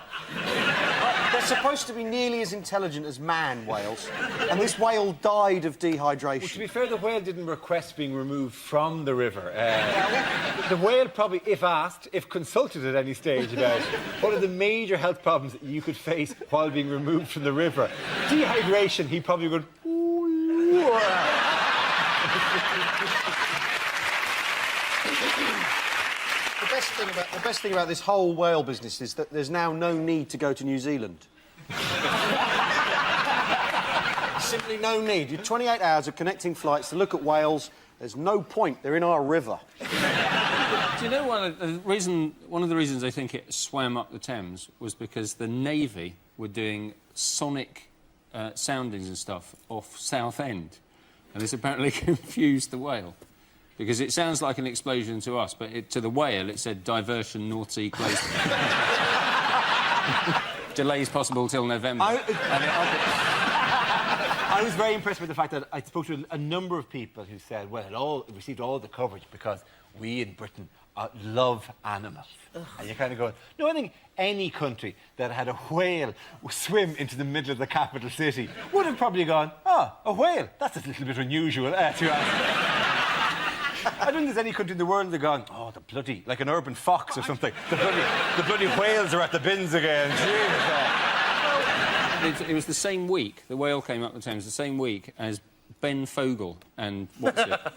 They're supposed to be nearly as intelligent as man, whales. And this whale died of dehydration. Well, to be fair, the whale didn't request being removed from the river. The whale probably, if asked, if consulted at any stage about what are the major health problems that you could face while being removed from the river, dehydration, he probably would... The best thing about this whole whale business is that there's now no need to go to New Zealand. Simply no need. You're 28 hours of connecting flights to look at whales. There's no point. They're in our river. Do you know one of the reasons I think it swam up the Thames was because the Navy were doing sonic soundings and stuff off Southend, and this apparently confused the whale. Because it sounds like an explosion to us, but to the whale it said diversion, North Sea closed. Delays possible till November. I was very impressed with the fact that I spoke to a number of people who said, well, it received all the coverage because we in Britain love animals. Ugh. And you're kind of going, no, I think any country that had a whale swim into the middle of the capital city would have probably gone, a whale, that's a little bit unusual to us. I don't think there's any country in the world that gone, the bloody, like an urban fox or something. The bloody whales are at the bins again. It was the same week, the whale came up the Thames, the same week as Ben Fogle and,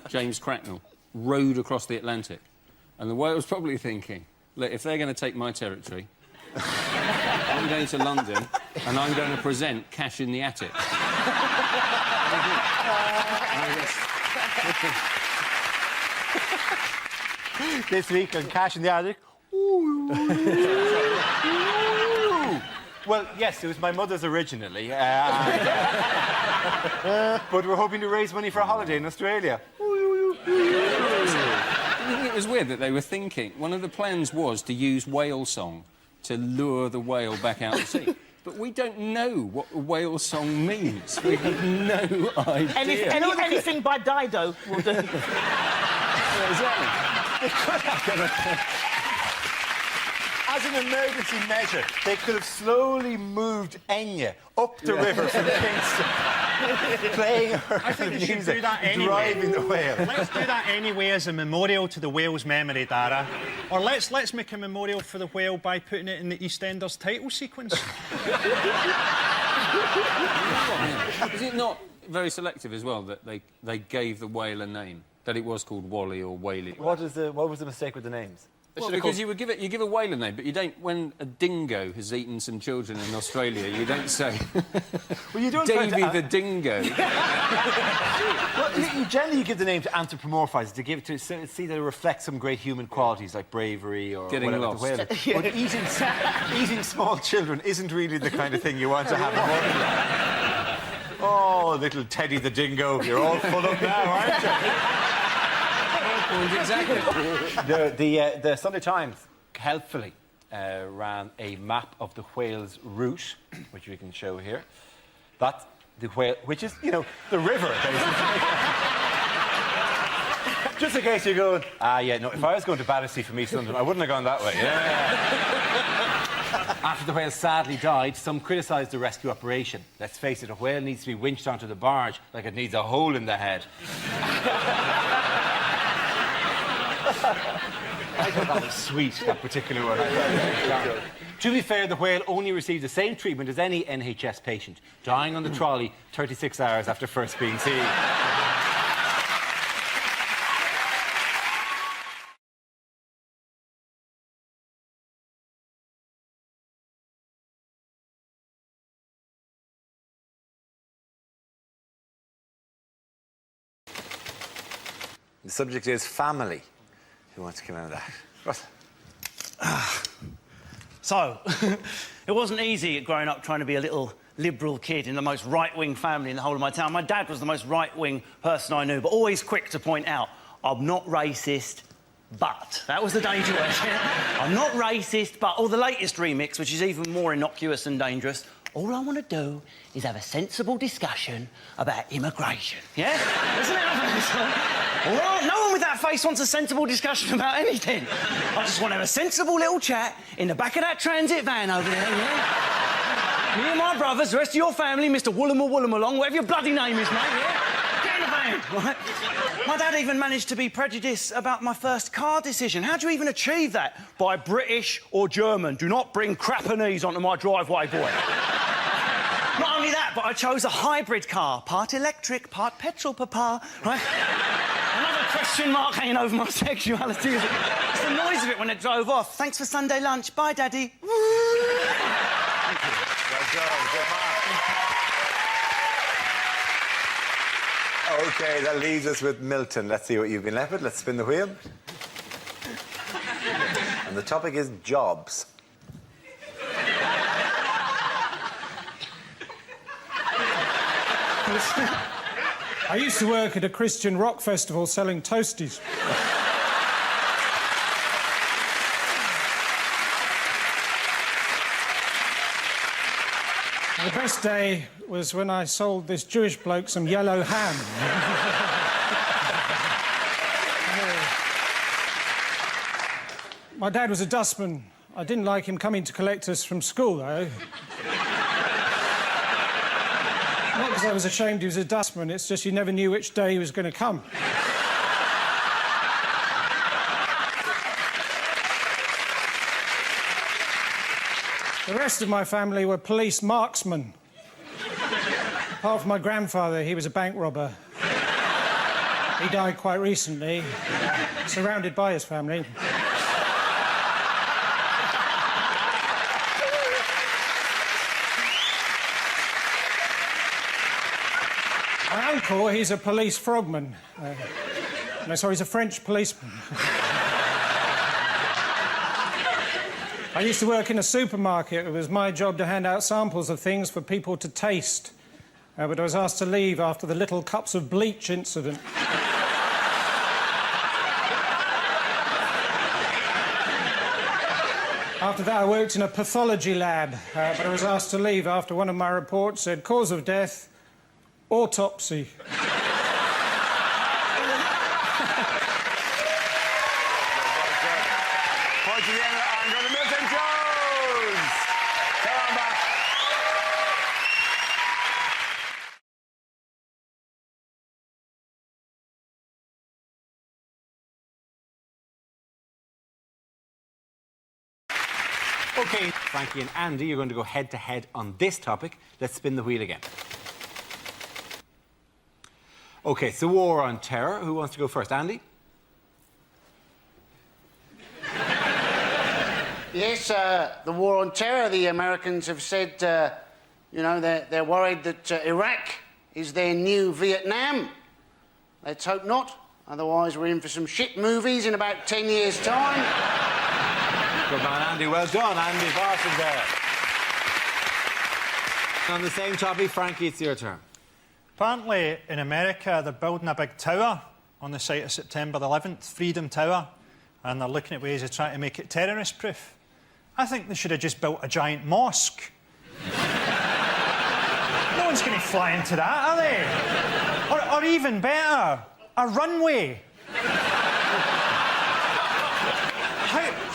James Cracknell rowed across the Atlantic. And the whale was probably thinking, look, if they're going to take my territory, I'm going to London and I'm going to present Cash in the Attic. This week on Cash in the Attic. Well, yes, it was my mother's originally. But we're hoping to raise money for a holiday in Australia. It was weird that they were thinking... One of the plans was to use whale song to lure the whale back out to sea. But we don't know what a whale song means. We have no idea. Anything by Dido will do. Yeah, exactly. As an emergency measure, they could have slowly moved Enya up the river from Kingston, playing her I think they should music, do that anyway. driving the whale. Let's do that anyway as a memorial to the whale's memory, Dara. Or let's make a memorial for the whale by putting it in the EastEnders title sequence. Is it not very selective as well that they gave the whale a name? That it was called Wally or Whaley? What was the mistake with the names? Well, because you give a whale a name, but you don't. When a dingo has eaten some children in Australia, you don't say. Well, you don't. Davy the dingo. Well, you generally give the name to anthropomorphise, to give it to see that it reflects some great human qualities like bravery or getting whatever. lost. But eating small children isn't really the kind of thing you want to have. Oh, little Teddy the dingo, you're all full up now, aren't you? Exactly. The Sunday Times helpfully ran a map of the whale's route, which we can show here. That's the whale, which is, the river, basically. Just in case you're going, if I was going to Battersea from East London, I wouldn't have gone that way. After the whale sadly died, some criticised the rescue operation. Let's face it, a whale needs to be winched onto the barge like it needs a hole in the head. I thought that was sweet, that particular one. To be fair, the whale only received the same treatment as any NHS patient, dying on the trolley 36 hours after first being seen. The subject is family. Who wants to come out of that? So, it wasn't easy growing up trying to be a little liberal kid in the most right-wing family in the whole of my town. My dad was the most right-wing person I knew, but always quick to point out, I'm not racist, but. That was the danger word. I'm not racist, but. Or the latest remix, which is even more innocuous and dangerous. All I want to do is have a sensible discussion about immigration. Yeah? Isn't it? All right, no one with that face wants a sensible discussion about anything. I just want to have a sensible little chat in the back of that transit van over there, yeah? Me and my brothers, the rest of your family, Mr. Woollam-a-Woollam-along, whatever your bloody name is, mate, yeah? Get in the van, right? My dad even managed to be prejudiced about my first car decision. How do you even achieve that? By British or German. Do not bring Crappanese onto my driveway, boy. Not only that, but I chose a hybrid car. Part electric, part petrol, papa, right? Another question mark hanging over my sexuality. It's the noise of it when it drove off. Thanks for Sunday lunch. Bye, Daddy. Thank you. Well done. Good mark. OK, that leaves us with Milton. Let's see what you've been left with. Let's spin the wheel. And the topic is jobs. I used to work at a Christian rock festival selling toasties. The best day was when I sold this Jewish bloke some yellow ham. My dad was a dustman. I didn't like him coming to collect us from school, though. Not because I was ashamed he was a dustman, it's just you never knew which day he was going to come. The rest of my family were police marksmen. Apart from my grandfather, he was a bank robber. He died quite recently, surrounded by his family. My uncle, he's a police frogman. No, sorry, he's a French policeman. I used to work in a supermarket. It was my job to hand out samples of things for people to taste. But I was asked to leave after the little cups of bleach incident. After that, I worked in a pathology lab, but I was asked to leave after one of my reports said cause of death, autopsy. OK, Frankie and Andy, you're going to go head-to-head on this topic. Let's spin the wheel again. OK, it's the war on terror. Who wants to go first? Andy? Yes, the war on terror. The Americans have said, you know, they're worried that Iraq is their new Vietnam. Let's hope not. Otherwise, we're in for some shit movies in about 10 years' time. Good man, Andy. Well done. Andy Parsons there. On the same topic, Frankie, it's your turn. Apparently, in America, they're building a big tower on the site of September 11th, Freedom Tower, and they're looking at ways of trying to make it terrorist-proof. I think they should have just built a giant mosque. No one's going to fly into that, are they? Or even better, a runway.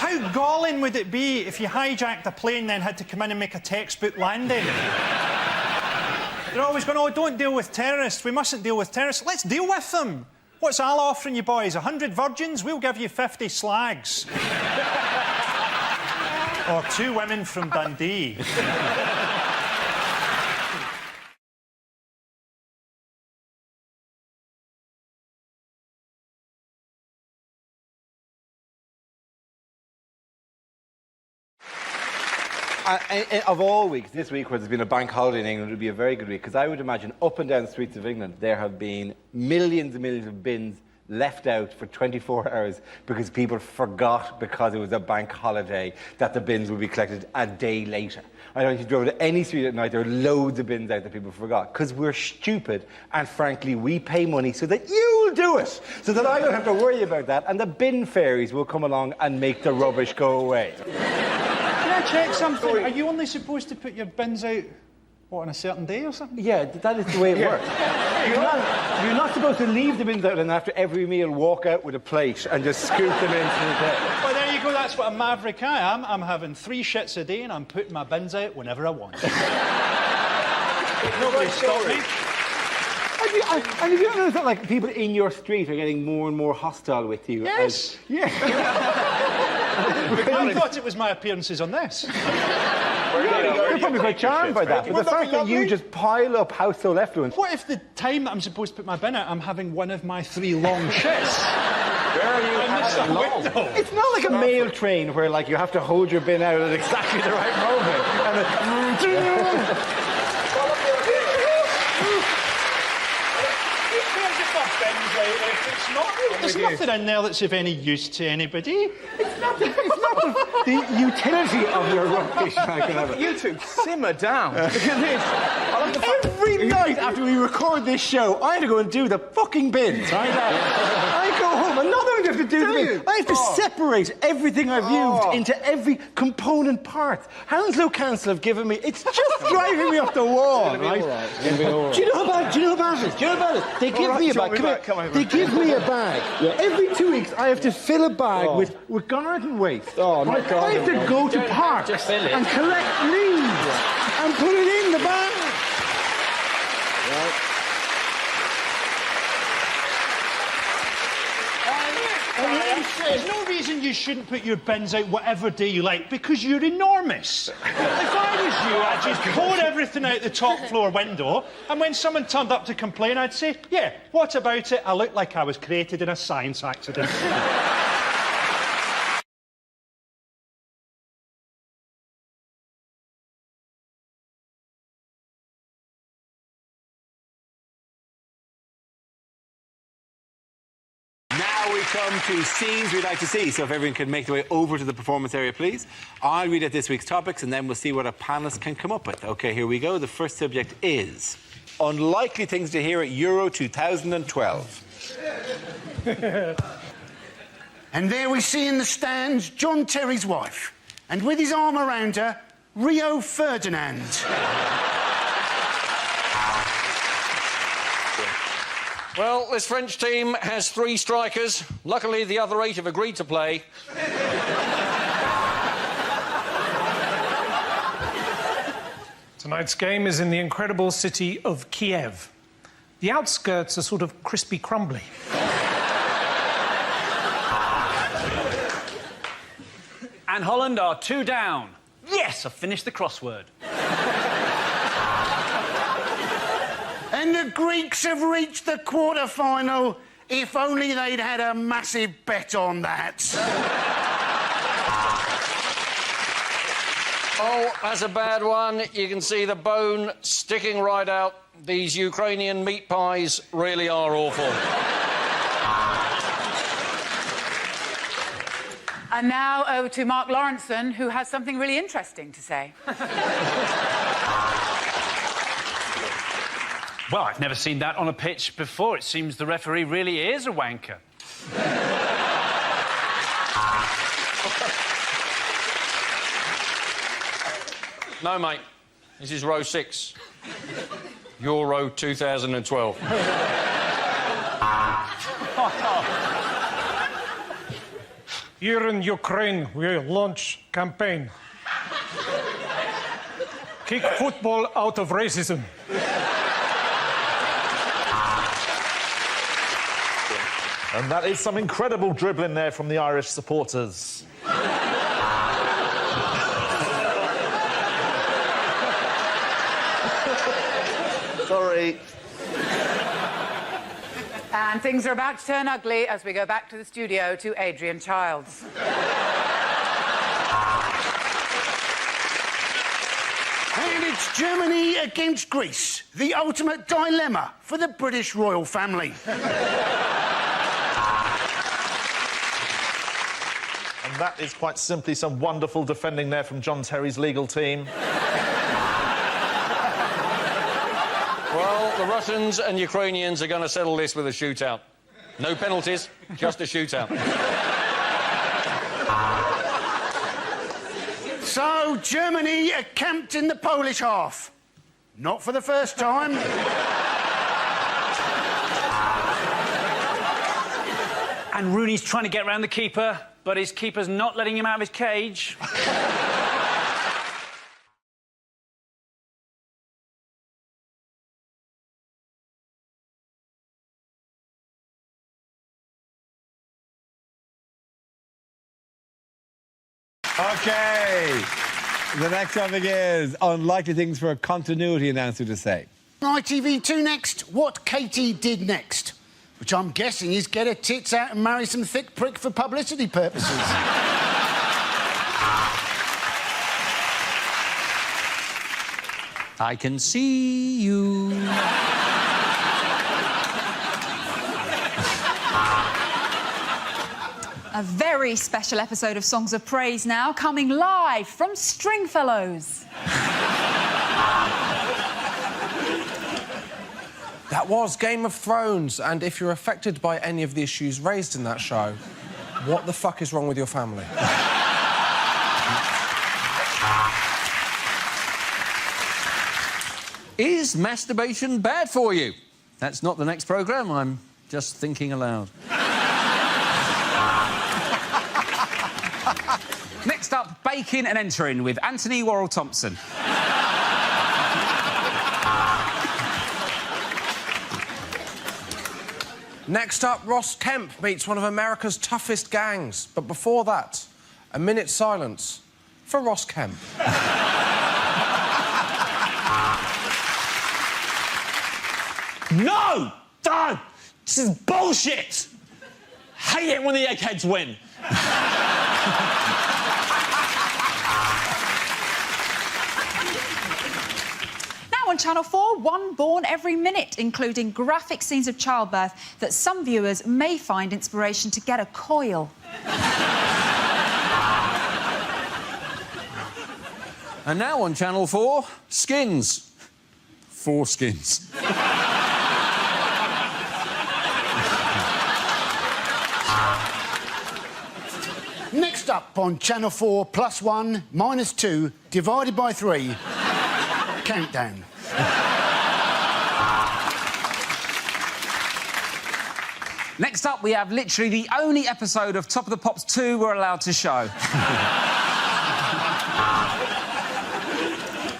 How galling would it be if you hijacked a plane and then had to come in and make a textbook landing? They're always going, oh, don't deal with terrorists. We mustn't deal with terrorists. Let's deal with them. What's Al offering you boys? 100 virgins? We'll give you 50 slags. Or 2 women from Dundee. Of all weeks, this week where there's been a bank holiday in England would be a very good week, because I would imagine up and down the streets of England there have been millions and millions of bins left out for 24 hours because people forgot, because it was a bank holiday, that the bins would be collected a day later. I know if you drove to any street at night, there are loads of bins out that people forgot, because we're stupid, and frankly, we pay money so that you'll do it, so that I don't have to worry about that, and the bin fairies will come along and make the rubbish go away. Can I check something? Are you only supposed to put your bins out, what, on a certain day or something? Yeah, that is the way it works. You're not supposed to leave the bins out and after every meal walk out with a plate and just scoop them into the plate. Well, there you you go, that's what a maverick I am. I'm having 3 shits a day and I'm putting my bins out whenever I want. Nobody stop me. And have you ever noticed that, like, people in your street are getting more and more hostile with you? Yes. Yeah. I thought it was my appearances on this. You're probably quite charmed by that. But the fact that you just pile up household effluence. What if the time that I'm supposed to put my bin out, I'm having one of my 3 long shits? Where are you having long? It's not like a mail train where, like, you have to hold your bin out at exactly the right moment. There's nothing in there that's of any use to anybody. It's not the utility of your rubbish. You two, simmer down. Look at this. Every night after we record this show, I have to go and do the fucking bins, right? I go home and not only do I have to do the bins, I have to separate everything I've used into every component part. Hounslow Council have given me... It's just driving me up the wall, right? Do you know how bad it is? They give me a bag. They give me a bag. Every 2 weeks, I have to fill a bag with garden waste. Oh, my God. I have to go to parks and collect leaves and put it in the bag. There's no reason you shouldn't put your bins out whatever day you like, because you're enormous. If I was you, I'd just pour everything out the top floor window, and when someone turned up to complain, I'd say, yeah, what about it? I look like I was created in a science accident. Now we come to scenes we'd like to see. So if everyone can make their way over to the performance area, please. I'll read out this week's topics and then we'll see what our panellists can come up with. OK, here we go. The first subject is unlikely things to hear at Euro 2012. And there we see in the stands John Terry's wife. And with his arm around her, Rio Ferdinand. Well, this French team has 3 strikers. Luckily, the other 8 have agreed to play. Tonight's game is in the incredible city of Kiev. The outskirts are sort of crispy crumbly. And Holland are 2 down. Yes, I've finished the crossword. And the Greeks have reached the quarter-final. If only they'd had a massive bet on that. Oh, that's a bad one. You can see the bone sticking right out. These Ukrainian meat pies really are awful. And now over to Mark Lawrenson, who has something really interesting to say. Well, I've never seen that on a pitch before. It seems the referee really is a wanker. No, mate. This is row 6. Euro 2012. Here in Ukraine, we launch campaign. Kick football out of racism. And that is some incredible dribbling there from the Irish supporters. Sorry. And things are about to turn ugly as we go back to the studio to Adrian Childs. And it's Germany against Greece, the ultimate dilemma for the British royal family. And that is quite simply some wonderful defending there from John Terry's legal team. Well, the Russians and Ukrainians are going to settle this with a shootout. No penalties, just a shootout. So, Germany are camped in the Polish half. Not for the first time. And Rooney's trying to get round the keeper. but his keeper's not letting him out of his cage. OK. The next topic is unlikely things for a continuity announcer to say. ITV2 next, what Katie did next. Which I'm guessing is get her tits out and marry some thick prick for publicity purposes. I can see you. A very special episode of Songs of Praise now, coming live from Stringfellows. That was Game of Thrones, and if you're affected by any of the issues raised in that show, what the fuck is wrong with your family? Is masturbation bad for you? That's not the next programme, I'm just thinking aloud. Next up, baking and entering with Anthony Worrell-Thompson. Next up, Ross Kemp meets one of America's toughest gangs. But before that, a minute's silence for Ross Kemp. No! Dad! This is bullshit! Hate it when the eggheads win. Now on Channel 4, one born every minute, including graphic scenes of childbirth that some viewers may find inspiration to get a coil. And now on Channel 4, skins. 4 skins. Next up on Channel 4, +1, -2, divided by 3, countdown. Next up, we have literally the only episode of Top of the Pops 2 we're allowed to show.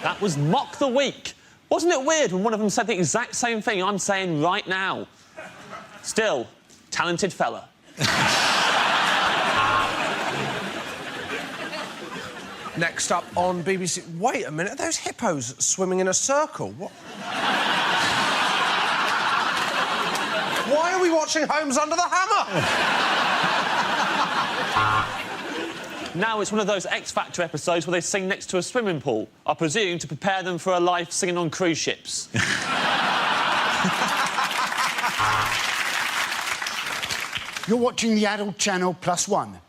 That was Mock the Week. Wasn't it weird when one of them said the exact same thing I'm saying right now? Still, talented fella. Next up on BBC... Wait a minute, are those hippos swimming in a circle? What? Why are we watching Homes Under the Hammer? Now it's one of those X Factor episodes where they sing next to a swimming pool. I presume to prepare them for a life singing on cruise ships. You're watching the adult channel +1,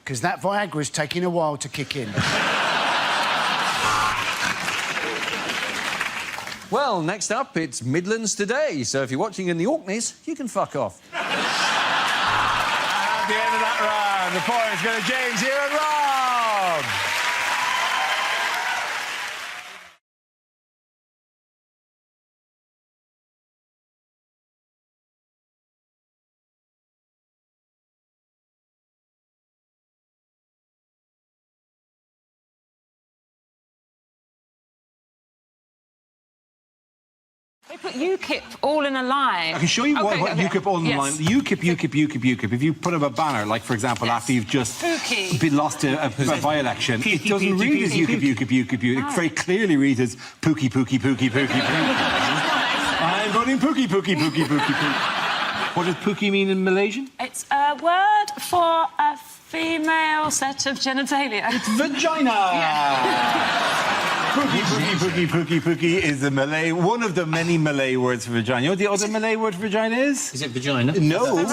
because that Viagra's taking a while to kick in. Well, next up, it's Midlands Today, so if you're watching in the Orkneys, you can fuck off. At the end of that round, the points go to James here and Rob. They put UKIP all in a line. I can show you what UKIP all in the line. UKIP. If you put up a banner, like, for example, after you've just been lost to a by-election, it doesn't read as UKIP. It very clearly reads as Pookie. I'm voting Pookie. What does Pookie mean in Malaysian? It's a word for a female set of genitalia. It's vagina! Pookie is the Malay, one of the many Malay words for vagina. You know what the other Malay word for vagina is? Is it vagina? No. Is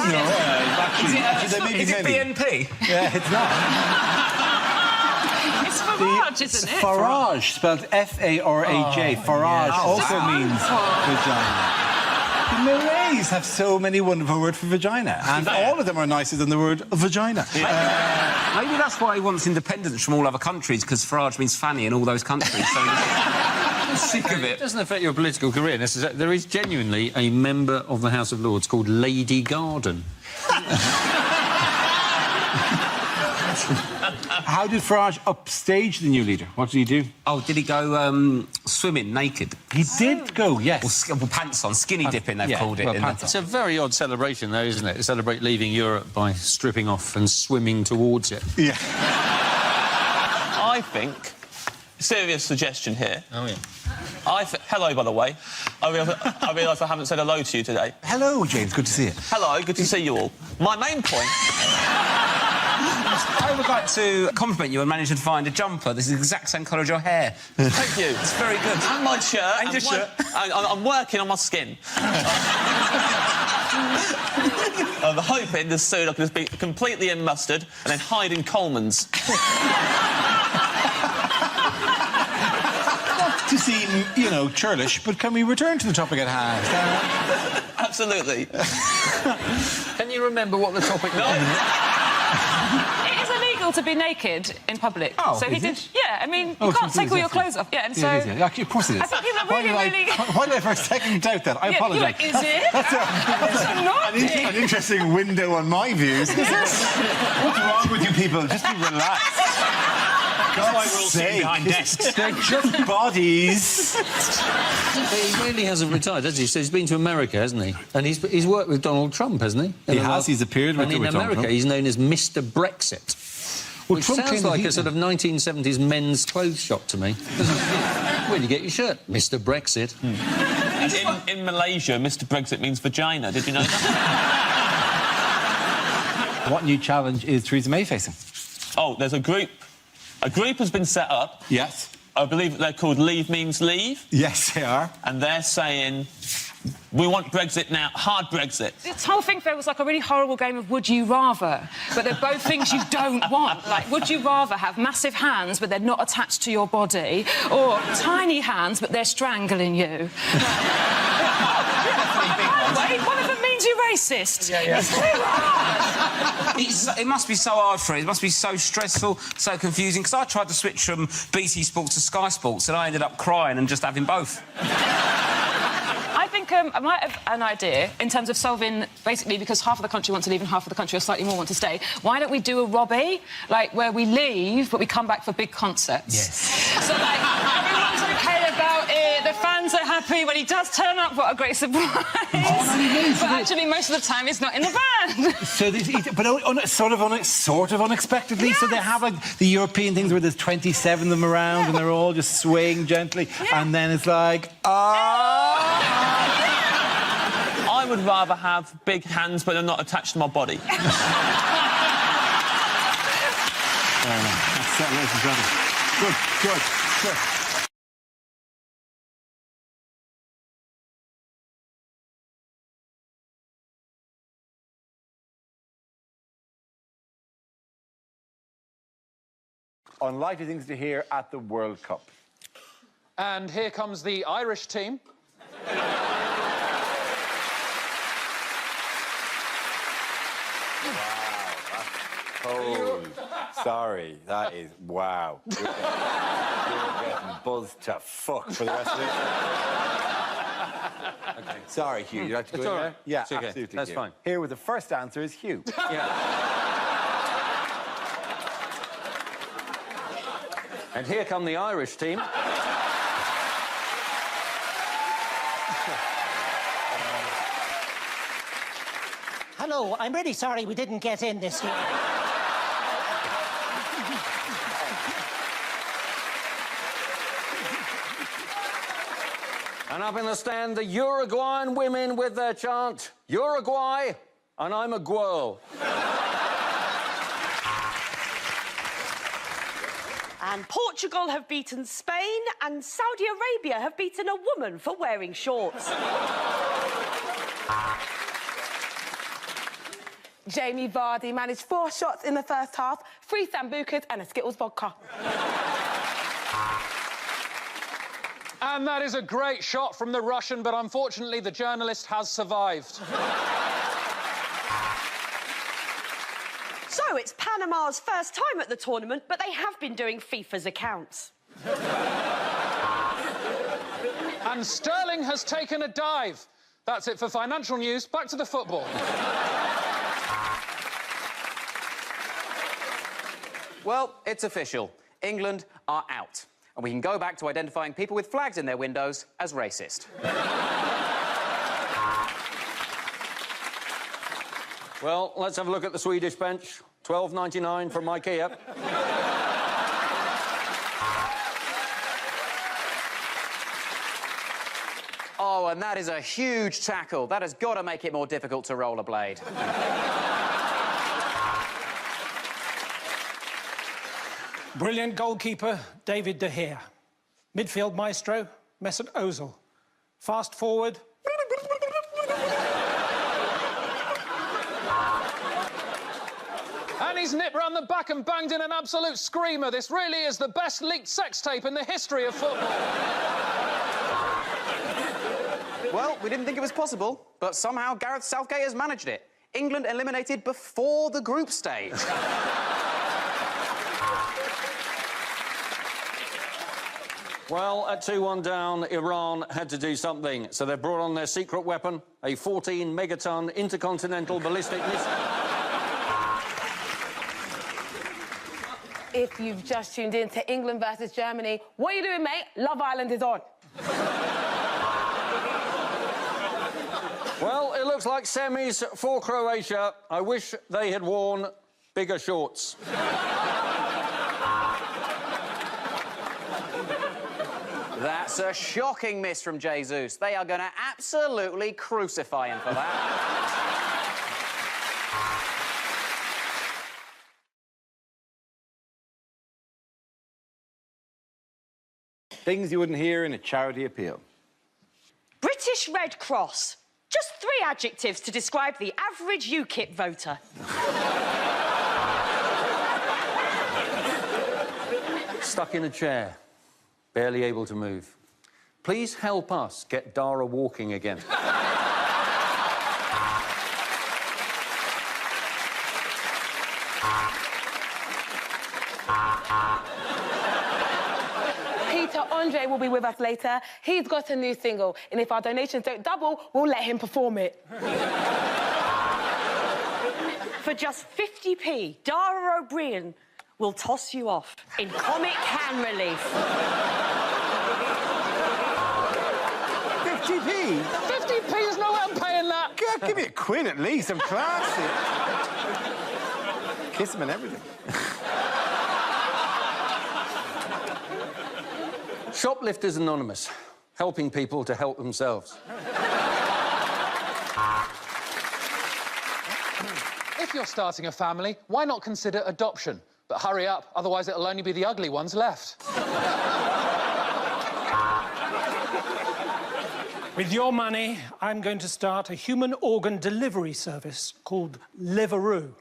it BNP? Yeah, it's not. It's Farage, isn't it? Farage, spelled F-A-R-A-J. Farage also means vagina. The Malays have so many wonderful words for vagina, and all of them are nicer than the word vagina. Maybe that's why he wants independence from all other countries, because Farage means fanny in all those countries. So I'm sick of it. It doesn't affect your political career. There is genuinely a member of the House of Lords called Lady Garden. How did Farage upstage the new leader? What did he do? Oh, did he go swimming naked? He did go, yes. Well, pants on, skinny dipping, they've called it. It's a very odd celebration, though, isn't it? To celebrate leaving Europe by stripping off and swimming towards it. Yeah. I think... Serious suggestion here. Oh, yeah. Hello, by the way. I realise I haven't said hello to you today. Hello, James. Good to see you. Hello, good to see you all. My main point... I would like to compliment you on managing to find a jumper. This is the exact same colour as your hair. Thank you. It's very good. And my shirt. And your shirt. I'm working on my skin. I'm hoping this soon I can just be completely in mustard and then hide in Coleman's. To seem, you know, churlish, but can we return to the topic at hand? Absolutely. Can you remember what the topic was? It is illegal to be naked in public. Oh, so he is did. it? Yeah, I mean, you can't take all your clothes off. Yeah, and so. Yeah, actually, of course it is. I think people are really. Why did I for a second doubt that? I apologise. You're like, is it? That's an interesting window on my views. What's wrong with you people? Just be relaxed. That's why we're all sitting behind desks. They're just bodies. He really hasn't retired, has he? So he's been to America, hasn't he? And he's worked with Donald Trump, hasn't he? He has. He's appeared with Donald Trump. And in America, he's known as Mr. Brexit. Well, which Trump sounds like a sort of 1970s men's clothes shop to me. Where do you get your shirt? Mr. Brexit. And in Malaysia, Mr. Brexit means vagina. Did you know that? What new challenge is Theresa May facing? Oh, there's a group. A group has been set up. Yes. I believe they're called Leave Means Leave. Yes, they are. And they're saying, we want Brexit now, hard Brexit. This whole thing feels like a really horrible game of would you rather, but they're both things you don't want. Like, would you rather have massive hands but they're not attached to your body, or tiny hands but they're strangling you? Wait, one of them means you're racist. Yeah. It's too hard. It must be so hard for him. It must be so stressful, so confusing. Because I tried to switch from BT Sports to Sky Sports, and I ended up crying and just having both. I think I might have an idea in terms of solving, basically, because half of the country want to leave and half of the country or slightly more want to stay. Why don't we do a Robbie, like, where we leave, but we come back for big concerts? Yes. So, like, everyone's OK about it, the fans are happy when he does turn up, what a great surprise. But actually, most of the time, he's not in the band. So, sort of unexpectedly. Yes. So they have, like, the European things where there's 27 of them around and they're all just swaying gently. Yeah. And then it's like, I would rather have big hands, but they're not attached to my body. That's it, ladies and gentlemen. Good. Unlikely things to hear at the World Cup. And here comes the Irish team. Oh, sorry, that is wow. You're getting buzzed to fuck for the rest of it. Okay. Sorry, Hugh. You like to go in there? Yeah, okay. Absolutely. That's Hugh. fine. Here with the first answer is Hugh. And here come the Irish team. Hello, I'm really sorry we didn't get in this year. And up in the stand, the Uruguayan women with their chant, Uruguay, and I'm a gwirl. And Portugal have beaten Spain, and Saudi Arabia have beaten a woman for wearing shorts. Jamie Vardy managed 4 shots in the first half, 3 Sambucas and a Skittles vodka. And that is a great shot from the Russian, but unfortunately the journalist has survived. So it's Panama's first time at the tournament, but they have been doing FIFA's accounts. And Sterling has taken a dive. That's it for financial news. Back to the football. Well, it's official. England are out. And we can go back to identifying people with flags in their windows as racist. Well, let's have a look at the Swedish bench. $12.99 from IKEA. Oh, and that is a huge tackle. That has got to make it more difficult to rollerblade. Brilliant goalkeeper, David De Gea. Midfield maestro, Mesut Ozil. Fast forward. And he's nipped round the back and banged in an absolute screamer. This really is the best leaked sex tape in the history of football. Well, we didn't think it was possible, but somehow Gareth Southgate has managed it. England eliminated before the group stage. Well, at 2-1 down, Iran had to do something, so they brought on their secret weapon, a 14-megaton intercontinental ballistic missile. If you've just tuned in to England versus Germany, what are you doing, mate? Love Island is on. Well, it looks like semis for Croatia. I wish they had worn bigger shorts. That's a shocking miss from Jesus. They are going to absolutely crucify him for that. Things you wouldn't hear in a charity appeal. British Red Cross. Just 3 adjectives to describe the average UKIP voter. Stuck in a chair, barely able to move. Please help us get Dara walking again. Peter Andre will be with us later. He's got a new single, and if our donations don't double, we'll let him perform it. For just 50p, Dara O'Brien will toss you off in comic hand relief. 50p? 50p is no way I'm paying that. God, give me a quid at least. I'm classy. Kiss him and everything. Shoplifters Anonymous, helping people to help themselves. If you're starting a family, why not consider adoption? But hurry up, otherwise it'll only be the ugly ones left. With your money, I'm going to start a human organ delivery service called Liveroo.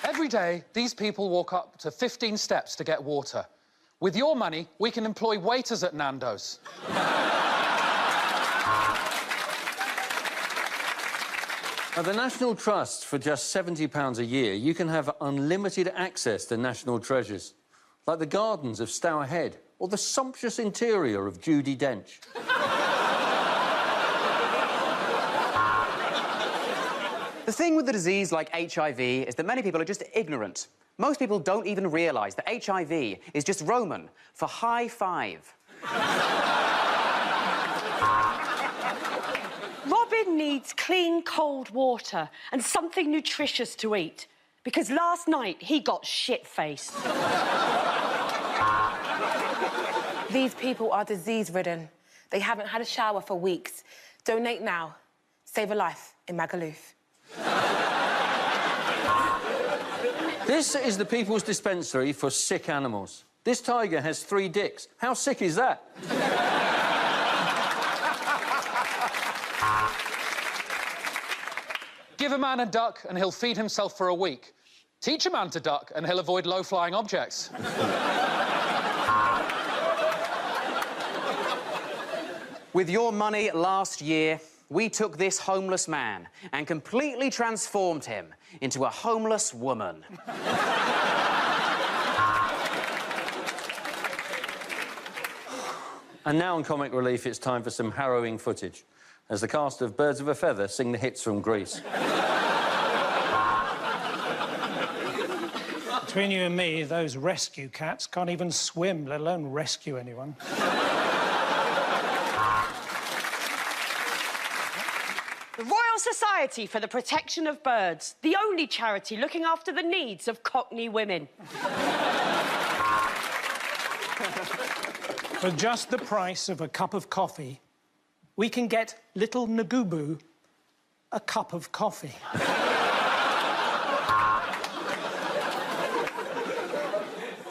Every day, these people walk up to 15 steps to get water. With your money, we can employ waiters at Nando's. At the National Trust, for just £70 a year, you can have unlimited access to national treasures, like the gardens of Stour Head or the sumptuous interior of Judi Dench. The thing with a disease like HIV is that many people are just ignorant. Most people don't even realise that HIV is just Roman for high five. Robin needs clean, cold water and something nutritious to eat, because last night he got shit-faced. These people are disease-ridden. They haven't had a shower for weeks. Donate now. Save a life in Magaluf. This is the People's Dispensary for sick animals. This tiger has 3 dicks. How sick is that? Give a man a duck and he'll feed himself for a week. Teach a man to duck and he'll avoid low-flying objects. With your money last year, we took this homeless man and completely transformed him into a homeless woman. And now on Comic Relief, it's time for some harrowing footage as the cast of Birds of a Feather sing the hits from Greece. Between you and me, those rescue cats can't even swim, let alone rescue anyone. The Royal Society for the Protection of Birds, the only charity looking after the needs of Cockney women. For just the price of a cup of coffee, we can get little Nagubu a cup of coffee.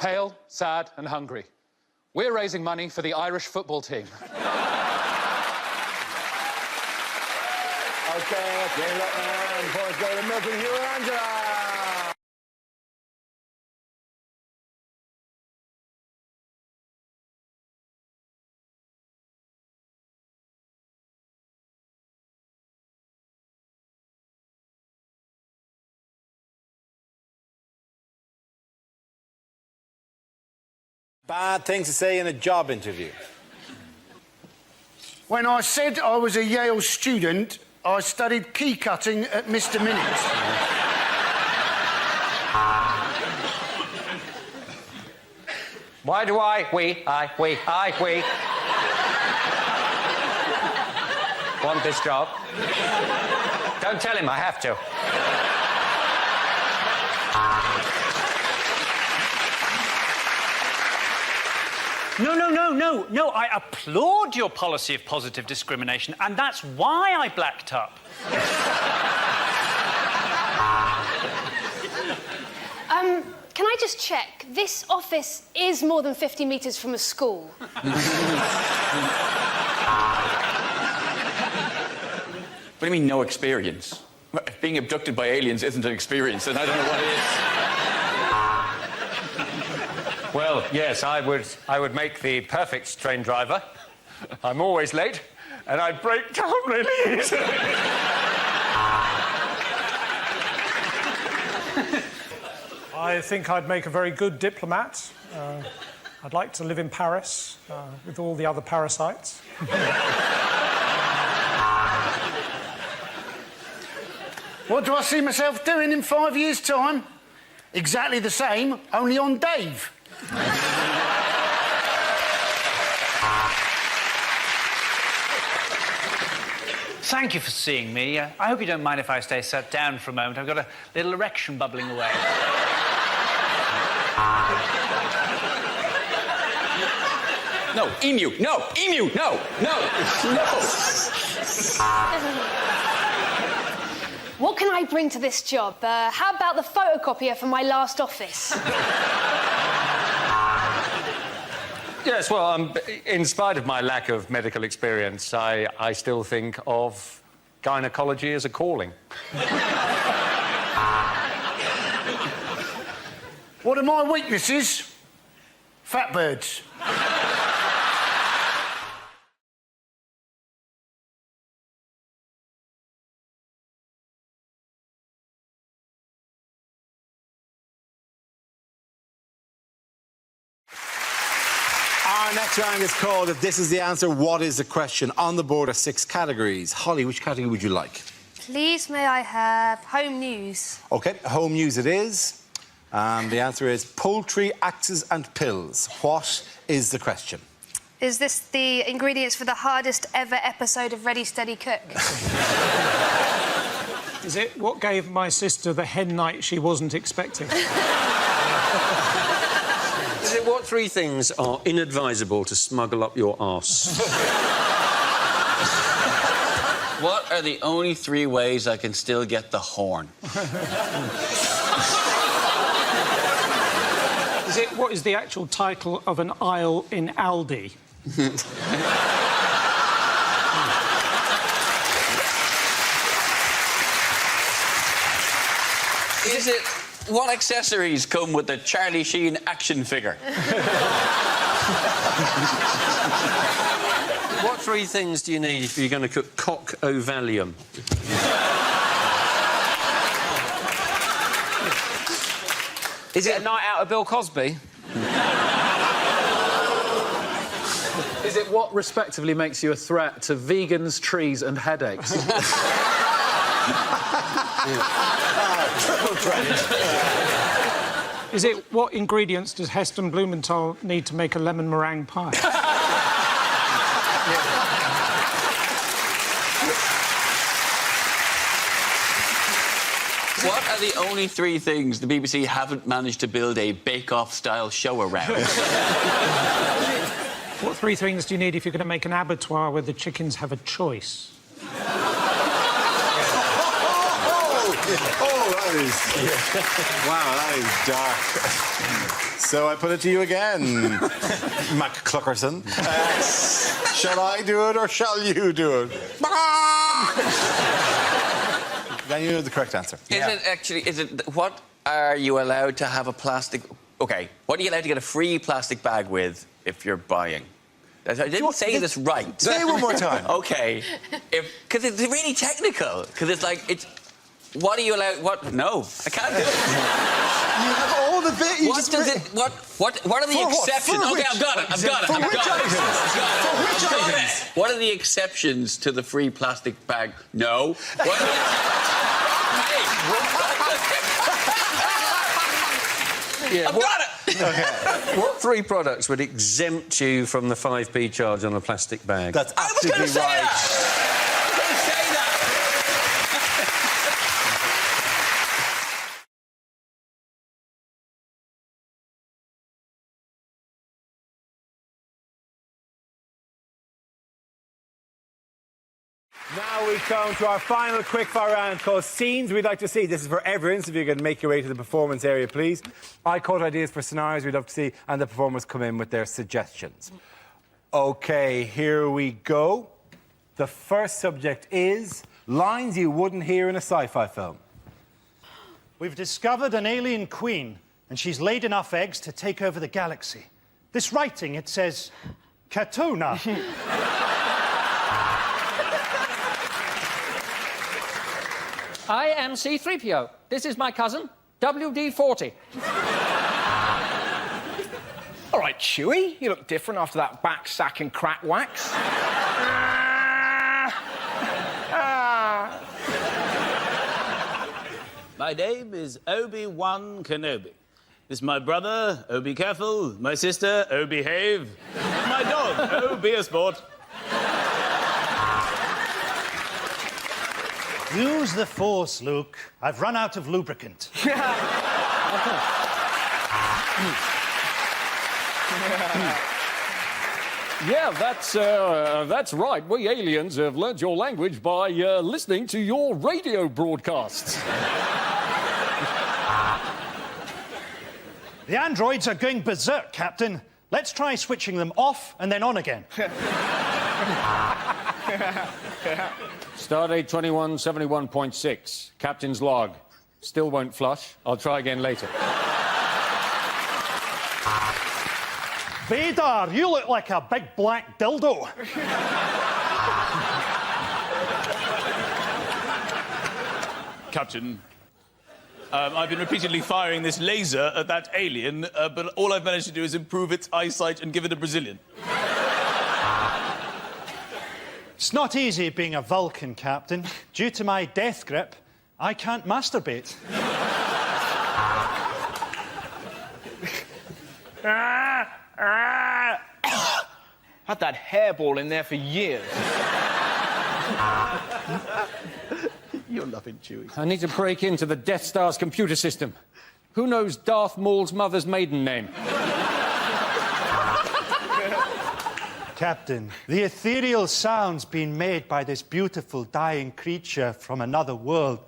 Pale, sad and hungry. We're raising money for the Irish football team. OK, game up now. Points go to Milk and Hugh and Angela. Bad things to say in a job interview. When I said I was a Yale student, I studied key cutting at Mr. Minute. Why do we want this job? Don't tell him I have to. No, I applaud your policy of positive discrimination, and that's why I blacked up. Can I just check? This office is more than 50 metres from a school. What do you mean, no experience? Being abducted by aliens isn't an experience, and I don't know what it is. Well, yes, I would make the perfect train driver. I'm always late, and I'd break down really easily. I think I'd make a very good diplomat. I'd like to live in Paris with all the other parasites. What do I see myself doing in 5 years' time? Exactly the same, only on Dave. Thank you for seeing me. I hope you don't mind if I stay sat down for a moment. I've got a little erection bubbling away. No, emu, no, emu, no, no, no. What can I bring to this job? How about the photocopier from my last office? Yes, well, in spite of my lack of medical experience, I still think of gynecology as a calling. What are my weaknesses? Fat birds. Our next round is called If This Is the Answer, What Is the Question? On the board are 6 categories. Holly, which category would you like? Please, may I have home news? OK, home news it is. The answer is poultry, axes and pills. What is the question? Is this the ingredients for the hardest ever episode of Ready, Steady, Cook? Is it what gave my sister the hen night she wasn't expecting? Is it what 3 things are inadvisable to smuggle up your arse? What are the only 3 ways I can still get the horn? Is it what is the actual title of an aisle in Aldi? Is it what accessories come with the Charlie Sheen action figure? What 3 things do you need if you're going to cook cock ovalium? Is it a night out of Bill Cosby? Is it what respectively makes you a threat to vegans, trees and headaches? Triple threat. Is it what ingredients does Heston Blumenthal need to make a lemon meringue pie? What are the only 3 things the BBC haven't managed to build a bake-off-style show around? What 3 things do you need if you're going to make an abattoir where the chickens have a choice? That is... Wow, that is dark. So I put it to you again, Mac Cluckerson. Shall I do it or shall you do it? Then you know the correct answer. What are you allowed to have a plastic... OK, what are you allowed to get a free plastic bag with if you're buying? I didn't say this right. Say it one more time. OK. Because it's really technical. Because it's like... What are you allowed... What? No, I can't do it. You have all the bit... What are the exceptions? OK, I've got it. For which items? What are the exceptions to the free plastic bag? No. Yeah, I've got it! Okay. What 3 products would exempt you from the 5p charge on a plastic bag? That's absolutely right. Now we come to our final quickfire round called Scenes We'd Like to See. This is for everyone, so if you can make your way to the performance area, please. I quote ideas for scenarios we'd love to see, and the performers come in with their suggestions. OK, here we go. The first subject is lines you wouldn't hear in a sci-fi film. We've discovered an alien queen, and she's laid enough eggs to take over the galaxy. This writing, it says, Katuna. I am C-3PO. This is my cousin, WD-40. All right, Chewie, you look different after that back sack and crack wax. My name is Obi-Wan Kenobi. This is my brother, Oh Be Careful, my sister, Oh Behave, my dog, Oh Be a Sport. Use the Force, Luke. I've run out of lubricant. Yeah, that's right. We aliens have learnt your language by listening to your radio broadcasts. The androids are going berserk, Captain. Let's try switching them off and then on again. Stardate 2171.6. Captain's log. Still won't flush. I'll try again later. Vader, you look like a big black dildo. Captain, I've been repeatedly firing this laser at that alien, but all I've managed to do is improve its eyesight and give it a Brazilian. It's not easy being a Vulcan, Captain. Due to my death grip, I can't masturbate. Had that hairball in there for years. You're loving Chewie. I need to break into the Death Star's computer system. Who knows Darth Maul's mother's maiden name? Captain, the ethereal sounds being made by this beautiful dying creature from another world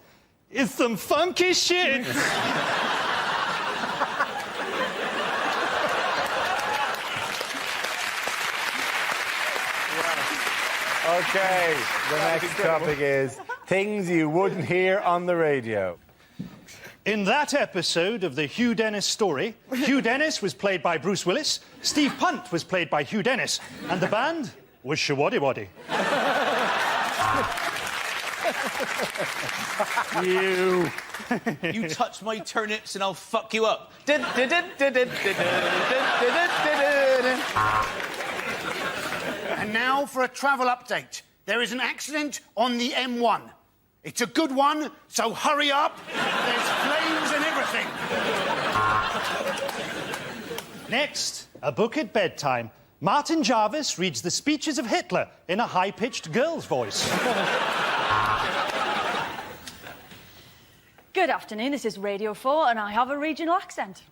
is some funky shit. OK, the next topic is things you wouldn't hear on the radio. In that episode of the Hugh Dennis story, Hugh Dennis was played by Bruce Willis, Steve Punt was played by Hugh Dennis, and the band was Shawaddy Waddy. You touch my turnips and I'll fuck you up. And now for a travel update. There is an accident on the M1. It's a good one, so hurry up. There's flames and everything. Next, a book at bedtime. Martin Jarvis reads the speeches of Hitler in a high-pitched girl's voice. Good afternoon, this is Radio 4 and I have a regional accent.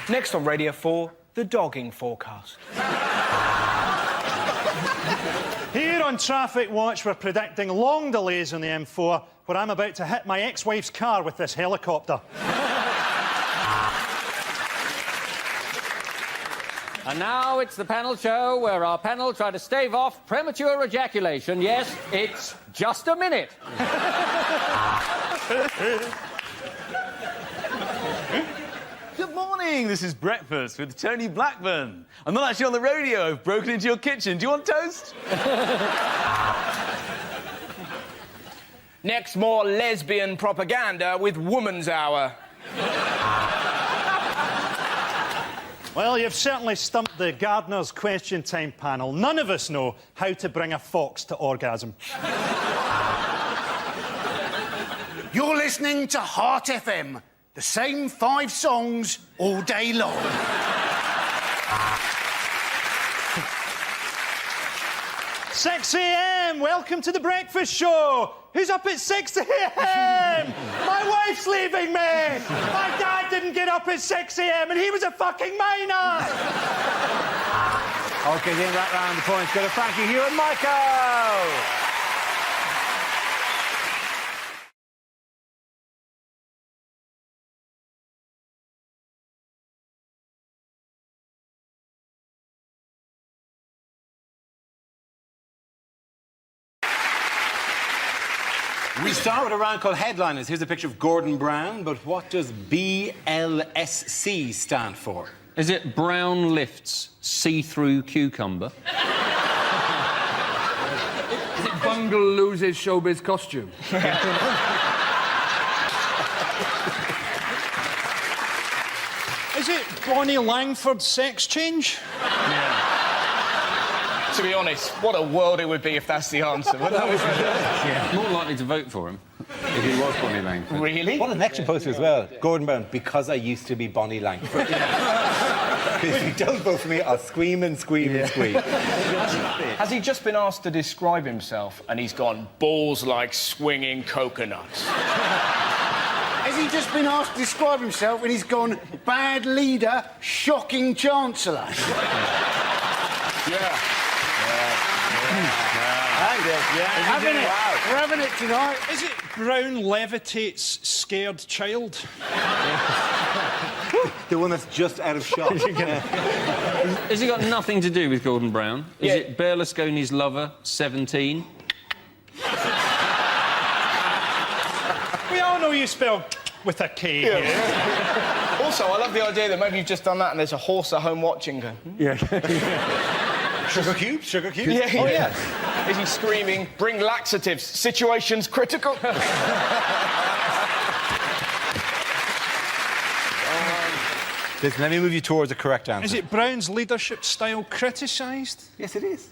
Next on Radio 4, the dogging forecast. Here on Traffic Watch, we're predicting long delays on the M4, where I'm about to hit my ex-wife's car with this helicopter. And now it's the panel show where our panel try to stave off premature ejaculation. Yes, it's just a minute. Good morning, this is Breakfast with Tony Blackburn. I'm not actually on the radio, I've broken into your kitchen. Do you want toast? Next, more lesbian propaganda with Woman's Hour. Well, you've certainly stumped the Gardener's Question Time panel. None of us know how to bring a fox to orgasm. You're listening to Heart FM. The same 5 songs all day long. "6 a.m, welcome to the breakfast show. Who's up at 6 a.m? My wife's leaving me. My dad didn't get up at 6 a.m and he was a fucking minor." OK, then that round the points go to Frankie, Hugh and Michael. We start with a round called Headliners. Here's a picture of Gordon Brown, but what does BLSC stand for? Is it Brown Lifts See-Through Cucumber? Is it Bungle loses showbiz costume? Is it Bonnie Langford's sex change? To be honest, what a world it would be if that's the answer. More likely to vote for him if he was Bonnie Langford. Really? What an election poster as well. Gordon Brown, because I used to be Bonnie Langford. If you don't vote for me, I'll scream and scream and scream. Has he just been asked to describe himself and he's gone, balls like swinging coconuts? Has he just been asked to describe himself and he's gone, bad leader, shocking chancellor? Yeah. Having it. Wow. We're having it tonight. Is it Brown levitates scared child? The one that's just out of shot. Has it got nothing to do with Gordon Brown? Is it Berlusconi's lover, 17? We all know you spell with a K here. Also, I love the idea that maybe you've just done that and there's a horse at home watching. Going, Sugar cubes? Sugar cubes? Yeah. Oh, yeah. Is he screaming, bring laxatives, situation's critical? Listen, let me move you towards the correct answer. Is it Brown's leadership style criticised? Yes, it is.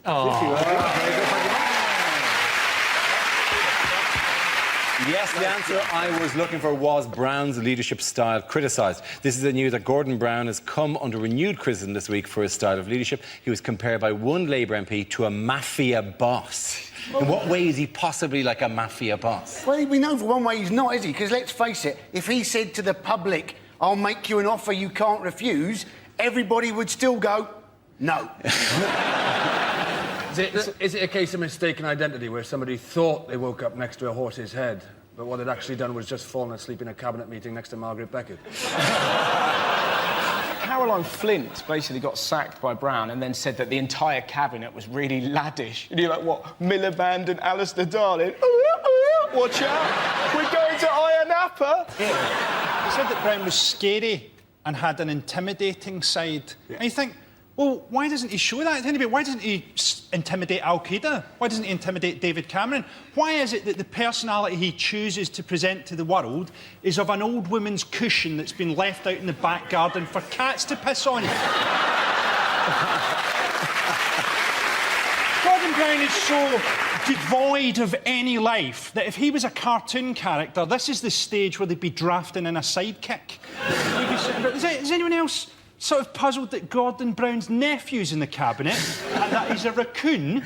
Yes, the answer I was looking for was Brown's leadership style criticised. This is the news that Gordon Brown has come under renewed criticism this week for his style of leadership. He was compared by one Labour MP to a mafia boss. In what way is he possibly like a mafia boss? Well, we know for one way he's not, is he? Because let's face it, if he said to the public, I'll make you an offer you can't refuse, everybody would still go, no. Is it a case of mistaken identity where somebody thought they woke up next to a horse's head, but what they'd actually done was just fallen asleep in a cabinet meeting next to Margaret Beckett? Caroline Flint basically got sacked by Brown and then said that the entire cabinet was really laddish. And you're like, what? Miliband and Alistair Darling? Watch out, we're going to Ayia Napa. Yeah. He said that Brown was scary and had an intimidating side. Yeah. And you think, well, why doesn't he show that to anybody? Why doesn't he intimidate Al-Qaeda? Why doesn't he intimidate David Cameron? Why is it that the personality he chooses to present to the world is of an old woman's cushion that's been left out in the back garden for cats to piss on? Gordon Brown is so devoid of any life, that if he was a cartoon character, this is the stage where they'd be drafting in a sidekick. Is anyone else sort of puzzled that Gordon Brown's nephew's in the cabinet and that he's a raccoon?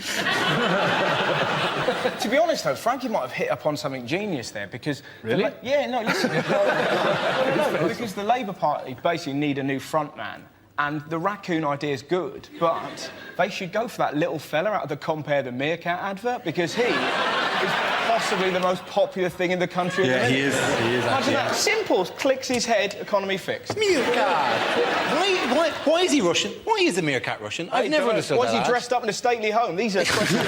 To be honest, though, Frankie might have hit upon something genius there, because... Really? Yeah, no, listen. No, because the Labour Party basically need a new frontman. And the raccoon idea is good, but they should go for that little fella out of the Compare the Meerkat advert, because he is possibly the most popular thing in the country. Yeah, he is. Imagine that. Simple. Clicks his head, economy fixed. Meerkat! Why is he Russian? Why is the meerkat Russian? I've never understood that. Was he dressed up in a stately home? These are questions...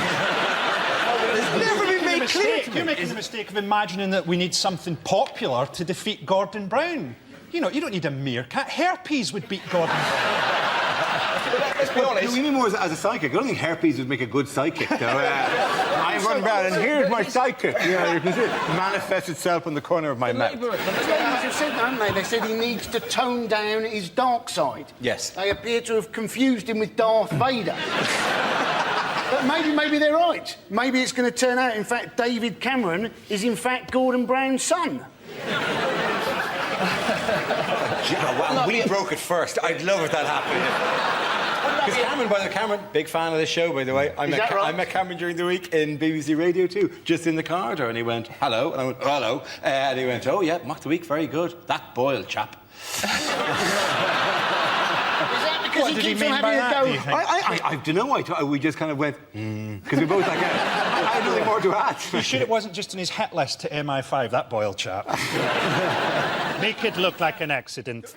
It's never been made clear to me. You're making the mistake of imagining that we need something popular to defeat Gordon Brown. You know, you don't need a meerkat. Herpes would beat Gordon Brown. Let's be honest. You mean more as a psychic? I don't think herpes would make a good psychic, though. I'm Gordon Brown, and here's my psychic. Yeah, you can see it manifest itself on the corner of my mouth. The ladies have said, haven't they? They said he needs to tone down his dark side. Yes. They appear to have confused him with Darth Vader. But maybe they're right. Maybe it's going to turn out, in fact, David Cameron is, in fact, Gordon Brown's son. We broke it first. I'd love if that happened. Because Cameron, by the way, Cameron, big fan of the show, by the way. I met Cameron during the week in BBC Radio 2, just in the corridor, and he went, hello, and I went, hello, and he went, oh, yeah, Mock the Week, very good. That Boyle chap. Because he keeps on having a go. I don't know. We just kind of went, because we both like, I had nothing more to add. You sure it wasn't just in his hit list to MI5, that Boyle chap? Make it look like an accident.